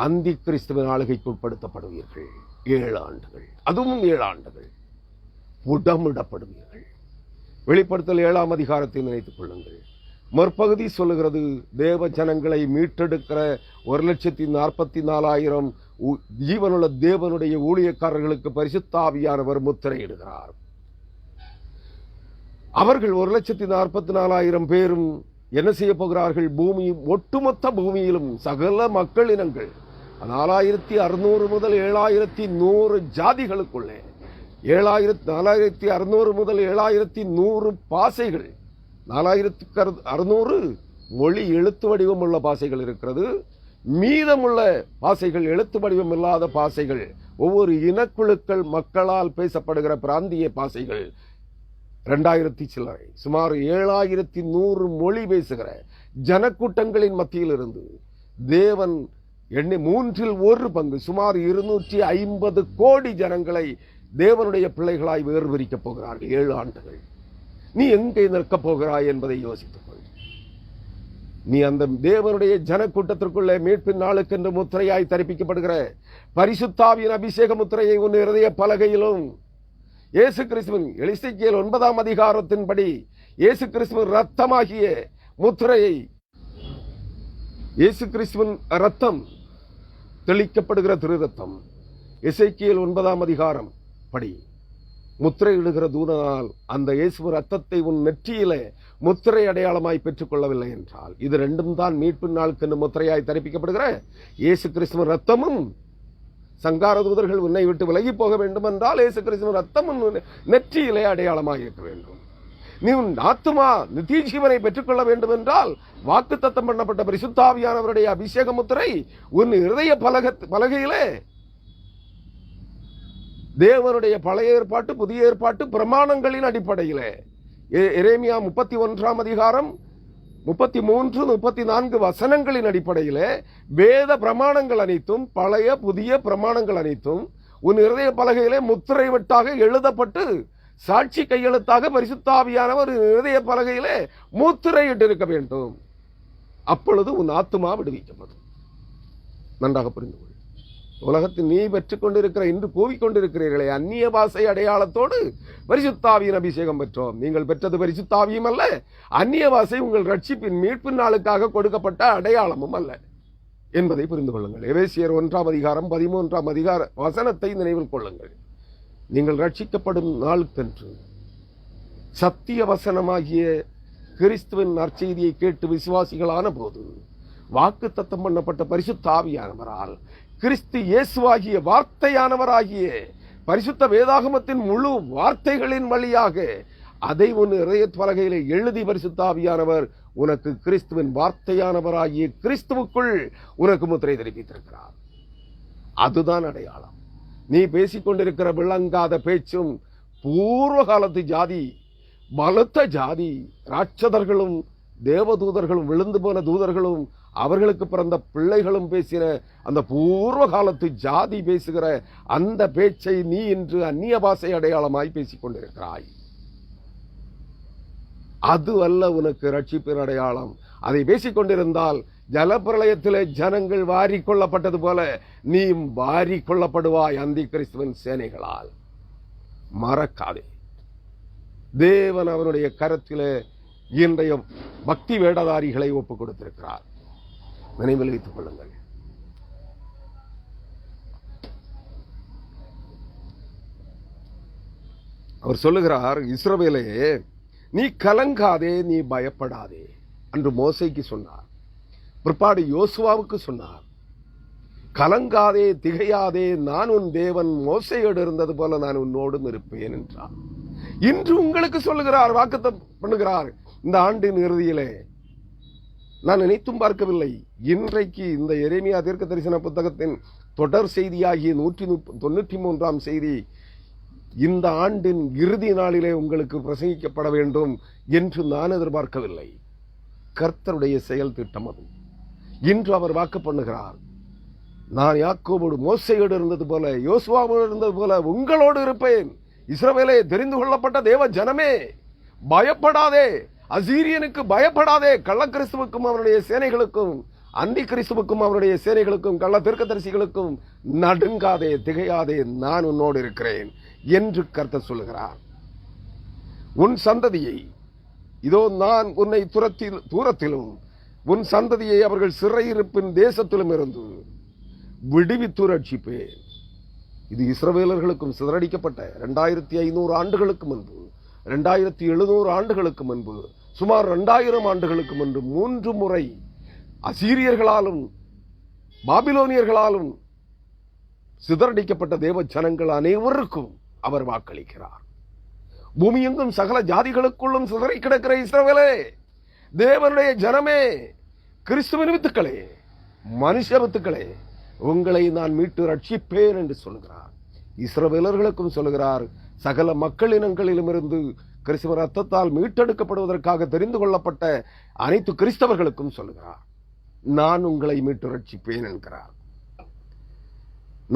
S1: அந்தி கிறிஸ்துவின் ஆளுகைக்கு உட்படுத்தப்படுவீர்கள். 7 ஆண்டுகள், அதுவும் 7 ஆண்டுகள் உடமிடப்படுவீர்கள். வெளிப்படுத்தல் 7ஆம் அதிகாரத்தை நினைத்துக் கொள்ளுங்கள். மறுபகுதி சொல்லுகிறது, தேவ ஜனங்களை மீட்டெடுக்கிற 1,44,000 ஜீவனுள்ள தேவனுடைய ஊழியக்காரர்களுக்கு பரிசுத்த ஆவியானவர் முத்திரையிடுகிறார். அவர்கள் 1,44,000 பேரும் என்ன செய்ய போகிறார்கள்? பூமி, ஒட்டுமொத்த பூமியிலும் சகல மக்கள் இனங்கள் 4,600 முதல் 7,100 ஜாதிகளுக்குள்ளே 4,600 முதல் 7,100 பாசைகள், 4,600 மொழி எழுத்து வடிவம் உள்ள பாசைகள் இருக்கிறது. மீதமுள்ள பாசைகள் எழுத்து வடிவம் இல்லாத பாசைகள், ஒவ்வொரு இனக்குழுக்கள் மக்களால் பேசப்படுகிற பிராந்திய பாசைகள் 2,000 சில்லறை, சுமார் 7,100 மொழி பேசுகிற ஜனக்கூட்டங்களின் மத்தியில் இருந்து தேவன் 3 பங்கு சுமார் 250 கோடி ஜனங்களை தேவனுடைய பிள்ளைகளாய் வேறுபிரிக்கப் போகிறார்கள். 7 ஆண்டுகள். நீ எங்கே நிற்கப் போகிறாய் என்பதை யோசித்துக் கொள். நீ அந்த தேவனுடைய ஜனக்கூட்டத்திற்குள்ளே மீட்பின் நாளுக்கென்று முத்திரையாய் தரிப்பிக்கப்படுகிற பரிசுத்தாவியின் அபிஷேக முத்திரையை உன் இருதய பலகையிலும் இயேசு கிறிஸ்துவின் எசேக்கியேல் 9ஆம் அதிகாரத்தின்படி இயேசு கிறிஸ்துவின் ரத்தமாகிய முத்திரையை, இயேசு கிறிஸ்துவின் ரத்தம் தெளிக்கப்படுகிற திரு ரத்தம், எசேக்கியேல் 9ஆம் அதிகாரம் படி முத்திரையிடுகிற தூதனால் அந்த இயேசு ரத்தத்தை உன் நெற்றியிலே முத்திரை அடையாளமாய் பெற்றுக் கொள்ளவில்லை என்றால், இது 2ம் தான் மீட்பின் நாளுக்கு முத்திரையாய் தரிப்பிக்கப்படுகிற இயேசு கிறிஸ்துவின் ரத்தமும், சங்கார தூதர்கள் உன்னை விட்டு விலகி போக வேண்டும் என்றால் இயேசு கிறிஸ்துவின் ரத்தம் நெற்றியிலே அடையாளமாக இருக்க வேண்டும். நீ உன் ஆத்துமா நித்திய ஜீவனை பெற்றுக்கொள்ள வேண்டும் என்றால் வாக்குத்தத்தம் பண்ணப்பட்ட பரிசுத்தாவியானவருடைய அபிஷேக முத்திரை உன் இருதய பலகையிலே தேவனுடைய பழைய ஏற்பாட்டு புதிய ஏற்பாட்டு பிரமாணங்களின் அடிப்படையிலே, எரேமியா 31ஆம் அதிகாரம் 33, 34 வசனங்களின் அடிப்படையிலே வேத பிரமாணங்கள் அனைத்தும், பழைய புதிய பிரமாணங்கள் அனைத்தும் உன் இருதய பலகையிலே முத்திரை வெட்டாக எழுதப்பட்டு சாட்சி கையெழுத்தாக பரிசுத்தாவியானவர் இருதய பலகையிலே முத்திரையிட்டு இருக்க வேண்டும். அப்பொழுது உன் ஆத்துமா விடுவிக்கப்படும். நன்றாக புரிந்து கொள். உலகத்தில் நீ பெற்றுக் கொண்டிருக்கிற, இன்று கூவிக்கொண்டிருக்கிறீர்களே அந்நிய பாஷை அடையாளத்தோடு பரிசுத்தாவியின் அபிஷேகம் பெற்றோம். நீங்கள் பெற்றது பரிசுத்தாவியும் அல்ல, அந்நிய பாஷை உங்கள் ரட்சிப்பின் மீட்பின் நாளுக்காக கொடுக்கப்பட்ட அடையாளமும் அல்ல என்பதை புரிந்து கொள்ளுங்கள். எபேசியர் 1ஆம் அதிகாரம் 13ஆம் அதிகார வசனத்தை நினைவில் கொள்ளுங்கள். நீங்கள் ரட்சிக்கப்படும் நாளுக்கென்று சத்திய வசனமாகிய கிறிஸ்துவின் நற்செய்தியை கேட்டு விசுவாசிகளான போது வாக்குத்தத்தம் பண்ணப்பட்ட பரிசுத்தாவியானவரால் கிறிஸ்து இயேசுவாகிய வார்த்தையானவராகிய பரிசுத்த வேதாகமத்தின் முழு வார்த்தைகளின் வழியாக அதை உன் இதய பலகையிலே எழுதி பரிசுத்தாவியானவர் உனக்கு கிறிஸ்துவின் வார்த்தையானவராகிய கிறிஸ்துவுக்குள் உனக்கு முத்திரை தெரிவித்திருக்கிறார். அதுதான் அடையாளம். நீ பேசிக்கொண்டிருக்கிற விளங்காத பேச்சும் பூர்வ காலத்து ஜாதி, பலத்த ஜாதி, ராட்சதர்களும் தேவதூதர்களும் விழுந்து போன தூதர்களும் அவர்களுக்கு பிறந்த பிள்ளைகளும் பேசின அந்த பூர்வ காலத்து ஜாதி பேசுகிற அந்த பேச்சை நீ இன்று அந்நிய பாஷை அடையாளமாய் பேசிக் கொண்டிருக்கிறாய். அது அல்ல உனக்கு ரட்சிப்பின் அடையாளம். அதை பேசிக்கொண்டிருந்தால் ஜலப்பிரளயத்திலே ஜனங்கள் வாரிக்கொள்ளப்பட்டது போல நீ வாரிக்கொள்ளப்படுவாய் அந்தி கிறிஸ்துவின் சேனைகளால். மறக்காதே, தேவன் அவனுடைய கரத்திலே இன்றைய பக்தி வேடதாரிகளை ஒப்புக் கொடுத்திருக்கிறார். நினைவில் வைத்துக் கொள்ளுங்கள். அவர் சொல்லுகிறார், இஸ்ரவேலே நீ கலங்காதே, நீ பயப்படாதே என்று மோசேக்கு சொன்னார். பிற்பாடு யோசுவாவுக்கு சொன்னார், கலங்காதே திகையாதே, நான் உன் தேவன், மோசேயோடு இருந்தது போல நான் உன்னோடும் இருப்பேன் என்றார். இன்று உங்களுக்கு சொல்லுகிறார், வாக்குத்தத்தம் பண்ணுகிறார். இந்த ஆண்டின் இறுதியிலே நான் நினைத்தும் பார்க்கவில்லை, இன்றைக்கு இந்த எரேமியா தீர்க்க தரிசன புத்தகத்தின் தொடர் செய்தியாகிய 193ஆம் செய்தி இந்த ஆண்டின் இறுதி நாளிலே உங்களுக்கு பிரசங்கிக்கப்பட வேண்டும் என்று நான் எதிர்பார்க்கவில்லை. கர்த்தருடைய செயல் திட்டம் அது. இன்று அவர் வாக்கு பண்ணுகிறார், நான் யாக்கோபோடு மோசையோடு இருந்தது போல, யோசுவாவோடு இருந்தது போல உங்களோடு இருப்பேன். இஸ்ரவேலே, தெரிந்து கொள்ளப்பட்ட தேவ ஜனமே, பயப்படாதே, அசீரியனுக்கு பயப்படாதே, கள்ள கிறிஸ்துவுக்கும் அவருடைய சேனைகளுக்கும், அந்தி கிறிஸ்துவுக்கும் அவருடைய சேனைகளுக்கும், கள்ள தீர்க்கதரிசிகளுக்கும் நடுங்காதே, திகையாதே, நான் உன்னோடு இருக்கிறேன் என்று கர்த்தர் சொல்லுகிறார். உன் சந்ததியை இதோ நான் உன்னை தூரத்திலும் உன் சந்ததியை அவர்கள் சிறையிருப்பின் தேசத்திலும் இருந்து விடுவித்து ரட்சிப்பேன். இது இஸ்ரவேலர்களுக்கும் சிதறடிக்கப்பட்ட 2500 ஆண்டுகளுக்கு முன்பு, 2700 ஆண்டுகளுக்கு முன்பு, சுமார் 2000 ஆண்டுகளுக்கு முன்பு 3 முறை அசீரியர்களாலும் பாபிலோனியர்களாலும் சிதறடிக்கப்பட்ட தேவ ஜனங்கள் அனைவருக்கும் அவர் வாக்களிக்கிறார். பூமி எங்கும் சகல ஜாதிகளுக்குள்ளும் சிதறி கிடக்கிற இஸ்ரவேலே, தேவனுடைய ஜனமே, கிறிஸ்துவின் வித்துக்களே, மனுஷ வித்துக்களே, உங்களை நான் மீட்டு ரட்சிப்பேன் என்று சொல்கிறார். இஸ்ரவேலர்களுக்கும் சொல்கிறார், சகல மக்களினங்களிலும் இருந்து கிறிஸ்துவ ரத்தத்தால் மீட்டெடுக்கப்படுவதற்காக தெரிந்து கொள்ளப்பட்ட அனைத்து கிறிஸ்தவர்களுக்கும் சொல்கிறார், நான் உங்களை மீட்டு ரட்சிப்பேன் என்கிறார்.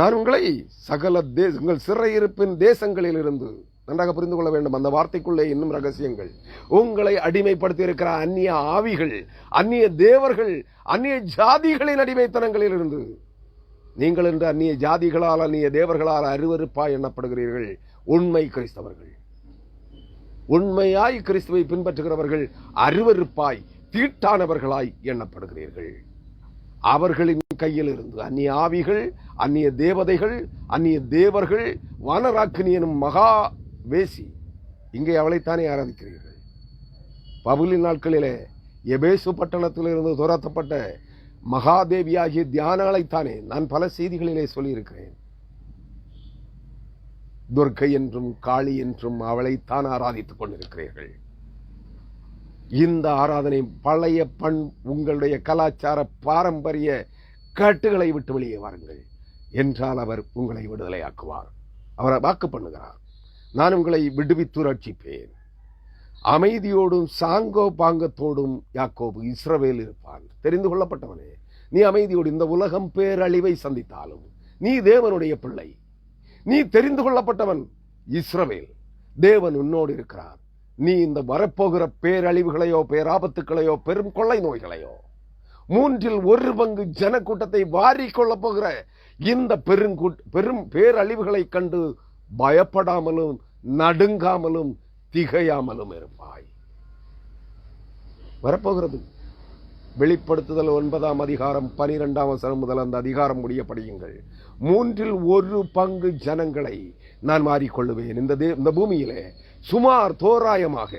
S1: நான் உங்களை சகல உங்கள் சிறையிருப்பின் தேசங்களில் இருந்து, நன்றாக புரிந்து கொள்ள வேண்டும், அந்த வார்த்தைக்குள்ளே இன்னும் ரகசியங்கள், உங்களை அடிமைப்படுத்தி இருக்கிற அந்நிய ஆவிகள், அந்நிய தேவர்கள், அந்நிய ஜாதிகளின் அடிமைத்தனங்களில் இருந்து, நீங்கள் என்று அந்நிய ஜாதிகளால் அந்நிய தேவர்களால் அருவருப்பாய் எண்ணப்படுகிறீர்கள். உண்மை கிறிஸ்தவர்கள், உண்மையாய் கிறிஸ்துவை பின்பற்றுகிறவர்கள் அருவருப்பாய் தீட்டானவர்களாய் எண்ணப்படுகிறீர்கள். அவர்களின் கையில் இருந்து அந்நிய ஆவிகள், அந்நிய தேவதைகள், அந்நிய தேவர்கள், வானராக்கினி எனும் மகா வேசி, இங்கே அவளைத்தானே ஆராதிக்கிறீர்கள். பவுலின் நாட்களிலே எபேசு பட்டணத்திலிருந்து துரத்தப்பட்ட மகாதேவியாகிய தியானாளைத்தானே நான் பல செய்திகளிலே சொல்லியிருக்கிறேன். துர்க்கை என்றும் காளி என்றும் அவளைத்தான் ஆராதித்துக் கொண்டிருக்கிறீர்கள். இந்த ஆராதனை பழைய உங்களுடைய கலாச்சார பாரம்பரிய கட்டுகளை விட்டு வெளியே வாருங்கள் என்றால் அவர் உங்களை விடுதலையாக்குவார். அவர் வாக்கு பண்ணுகிறார், நான் உங்களை விடுவித்து ரட்சிப்பேன். அமைதியோடும் சாங்கோ பாங்கத்தோடும் யாக்கோபு இஸ்ரவேல் இருப்பான். தெரிந்து கொள்ளப்பட்டவனே, நீ அமைதியோடு, இந்த உலகம் பேரழிவை சந்தித்தாலும் நீ தேவனுடைய பிள்ளை, நீ தெரிந்து கொள்ளப்பட்டவன் இஸ்ரவேல், தேவன் உன்னோடு இருக்கிறார். நீ இந்த வரப்போகிற பேரழிவுகளையோ பேராபத்துக்களையோ பெரும் கொள்ளை நோய்களையோ 1/3 பங்கு ஜனக்கூட்டத்தை வாரிக்கொள்ளப் போகிற இந்த பெரும் பேரழிவுகளை கண்டு பயப்படாமலும் நடுங்காமலும் திகையாமலும் இருப்பாய். வரப்போகிறது. வெளிப்படுத்துதல் 9ஆம் அதிகாரம் 12ஆம் வசனம் முதல் அந்த அதிகாரம் முடிய படியுங்கள். 1/3 பங்கு ஜனங்களை நான் மாறிக்கொள்ளுவேன். இந்த பூமியிலே சுமார் தோராயமாக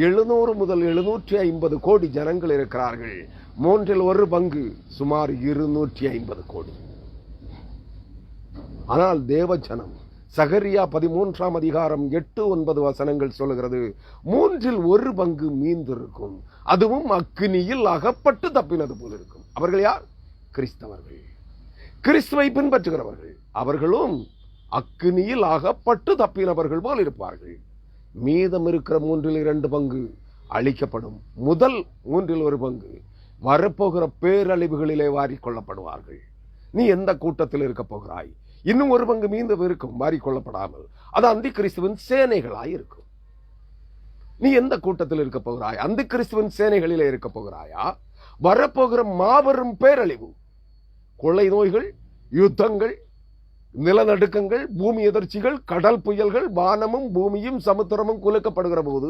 S1: 700 முதல் 750 கோடி ஜனங்கள் இருக்கிறார்கள். 1/3 பங்கு சுமார் 250 கோடி. ஆனால் தேவ ஜனம், சகரியா 13ஆம் அதிகாரம் 8-9 வசனங்கள் சொல்லுகிறது, 1/3 பங்கு மீந்திருக்கும், அதுவும் அக்கினியில் அகப்பட்டு தப்பினது போல இருக்கும். அவர்கள் யார்? கிறிஸ்தவர்கள், கிறிஸ்துவை பின்பற்றுகிறவர்கள். அவர்களும் அக்கினியில் அகப்பட்டு தப்பினவர்கள் போல் இருப்பார்கள். மீதம் இருக்கிற 1/2 பங்கு அழிக்கப்படும். முதல் 1/1 பங்கு வரப்போகிற பேரழிவுகளிலே வாரிக்கொள்ளப்படுவார்கள். நீ எந்த கூட்டத்தில் இருக்க போகிறாய்? இன்னும் 1 பங்கு மீண்டும் இருக்கும் வாரிக்கொள்ளப்படாமல். அது அந்தி கிறிஸ்துவின் சேனைகளாய் இருக்கும். நீ எந்த கூட்டத்தில் இருக்க போகிறாய்? அந்தி கிறிஸ்துவின் சேனைகளிலே இருக்க போகிறாயா? வரப்போகிற மாபெரும் பேரழிவு, கொள்ளை நோய்கள், யுத்தங்கள், நிலநடுக்கங்கள், பூமி எதிர்ச்சிகள், கடல் புயல்கள், வானமும் பூமியும் சமுத்திரமும் குலுக்கப்படுகிற போது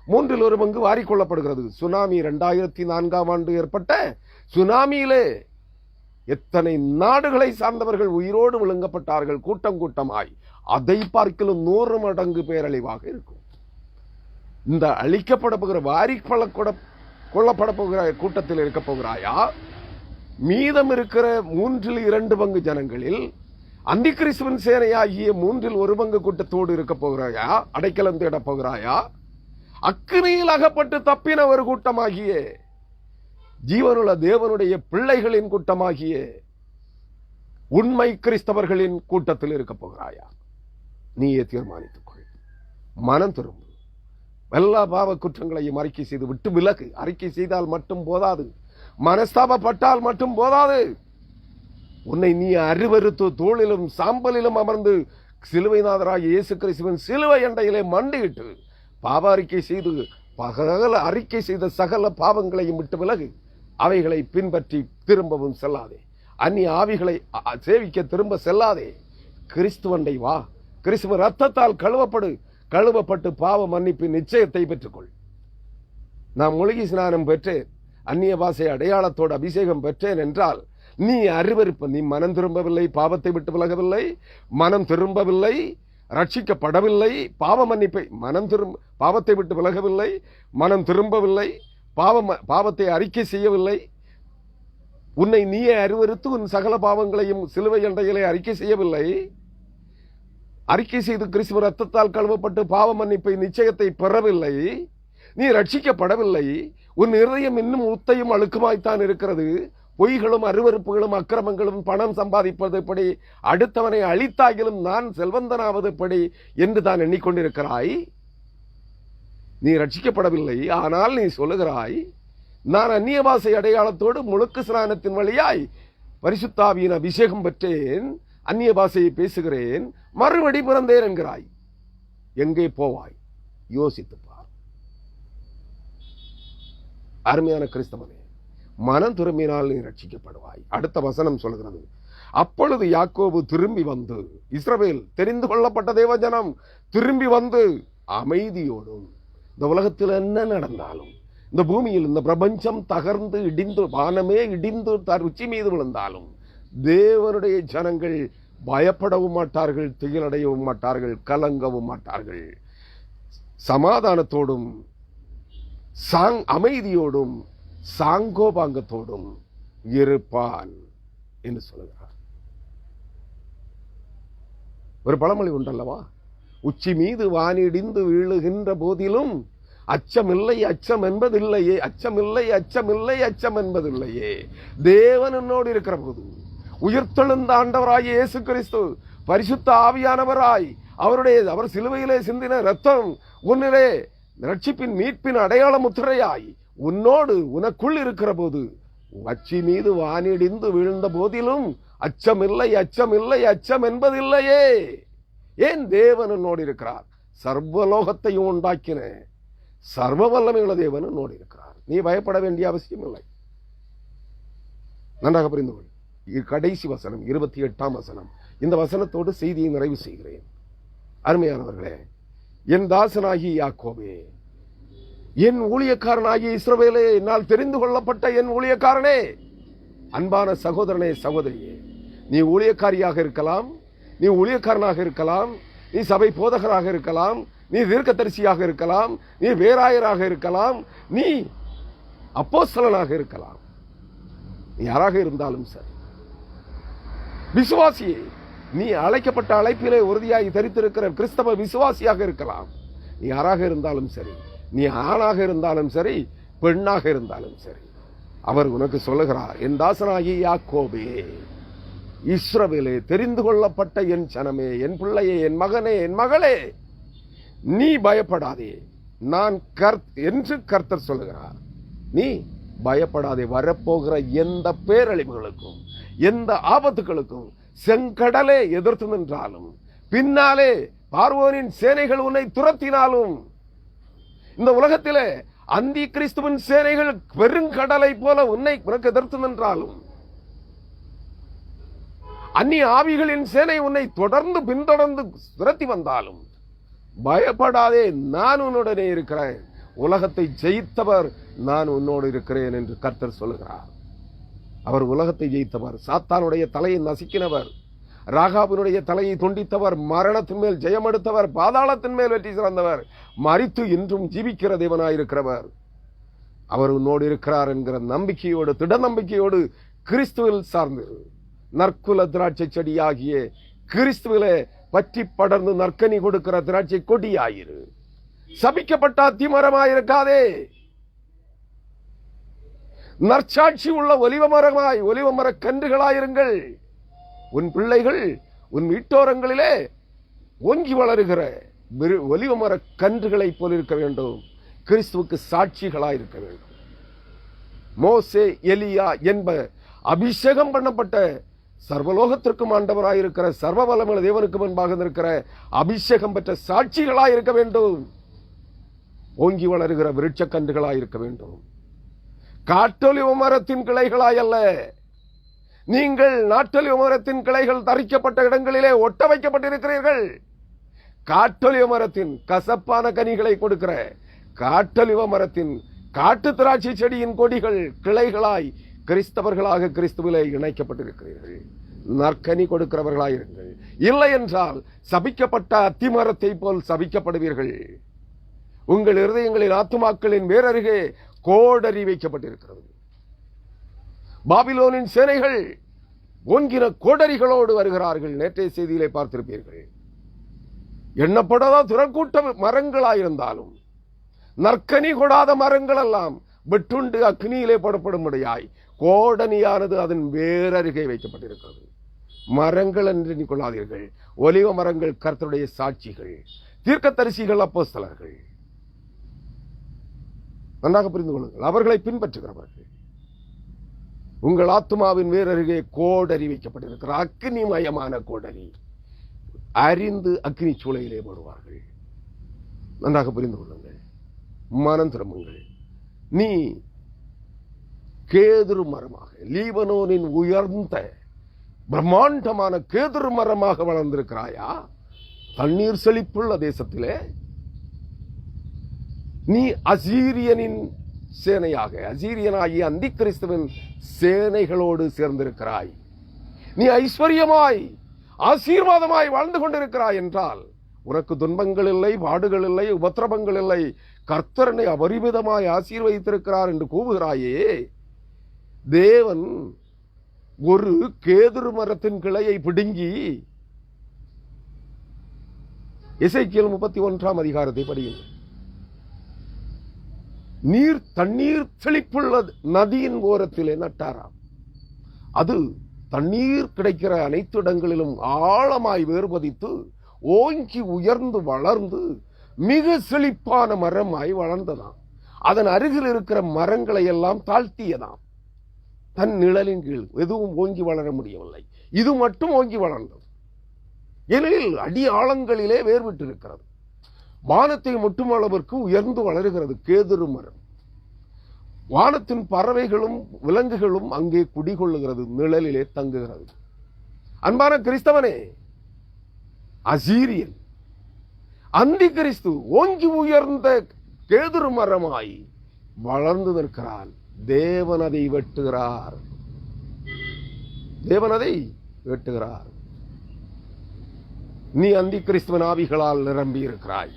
S1: 1/3 பங்கு வாரிக்கொள்ளப்படுகிறது. சுனாமி 2004ஆம் ஆண்டு ஏற்பட்ட சுனாமியிலே எத்தனை நாடுகளை சார்ந்தவர்கள் உயிரோடு விழுங்கப்பட்டார்கள், கூட்டம் கூட்டமாய். அதை பார்க்கலும் 100 மடங்கு பேரழிவாக இருக்கும். இந்த அழிக்கப்பட போகிற கொள்ளப்பட போகிற கூட்டத்தில் இருக்க போகிறாயா? மீதம் இருக்கிற 3/2 பங்கு ஜனங்களில் அந்தி கிறிஸ்துவின் சேனையாகிய 1/3 பங்கு கூட்டத்தோடு இருக்க போகிறாயா? அடைக்கலம் தேட போகிறாயா? அக்கினியில் அகப்பட்டு தப்பின ஒரு கூட்டமாகிய ஜீவனுள்ள தேவனுடைய பிள்ளைகளின் கூட்டமாகிய உண்மை கிறிஸ்தவர்களின் கூட்டத்தில் இருக்க போகிறாயா? நீயே தீர்மானித்துக் கொள். மனம் திரும்பு. எல்லா பாவ குற்றங்களையும் அறிக்கை செய்து விட்டு விலகு. அறிக்கை செய்தால் மட்டும் போதாது, மனஸ்தாபப்பட்டால் மட்டும் போதாது. உன்னை நீ அருவருத்து தோளிலும் சாம்பலிலும் அமர்ந்து சிலுவைநாதராகிய இயேசு கிறிஸ்துவின் சிலுவை அண்டையிலே மண்டியிட்டு பாவ அறிக்கை செய்து அறிக்கை செய்த சகல பாவங்களையும் விட்டு விலகு. அவைகளை பின்பற்றி திரும்பவும் செல்லாதே. அந்நிய ஆவிகளை சேவிக்க திரும்ப செல்லாதே. கிறிஸ்துவண்டை வா. கிறிஸ்துவ ரத்தத்தால் கழுவப்பட்டு பாவ மன்னிப்பின் நிச்சயத்தை பெற்றுக்கொள். நான் மூழ்கி ஸ்நானம் பெற்றேன், அந்நிய பாஷை அடையாளத்தோடு அபிஷேகம் பெற்றேன் என்றால் நீ அருவருப்பு. நீ மனம் திரும்பவில்லை, பாவத்தை விட்டு விலகவில்லை, மனம் திரும்பவில்லை, ரட்சிக்கப்படவில்லை, பாவ மன்னிப்பை பாவத்தை விட்டு விலகவில்லை, மனம் திரும்பவில்லை, பாவத்தை அறிக்கை செய்யவில்லை, உன்னை நீயே அருவருத்து உன் சகல பாவங்களையும் சிலுவை அண்டையிலே அறிக்கை செய்யவில்லை, அறிக்கை செய்து கிறிஸ்துவ ரத்தத்தால் கழுவப்பட்டு பாவ மன்னிப்பை நிச்சயத்தை பெறவில்லை, நீ ரட்சிக்கப்படவில்லை, உன் இருதயம் இன்னும் உத்தையும் அழுக்குமாய்த்தான் இருக்கிறது, பொய்களும் அருவருப்புகளும் அக்கிரமங்களும் பணம் சம்பாதிப்பது எப்படி, அடுத்தவனை அழித்தாகிலும் நான் செல்வந்தனாவது எப்படி என்று தான் எண்ணிக்கொண்டிருக்கிறாய். நீ ரட்சிக்கப்படவில்லை. ஆனால் நீ சொல்லுகிறாய், நான் அந்நிய பாஷை அடையாளத்தோடு முழுக்கு ஸ்நானத்தின் வழியாய் பரிசுத்தாவியின் அபிஷேகம் பெற்றேன், அந்நிய பாஷையை பேசுகிறேன், மறுபடி பிறந்தேன் என்கிறாய். எங்கே போவாய்? யோசித்து பார். அருமையான கிறிஸ்தவனே, மனம் திரும்பினால் நீ ரட்சிக்கப்படுவாய். அடுத்த வசனம் சொல்கிறது, அப்பொழுது யாக்கோபு திரும்பி வந்து, இஸ்ரவேல் தெரிந்து கொள்ளப்பட்ட தேவஜனம் திரும்பி வந்து அமைதியோடும், இந்த உலகத்தில் என்ன நடந்தாலும், இந்த பூமியில் இந்த பிரபஞ்சம் தகர்ந்து இடிந்து வானமே இடிந்து உச்சி மீது விழுந்தாலும் தேவனுடைய ஜனங்கள் பயப்படவும் மாட்டார்கள், திகிலடையவும் மாட்டார்கள், கலங்கவும் மாட்டார்கள். சமாதானத்தோடும் அமைதியோடும் சாங்கோபாங்கத்தோடும் இருப்பான் என்று சொல்லுகிறார். ஒரு பழமொழி உண்டல்லவா, உச்சி மீது வானிடிந்து வீழுகின்ற போதிலும் அச்சமில்லை அச்சம் என்பதில்லையே, அச்சமில்லை அச்சமில்லை அச்சம் என்பதில்லையே. தேவன் என்னோடு இருக்கிற போது, உயிர்த்தெழுந்த ஆண்டவராய் இயேசு கிறிஸ்து பரிசுத்த ஆவியானவராய் அவர் சிலுவையிலே சிந்தின ரத்தம் உன்னிலே ரட்சிப்பின் மீட்பின் அடையாள முத்திரையாய் உன்னோடு உனக்குள் இருக்கிற போது, உச்சி மீது வானிடிந்து வீழ்ந்த போதிலும் அச்சமில்லை அச்சமில்லை அச்சம் என்பதில்லையே. ஏன்? தேவன் என்னோடு இருக்கிறார். சர்வலோகத்தையும் உண்டாக்கின சர்வ வல்லமையுள்ள தேவன் என்னோடு இருக்கிறார். நீ பயப்பட வேண்டிய அவசியம் இல்லை. நன்றாக புரிந்து கொள். கடைசி வசனம் 28ஆம் வசனம். இந்த வசனத்தோடு செய்தியை நிறைவு செய்கிறேன். அருமையானவர்களே, என் தாசனாகி யாக்கோபே, என் ஊழியக்காரனாகிய இஸ்ரவேலே, என்னால் தெரிந்து கொள்ளப்பட்ட என் ஊழியக்காரனே, அன்பான சகோதரனே சகோதரியே, நீ ஊழியக்காரியாக இருக்கலாம், நீ ஊழியக்காரனாக இருக்கலாம், நீ சபை போதகராக இருக்கலாம், நீ தீர்க்கதரிசியாக இருக்கலாம், நீ வேராயராக இருக்கலாம், நீ அப்போஸ்தலனாக இருக்கலாம், நீ யாராக இருந்தாலும் சரி, விசுவாசியே, நீ அழைக்கப்பட்ட அழைப்பிலே உறுதியாகி தரித்திருக்கிற கிறிஸ்தவ விசுவாசியாக இருக்கலாம், நீ யாராக இருந்தாலும் சரி, நீ ஆணாக இருந்தாலும் சரி, பெண்ணாக இருந்தாலும் சரி, அவர் உனக்கு சொல்லுகிறார், என் தாசனாகி யாக்கோபே, இஸ்ரவேலே, தெரிந்து கொள்ளப்பட்ட என் சனமே, என் பிள்ளையே, என் மகனே, என் மகளே, நீ பயப்படாதே, நான் என்று கர்த்தர் சொல்லுகிறார். நீ பயப்படாதே. வரப்போகிற எந்த பேரழிவுகளுக்கும் எந்த ஆபத்துகளுக்கும் செங்கடலே எதிர்த்து நின்றாலும், பின்னாலே பார்வோனின் சேனைகள் உன்னை துரத்தினாலும், இந்த உலகத்திலே அந்தி கிறிஸ்துவின் சேனைகள் பெருங்கடலை போல உனக்கு எதிர்த்து நின்றாலும், அந்நிய ஆவிகளின் சேனை உன்னை தொடர்ந்து பின்தொடர்ந்து துரத்தி வந்தாலும் பயப்படாதே, நான் உன்னுடனே இருக்கிறேன். உலகத்தை ஜெயித்தவர் நான் உன்னோடு இருக்கிறேன் என்று கர்த்தர் சொல்லுகிறார். அவர் உலகத்தை ஜெயித்தவர், சாத்தானுடைய தலையை நசுக்கினவர், ராகாபினுடைய தலையை துண்டித்தவர், மரணத்தின் மேல் ஜெயமெடுத்தவர், பாதாளத்தின் மேல் வெற்றி சிறந்தவர், மரித்து இன்றும் ஜீவிக்கிற தேவனாயிருக்கிறவர். அவர் உன்னோடு இருக்கிறார் என்கிற நம்பிக்கையோடு, திட நம்பிக்கையோடு கிறிஸ்துவில் சார்ந்து நற்குல திராட்சை செடியாகிய கிறிஸ்துவிலே பற்றி படர்ந்து நற்கனி கொடுக்கிற திராட்சை கொடியாயிரு. சபிக்கப்பட்ட அத்திமரமாயிருக்காதே, நற்சாட்சி உள்ள ஒலிவ மர கன்றுகளாயிருங்கள். உன் பிள்ளைகள் உன் வீட்டோரங்களிலே ஓங்கி வளருகிற ஒலிவ மர கன்றுகளை போல் இருக்க வேண்டும். கிறிஸ்துவுக்கு சாட்சிகளாய் இருக்க வேண்டும். மோசே, எலியா என்ப அபிஷேகம் பண்ணப்பட்ட சர்வலோகத்திற்கும் ஆண்டவராயிருக்கிற சர்வ வல்லமையுள்ள தேவனுக்கு முன்பாக இருக்கிற அபிஷேகம் பெற்ற சாட்சிகளாய் இருக்க வேண்டும். ஓங்கி வளருகிற விருட்ச கன்றுகளாய் இருக்க வேண்டும். காட்டொலிவ மரத்தின் கிளைகளாய் அல்ல. நீங்கள் நாட்டொலிவ மரத்தின் கிளைகள் தரிக்கப்பட்ட இடங்களிலே ஒட்ட வைக்கப்பட்டிருக்கிறீர்கள். காட்டொலிவ மரத்தின் கசப்பான கனிகளை கொடுக்கிற காட்டொலிவ மரத்தின் காட்டு திராட்சை செடியின் கொடிகள் கிளைகளாய் கிறிஸ்தவர்களாக கிறிஸ்துவிலே இணைக்கப்பட்டிருக்கிறீர்கள். நற்கனி கொடுக்கிறவர்களாயிருங்கள். இல்லை என்றால் சபிக்கப்பட்ட அத்திமரத்தை போல் சபிக்கப்படுவீர்கள். உங்கள் இருதயங்களின் ஆத்துமாக்களின் வேறருகே கோடரி வைக்கப்பட்டிருக்கிறது. பாபிலோனின் சேனைகள் ஓங்கின கோடரிகளோடு வருகிறார்கள். நேற்றைய செய்தியிலே பார்த்திருப்பீர்கள். எண்ணப்படாத திறக்கூட்ட மரங்களாயிருந்தாலும் நற்கனி கொடாத மரங்கள் எல்லாம் வெட்டுண்டு அக்னியிலே போடப்படும்படியாய் கோடனியானது அதன் வேறருகே வைக்கப்பட்டிருக்கிறது. மரங்கள் என்று எண்ணிக்கொள்ளாதீர்கள். ஒலிவ மரங்கள் கர்த்தருடைய சாட்சிகள், தீர்க்கதரிசிகள், அப்போஸ்தலர்கள். நன்றாக புரிந்து கொள்ளுங்கள். அவர்களை பின்பற்றுகிறவர்கள். உங்கள் ஆத்மாவின் வேறருகே கோடரி வைக்கப்பட்டிருக்கிற அக்னிமயமான கோடரி. அறிந்து அக்னி சூளையிலே போடுவார்கள். நன்றாக புரிந்து கொள்ளுங்கள். மனம் திரும்புங்கள். நீ கேதுரு மரமாக, லீபனோனின் உயர்ந்த பிரம்மாண்டமான கேதுரு மரமாக வளர்ந்திருக்கிறாயா? தண்ணீர் செழிப்புள்ள தேசத்திலே நீ அசீரியனின் சேனையாக, அசீரியனாகிய அந்தி கிறிஸ்துவின் சேனைகளோடு சேர்ந்திருக்கிறாய். நீ ஐஸ்வர்யமாய் ஆசீர்வாதமாய் வாழ்ந்து கொண்டிருக்கிறாய் என்றால் உனக்கு துன்பங்கள் இல்லை, பாடுகள் இல்லை, உபத்திரவங்கள் இல்லை. கர்த்தரனை அபரிமிதமாய் ஆசீர்வதித்திருக்கிறார் என்று கூவுகிறாயே. தேவன் ஒரு கேதுரு மரத்தின் கிளையை பிடுங்கி, எசேக்கியேல் 31 அதிகாரத்தை படியுங்கள். தண்ணீர் செழிப்புள்ள நதியின் ஓரத்திலே நட்டாராம். அது தண்ணீர் கிடைக்கிற அனைத்து இடங்களிலும் ஆழமாய் வேறுபதித்து ஓங்கி உயர்ந்து வளர்ந்து மிக செழிப்பான மரமாய் வளர்ந்ததாம். அதன் அருகில் இருக்கிற மரங்களை எல்லாம் தாழ்த்தியதாம். தன் நிழலின் கீழ் எதுவும் ஓங்கி வளர முடியவில்லை. இது மட்டும் ஓங்கி வளர்ந்தது. ஏனெனில் அடி ஆழங்களிலே வேர்விட்டு இருக்கிறது. வானத்தை முட்டும் அளவிற்கு உயர்ந்து வளருகிறது கேதுரு மரம். வானத்தின் பறவைகளும் விலங்குகளும் அங்கே குடிகொள்ளுகிறது, நிழலிலே தங்குகிறது. அன்பான கிறிஸ்தவனே, அசீரியன் அந்தி கிறிஸ்து ஓங்கி உயர்ந்த கேதுரு மரமாய் வளர்ந்து நிற்கிறான். தேவன் அதை வெட்டுகிறார். தேவன் அதை வெட்டுகிறார். நீ அந்தி கிறிஸ்துவன் ஆவிகளால் நிரம்பி இருக்கிறாய்.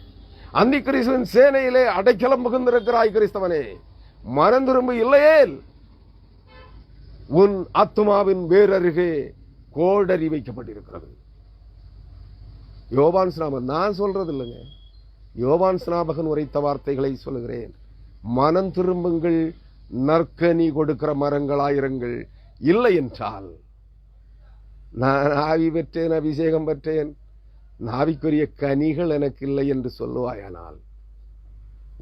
S1: அந்தி கிறிஸ்துவின் சேனையிலே அடைக்கலம் புகுந்திருக்கிறாய். கிறிஸ்தவனே, மனம் திரும்ப. இல்லையேல் உன் ஆத்துமாவின் வேறருகே கோடரி வைக்கப்பட்டிருக்கிறது. யோவான் ஸ்நாபகன், நான் சொல்றது இல்லைங்க, யோவான் ஸ்நாபகன் உரைத்த வார்த்தைகளை சொல்லுகிறேன். மனம் திரும்புங்கள், நற்கனி கொடுக்கிற மரங்களாயிருங்கள். இல்லை என்றால் நான் ஆவி பெற்றேன், அபிஷேகம் பெற்றேன், நாவிக்குரிய கனிகள் எனக்கு இல்லை என்று சொல்லுவாயானால்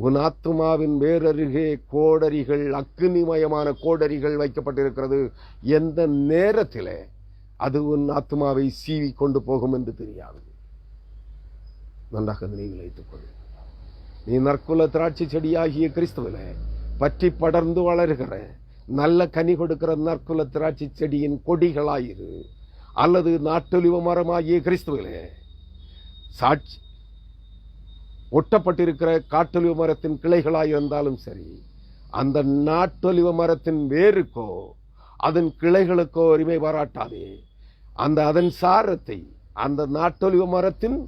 S1: உன் ஆத்துமாவின் வேறருகே கோடரிகள், அக்னிமயமான கோடரிகள் வைக்கப்பட்டிருக்கிறது. எந்த நேரத்திலே அது உன் ஆத்துமாவை சீவி கொண்டு போகும் என்று தெரியாது. நன்றாக நினைவில் வைத்துக் கொள். நீ நற்குல திராட்சை செடியாகிய கிறிஸ்துவில பற்றி படர்ந்து வளர்கிற நல்ல கனி கொடுக்கிற நற்குல திராட்சை செடியின் கொடிகளாயிரு, அல்லது நாட்டொலிவ மரமாகிய கிறிஸ்துவிலே சாட்சி ஒட்டப்பட்டிருக்கிற காட்டொலிவ மரத்தின் கிளைகளாய் இருந்தாலும் சரி, அந்த நாட்டொலிவ மரத்தின் வேருக்கோ அதன் கிளைகளுக்கோ உரிமை பாராட்டாதே. அதன் சாரத்தை அந்த நாட்டொலிவ மரத்தின்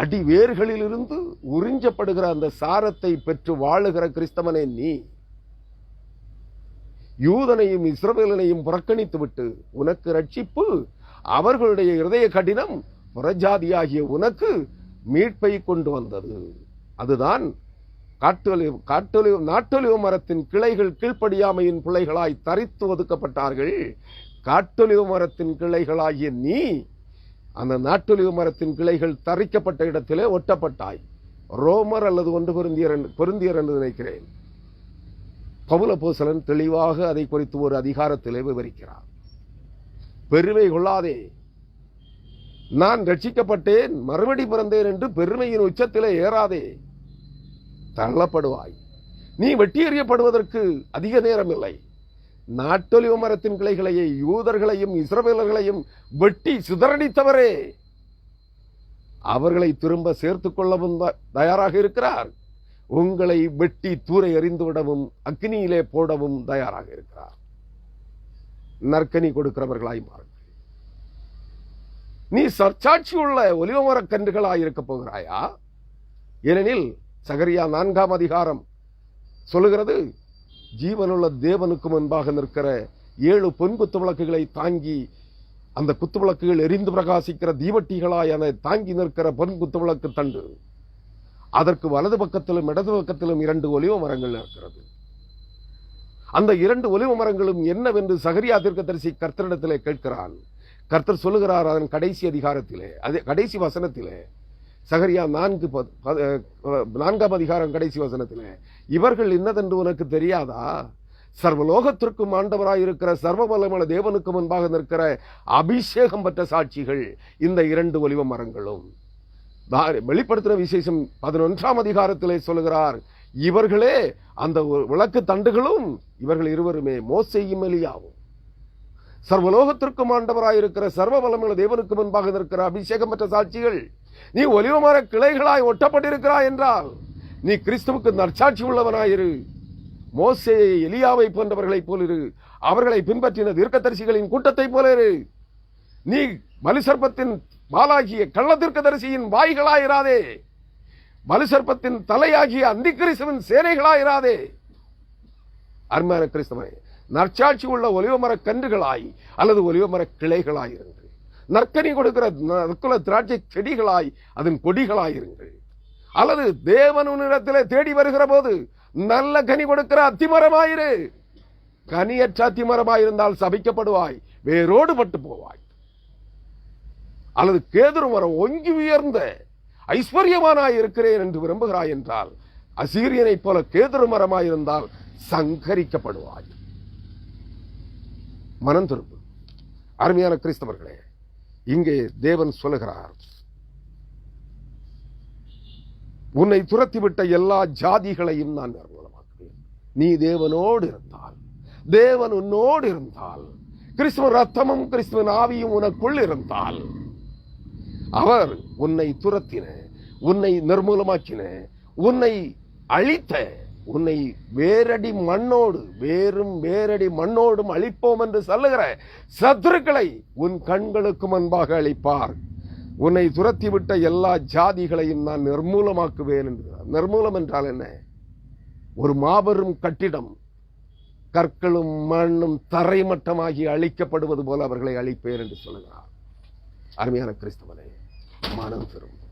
S1: அடி வேர்களிலிருந்து உறிஞ்சப்படுகிற அந்த சாரத்தை பெற்று வாழுகிற கிறிஸ்தவனே நீ, யூதனையும் இஸ்ரவேலனையும் புறக்கணித்து விட்டு உனக்கு ரட்சிப்பு, அவர்களுடைய இருதய கடினம் புறஜாதியாகிய உனக்கு மீட்பை கொண்டு வந்தது. அதுதான் நாட்டொலிவ மரத்தின் கிளைகள் கீழ்ப்படியாமையின் பிள்ளைகளாய் தரித்து ஒதுக்கப்பட்டார்கள். காட்டொலிவ மரத்தின் கிளைகளாகிய நீ அந்த நாட்டொலிவ மரத்தின் கிளைகள் தரிக்கப்பட்ட இடத்திலே ஒட்டப்பட்டாய். ரோமர் அல்லது 1 கொரிந்தியர் என்று நினைக்கிறேன். பவுல் அப்போஸ்தலன் தெளிவாக அதை குறித்து ஒரு அதிகாரத்திலே விவரிக்கிறார். பெருமை கொள்ளாதே, நான் ரட்சிக்கப்பட்டேன், மறுபடி பிறந்தேன் என்று பெருமையின் உச்சத்திலே ஏறாதே, தள்ளப்படுவாய். நீ வெட்டி எறியப்படுவதற்கு அதிக நேரம் இல்லை. நாட்டொலிவ மரத்தின் கிளைகளையே, யூதர்களையும் இஸ்ரவேலர்களையும் வெட்டி சிதறடித்தவரே அவர்களை திரும்ப சேர்த்துக் கொள்ளவும் தயாராக இருக்கிறார். உங்களை வெட்டி தூரை எறிந்து விடவும் அக்னியிலே போடவும் தயாராக இருக்கிறார். நற்கனி கொடுக்கிறவர்களாய் மாறுங்கள். நீ சர்ச்சாட்சி உள்ள ஒலிவமர கன்றுகளாய் இருக்க போகிறாயா? ஏனெனில் சகரியா 4ஆம் அதிகாரம் சொல்லுகிறது, ஜீவனுள்ள தேவனுக்கு முன்பாக நிற்கிற 7 பொன் குத்து விளக்குகளை தாங்கி, அந்த குத்து விளக்குகள் எரிந்து பிரகாசிக்கிற தீவட்டிகளாய் அதை தாங்கி நிற்கிற பொன் குத்து விளக்கு தண்டு, அதற்கு வலது பக்கத்திலும் இடது பக்கத்திலும் 2 ஒலிவ மரங்கள் இருக்கிறது. அந்த 2 ஒலிவ மரங்களும் என்னவென்று சகரியா தீர்க்கதரிசி கர்த்தரிடத்திலே கேட்கிறான். கர்த்தர் சொல்லுகிறார் அதன் கடைசி அதிகாரத்திலே, கடைசி வசனத்திலே, சகரியா 4ஆம் அதிகாரம் கடைசி வசனத்திலே, இவர்கள் இன்னதென்று உனக்கு தெரியாதா? சர்வலோகத்திற்கும் ஆண்டவராயிருக்கிற சர்வ வல்லமையுள்ள தேவனுக்கு முன்பாக நிற்கிற அபிஷேகம் பெற்ற சாட்சிகள் இந்த 2 ஒலிவ மரங்களும். வெளிப்படுத்தின விசேஷம் 11ஆம் அதிகாரத்திலே சொல்லுகிறார், இவர்களே அந்த விளக்கு தண்டுகளும், இவர்கள் இருவருமே மோசேயும் எலியாவும். சர்வலோகத்திற்கும் ஆண்டவராயிருக்கிற சர்வ வல்லமையுள்ள தேவனுக்கு முன்பாக நிற்கிற அபிஷேகம் பெற்ற சாட்சிகள். நீ ஒலிவ மர கிளைகளாய் ஒட்டப்பட்டிருக்கிறாய் என்றால் நீ கிறிஸ்துவுக்கு நற்சாட்சி உள்ளவனாயிரு. மோசே எலியாவை போன்றவர்களை போலிரு. அவர்களை பின்பற்றின தீர்க்கதரிசிகளின் கூட்டத்தை போல இரு. நீ மலுசர்ப்பத்தின் வாளாகிய கள்ள தீர்க்கதரிசியின் வாய்களாயிராதே. மலுசர்ப்பத்தின் தலையாகிய அந்திகிறிஸ்துவின் சேனைகளாயிராதே. அருமையான கிறிஸ்தவனே, நற்சாட்சி உள்ள ஒலிவமர கன்றுகளாய் அல்லது ஒலிவமர கிளைகளாயிருங்கள். நற்கனி கொடுக்கிற நற்குல திராட்சை செடிகளாய் அதன் கொடிகளாயிருங்கள். அல்லது தேவனிடத்திலே தேடி வருகிற போது நல்ல கனி கொடுக்கிற அத்திமரமாயிரு. கனியற்ற அத்திமரமாயிருந்தால் சபிக்கப்படுவாய், வேரோடு பட்டு போவாய். அல்லது கேதுரு மரம் ஒங்கி உயர்ந்த ஐஸ்வர்யமானாய் இருக்கிறேன் என்று விரும்புகிறாய் என்றால் அசீரியனைப் போல கேதுரு மரமாயிருந்தால் சங்கரிக்கப்படுவாய். மனம் திரும்பு. அருமையான கிறிஸ்தவர்களே, இங்கே தேவன் சொல்லுகிறார், உன்னை துரத்திவிட்ட எல்லா ஜாதிகளையும் நான் நிர்மூலமாக்குவேன். நீ தேவனோடு இருந்தால், தேவன் உன்னோடு இருந்தால், கிறிஸ்துவ ரத்தமும் கிறிஸ்துவன் ஆவியும் உனக்குள் இருந்தால், அவர் உன்னை துரத்தின, உன்னை நிர்மூலமாக்கின, உன்னை அழித்த, உன்னை வேரடி மண்ணோடு வேரடி மண்ணோடும் அழிப்போம் என்று சொல்லுகிற சத்துருக்களை உன் கண்களுக்கு முன்பாக அழிப்பார். உன்னை துரத்திவிட்ட எல்லா ஜாதிகளையும் நான் நிர்மூலமாக்குவேன் என்கிறார். நிர்மூலம் என்றால் என்ன? ஒரு மாபெரும் கட்டிடம் கற்களும் மண்ணும் தரைமட்டமாகி அழிக்கப்படுவது போல அவர்களை அழிப்பேன் என்று சொல்லுகிறார். அருமையான கிறிஸ்தவனே, மனம் திரும்பு.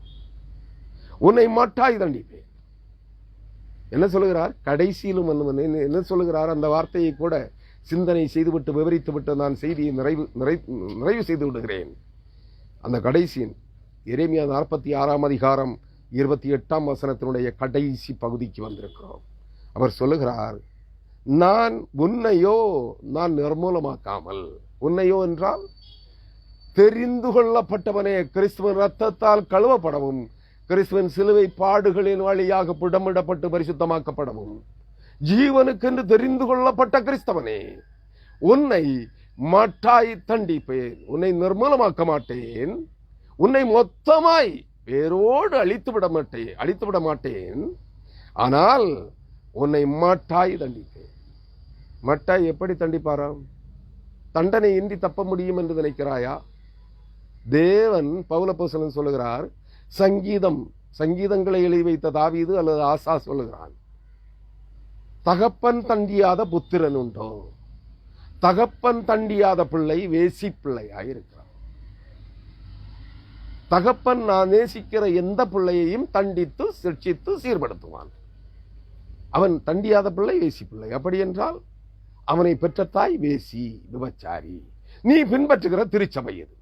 S1: உன்னை மட்டாய் தண்டிப்பேன். என்ன சொல்லுகிறார்? கடைசியிலும் என்ன சொல்லுகிறார்? அந்த வார்த்தையை கூட சிந்தனை செய்துவிட்டு விவரித்து விட்டு நான் செய்தியை நிறைவு செய்து விடுகிறேன். அந்த கடைசியின் எரேமியா 46ஆம் அதிகாரம் 28ஆம் வசனத்தினுடைய கடைசி பகுதிக்கு வந்திருக்கிறோம். அவர் சொல்லுகிறார், உன்னையோ நான் நிர்மூலமாக்காமல், உன்னையோ என்றால் தெரிந்து கொள்ளப்பட்டவனே, கிறிஸ்துவின் ரத்தத்தால் கழுவப்படவும், கிறிஸ்துவின் சிலுவை பாடுகளின் வழியாக புடமிடப்பட்டு பரிசுத்தமாக்கப்படவும், ஜீவனுக்கென்று தெரிந்து கொள்ளப்பட்ட கிறிஸ்தவனே, உன்னை மட்டாய் தண்டிப்பேன். உன்னை நிர்மூலமாக்க மாட்டேன். உன்னை மொத்தமாய் வேரோடு அழித்துவிட மாட்டேன். ஆனால் உன்னை மட்டாய் தண்டிப்பேன். மட்டாய் எப்படி தண்டிப்பாராம்? தண்டனை இன்றி தப்ப முடியும் என்று நினைக்கிறாயா? தேவன் பவுல் அப்போஸ்தலன் சொல்லுகிறார், சங்கீதங்களை எழுதி வைத்த தாவீது அல்லது ஆசா சொல்லுகிறான், தகப்பன் தண்டியாத புத்திரன் உண்டோ? தகப்பன் தண்டியாத பிள்ளை வேசி பிள்ளையாயிருக்கிறான். தகப்பன் நான் நேசிக்கிற எந்த பிள்ளையையும் தண்டித்து சிக்ஷித்து சீர்படுத்துவான். அவன் தண்டியாத பிள்ளை வேசி பிள்ளை. அப்படி என்றால் அவனை பெற்ற தாய் வேசி, விபச்சாரி. நீ பின்பற்றுகிற திருச்சபை எது?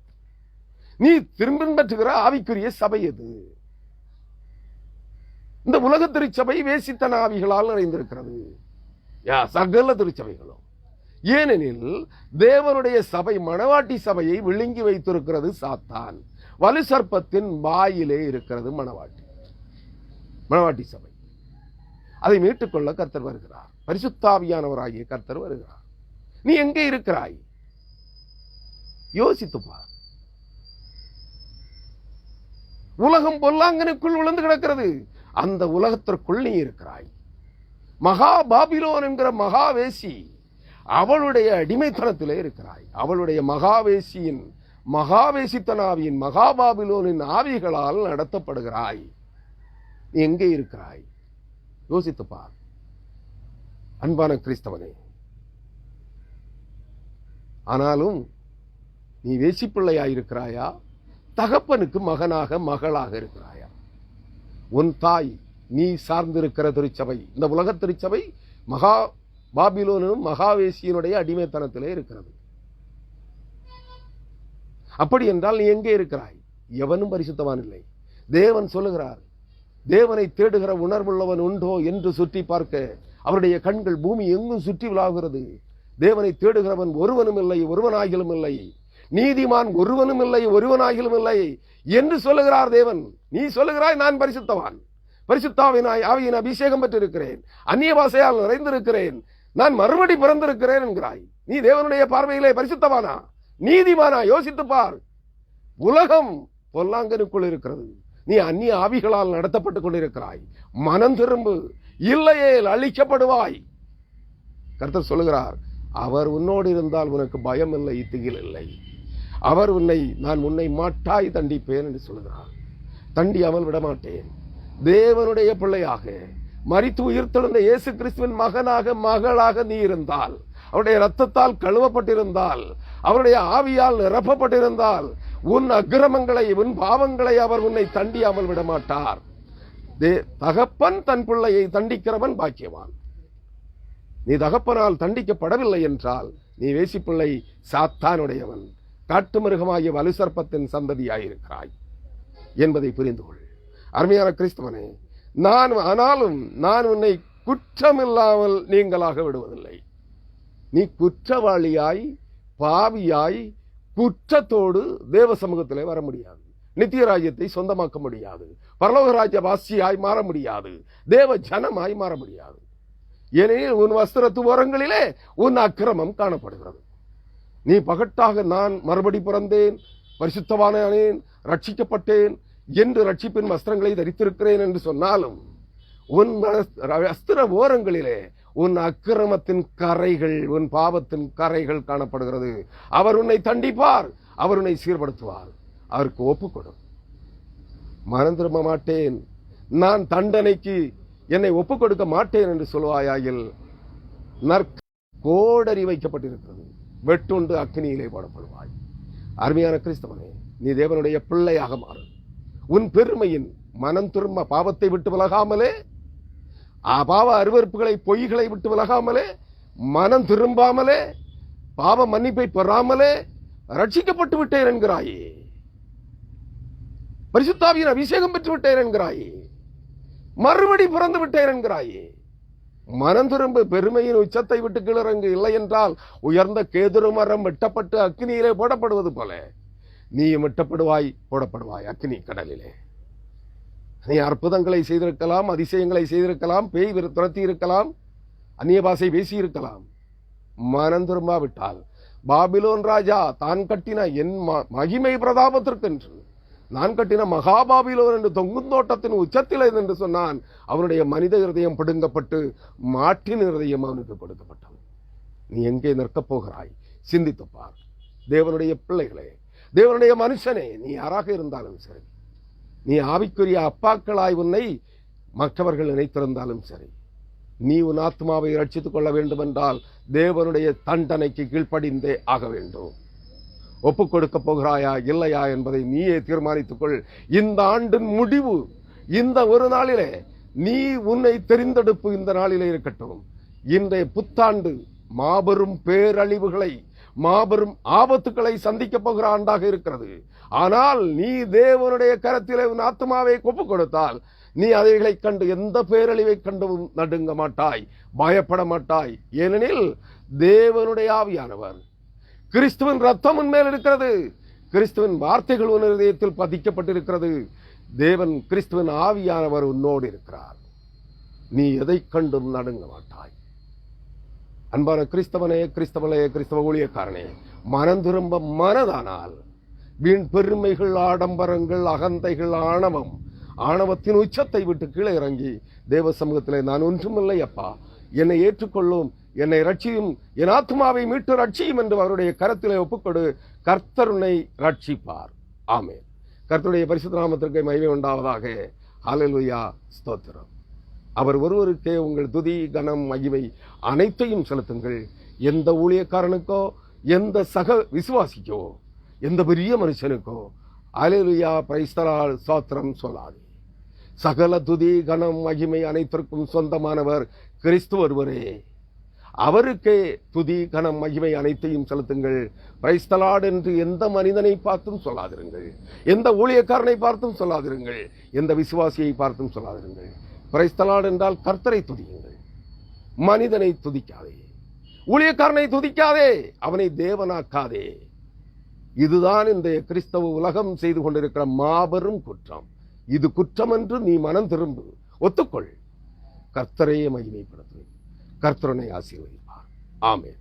S1: நீ பின்பற்றுகிற ஆவிக்குரிய சபை எது? இந்த உலக திருச்சபை வேசித்தன ஆவிகளால் நிறைந்திருக்கிறது. சகல திருச்சபைகளும். ஏனெனில் தேவனுடைய சபை, மணவாட்டி சபையை விழுங்கி வைத்திருக்கிறது சாத்தான். வலு சர்ப்பத்தின் வாயிலே இருக்கிறது மணவாட்டி சபை. அதை மீட்டுக்கொள்ள கர்த்தர் வருகிறார். பரிசுத்தாவியானவராகிய கர்த்தர் வருகிறார். நீ எங்கே இருக்கிறாய்? யோசித்து பார். உலகம் பொல்லாங்கனுக்குள் விழுந்து கிடக்கிறது. அந்த உலகத்திற்குள் நீ இருக்கிறாய். மகா பாபிலோன் என்கிற மகாவேசி, அவளுடைய அடிமைத்தனத்திலே இருக்கிறாய். அவளுடைய மகாவேசித்தனாவியின் மகாபாபிலோனின் ஆவிகளால் நடத்தப்படுகிறாய். நீ எங்கே இருக்கிறாய்? யோசித்து பார். அன்பான கிறிஸ்தவனே, ஆனாலும் நீ வேசிப்பிள்ளையாயிருக்கிறாயா? தகப்பனுக்கு மகனாக மகளாக இருக்கிறாயா? உன் தாய் நீ சார்ந்திருக்கிற திருச்சபை, இந்த உலக திருச்சபை மகா பாபிலோனும் மகாவேசியனுடைய அடிமைத்தனத்திலே இருக்கிறது. அப்படி என்றால் நீ எங்கே இருக்கிறாய்? எவனும் பரிசுத்தவான் இல்லை. தேவன் சொல்லுகிறார், தேவனை தேடுகிற உணர்வுள்ளவன் உண்டோ என்று சுற்றி பார்க்க அவருடைய கண்கள் பூமி எங்கும் சுற்றி விளாகிறது. தேவனை தேடுகிறவன் ஒருவனும் இல்லை, ஒருவனாகிலும் இல்லை. நீதிமான் ஒருவனும் இல்லை, ஒருவனாகிலும் இல்லை என்று சொல்லுகிறார் தேவன். நீ சொல்லுகிறாய், நான் பரிசுத்தவான், பரிசுத்தாவினாய் ஆவியின் அபிஷேகம் பெற்றிருக்கிறேன், அந்நிய பாஷையால் நிறைந்திருக்கிறேன், நான் மறுபடி பிறந்திருக்கிறேன் என்கிறாய். நீ தேவனுடைய பார்வையிலே பரிசுத்தவானா, நீதிமானா? யோசித்து பார். உலகம் பொல்லாங்கனுக்குள் இருக்கிறது. நீ அந்நிய ஆவிகளால் நடத்தப்பட்டுக் கொண்டிருக்கிறாய். மனம் திரும்பு, இல்லையே அழிக்கப்படுவாய். கர்த்தர் சொல்லுகிறார், அவர் உன்னோடு இருந்தால் உனக்கு பயம் இல்லை, திகில் இல்லை. அவர் நான் உன்னை மாட்டாய் தண்டிப்பேன் என்று சொல்லுகிறார். தண்டியாமல் விடமாட்டேன். தேவனுடைய பிள்ளையாக மரித்து உயிர்த்தெழுந்த இயேசு கிறிஸ்துவின் மகனாக மகளாக நீ இருந்தால், அவருடைய இரத்தத்தால் கழுவப்பட்டிருந்தால், அவருடைய ஆவியால் நிரப்பப்பட்டிருந்தால், உன் அக்கிரமங்களை, உன் பாவங்களை அவர் உன்னை தண்டியாமல் விடமாட்டார். தகப்பன் தன் பிள்ளையை தண்டிக்கிறவன் பாக்கியவான். நீ தகப்பனால் தண்டிக்கப்படவில்லை என்றால் நீ வேசிப்பிள்ளை, சாத்தானுடையவன், காட்டு மிருகமாகிய வலு சர்ப்பத்தின் சந்ததியாயிருக்கிறாய் என்பதை புரிந்து கொள். அருமையான கிறிஸ்தவனே, ஆனாலும் நான் உன்னை குற்றமில்லாமல் நீங்களாக விடுவதில்லை. நீ குற்றவாளியாய், பாவியாய், குற்றத்தோடு தேவ சமூகத்திலே வர முடியாது. நித்திய ராஜ்யத்தை சொந்தமாக்க முடியாது. பரலோக ராஜ்ய வாசியாய் மாற முடியாது. தேவ ஜனமாய் மாற முடியாது. ஏனெனில் உன் வஸ்திரத்து ஓரங்களிலே உன் அக்கிரமம் காணப்படுகிறது. நீ பகட்டாக நான் மறுபடி பிறந்தேன், பரிசுத்தவானேன், ரட்சிக்கப்பட்டேன் என்று ரட்சிப்பின் வஸ்திரங்களை தரித்திருக்கிறேன் என்று சொன்னாலும் உன் வஸ்திர ஓரங்களிலே உன் அக்கிரமத்தின் கரைகள், உன் பாவத்தின் கரைகள் காணப்படுகிறது. அவர் உன்னை தண்டிப்பார், அவர் உன்னை சீர்படுத்துவார். அவருக்கு ஒப்புக்கொடும். மனம் திரும்ப மாட்டேன், நான் தண்டனைக்கு என்னை ஒப்புக் கொடுக்க மாட்டேன் என்று சொல்வாயாயில் கோடரி வைக்கப்பட்டிருக்கிறது, வெட்டுண்டு அக்கினியிலே போடப்படுவாய். அருமையான கிறிஸ்தவனே, நீ தேவனுடைய பிள்ளையாக மாறு. உன் பெருமையின் மனம் திரும்ப பாவத்தை விட்டு விலகாமலே, பாவ அருவருப்புகளை, பொய்களை விட்டு விலகாமலே, மனம் திரும்பாமலே, பாவ மன்னிப்பை பெறாமலே ரட்சிக்கப்பட்டு விட்டேன் என்கிறாயே, பரிசுத்தாவியின் அபிஷேகம் பெற்று விட்டேன் என்கிறாயே, மறுபடி பிறந்து விட்டேன் என்கிறாயே. மனம் திரும்ப, பெருமையின் உச்சத்தை விட்டு கீழிறங்கு. இல்லை என்றால் உயர்ந்த கேதுரு மரம் வெட்டப்பட்டு அக்னியிலே போடப்படுவது போல நீயும் வெட்டப்படுவாய், போடப்படுவாய் அக்னி கடலிலே. நீ அற்புதங்களை செய்திருக்கலாம், அதிசயங்களை செய்திருக்கலாம், பேய் துரத்தி இருக்கலாம், அந்நிய பாஷை பேசி இருக்கலாம். மனம் திரும்பாவிட்டால் பாபிலோன் ராஜா தான் கட்டின என் மகிமை பிரதாபத்திற்கென்று நான் கட்டின மகாபாபிலோன் என்று தொங்கும் தோட்டத்தின் உச்சத்தில் என்று சொன்னான். அவனுடைய மனித இருதயம் பிடுங்கப்பட்டு மாட்டின் இருதயம் அவனுக்கு கொடுக்கப்பட்டது. நீ எங்கே நிற்கப் போகிறாய்? சிந்தித்துப்பார். தேவனுடைய பிள்ளைகளே, தேவனுடைய மனுஷனே, நீ யாராக இருந்தாலும் சரி, நீ ஆவிக்குரிய அப்பாக்களாய் உன்னை மற்றவர்கள் நினைத்திருந்தாலும் சரி, நீ உன் ஆத்மாவை ரட்சித்துக் கொள்ள வேண்டும் என்றால் தேவனுடைய தண்டனைக்கு கீழ்ப்படிந்தே ஆக வேண்டும். ஒப்புக் கொடுக்க போகிறாயா இல்லையா என்பதை நீயே தீர்மானித்துக்கொள். இந்த ஆண்டின் முடிவு இந்த ஒரு நாளிலே நீ உன்னை தெரிந்தெடுப்பு இந்த நாளிலே இருக்கட்டும். இன்றைய புத்தாண்டு மாபெரும் பேரழிவுகளை மாபெரும் ஆபத்துக்களை சந்திக்க போகிற ஆண்டாக இருக்கிறது. ஆனால் நீ தேவனுடைய கரத்திலே உன் ஆத்மாவை ஒப்புக் கொடுத்தால் நீ அதைகளை கண்டு எந்த பேரழிவை கண்டும் நடுங்க மாட்டாய், பயப்பட மாட்டாய். ஏனெனில் தேவனுடைய ஆவியானவர், கிறிஸ்துவின் ரத்தம் உன்மேல் இருக்கிறது, கிறிஸ்துவின் வார்த்தைகள் உன் இதயத்தில் பதிக்கப்பட்டிருக்கிறது, தேவன் கிறிஸ்துவின் ஆவியானவர் உன்னோடு இருக்கிறார். நீ எதை கண்டும் நடுங்க மாட்டாய். அன்பான கிறிஸ்தவனே, கிறிஸ்தவனே, கிறிஸ்தவ ஊழியக்காரனே, மனம் திரும்ப மனதானால் வீண் பெருமைகள், ஆடம்பரங்கள், அகந்தைகள், ஆணவத்தின் உச்சத்தை விட்டு கீழே இறங்கி தேவ சமூகத்திலே நான் ஒன்றுமில்லை அப்பா, என்னை ஏற்றுக்கொள்ளும், என்னை ரட்சியும், என் ஆத்மாவை மீட்டு ரட்சியும் என்று அவருடைய கரத்திலே ஒப்புக்கொடு. கர்த்தர் உன்னை ரட்சிப்பார். ஆமென். கர்த்தருடைய பரிசுத்த நாமத்திற்கு மகிமை உண்டாவதாக. ஹல்லேலூயா, ஸ்தோத்திரம். அவர் ஒருவருக்கே உங்கள் துதி, கனம், மகிமை அனைத்தையும் செலுத்துங்கள். எந்த ஊழியக்காரனுக்கோ, எந்த சக விசுவாசிக்கோ, எந்த பெரிய மனுஷனுக்கோ ஹல்லேலூயா, பிரைஸ் தி லார்ட், ஸ்தோத்திரம் சொல்லாது. சகல துதி, கனம், மகிமை அனைத்திற்கும் சொந்தமானவர் கிறிஸ்து ஒருவரே. அவருக்கே துதி, கனம், மகிமை அனைத்தையும் செலுத்துங்கள். பிரைஸ் தி லார்ட் என்று எந்த மனிதனை பார்த்தும் சொல்லாதிருங்கள், எந்த ஊழியக்காரனை பார்த்தும் சொல்லாதிருங்கள், எந்த விசுவாசியை பார்த்தும் சொல்லாதிருங்கள். பிரைஸ் தி லார்ட் என்றால் கர்த்தரை துதியுங்கள், மனிதனை துதிக்காதே, ஊழியக்காரனை துதிக்காதே, அவனை தேவனாக்காதே. இதுதான் இந்த கிறிஸ்தவ உலகம் செய்து கொண்டிருக்கிற மாபெரும் குற்றம். இது குற்றம் என்று நீ மனம் திரும்பு, ஒத்துக்கொள். கர்த்தரையே மகிமைப்படுத்து. கர்த்தரனை ஆசீர்வதிப்பார். ஆமென்.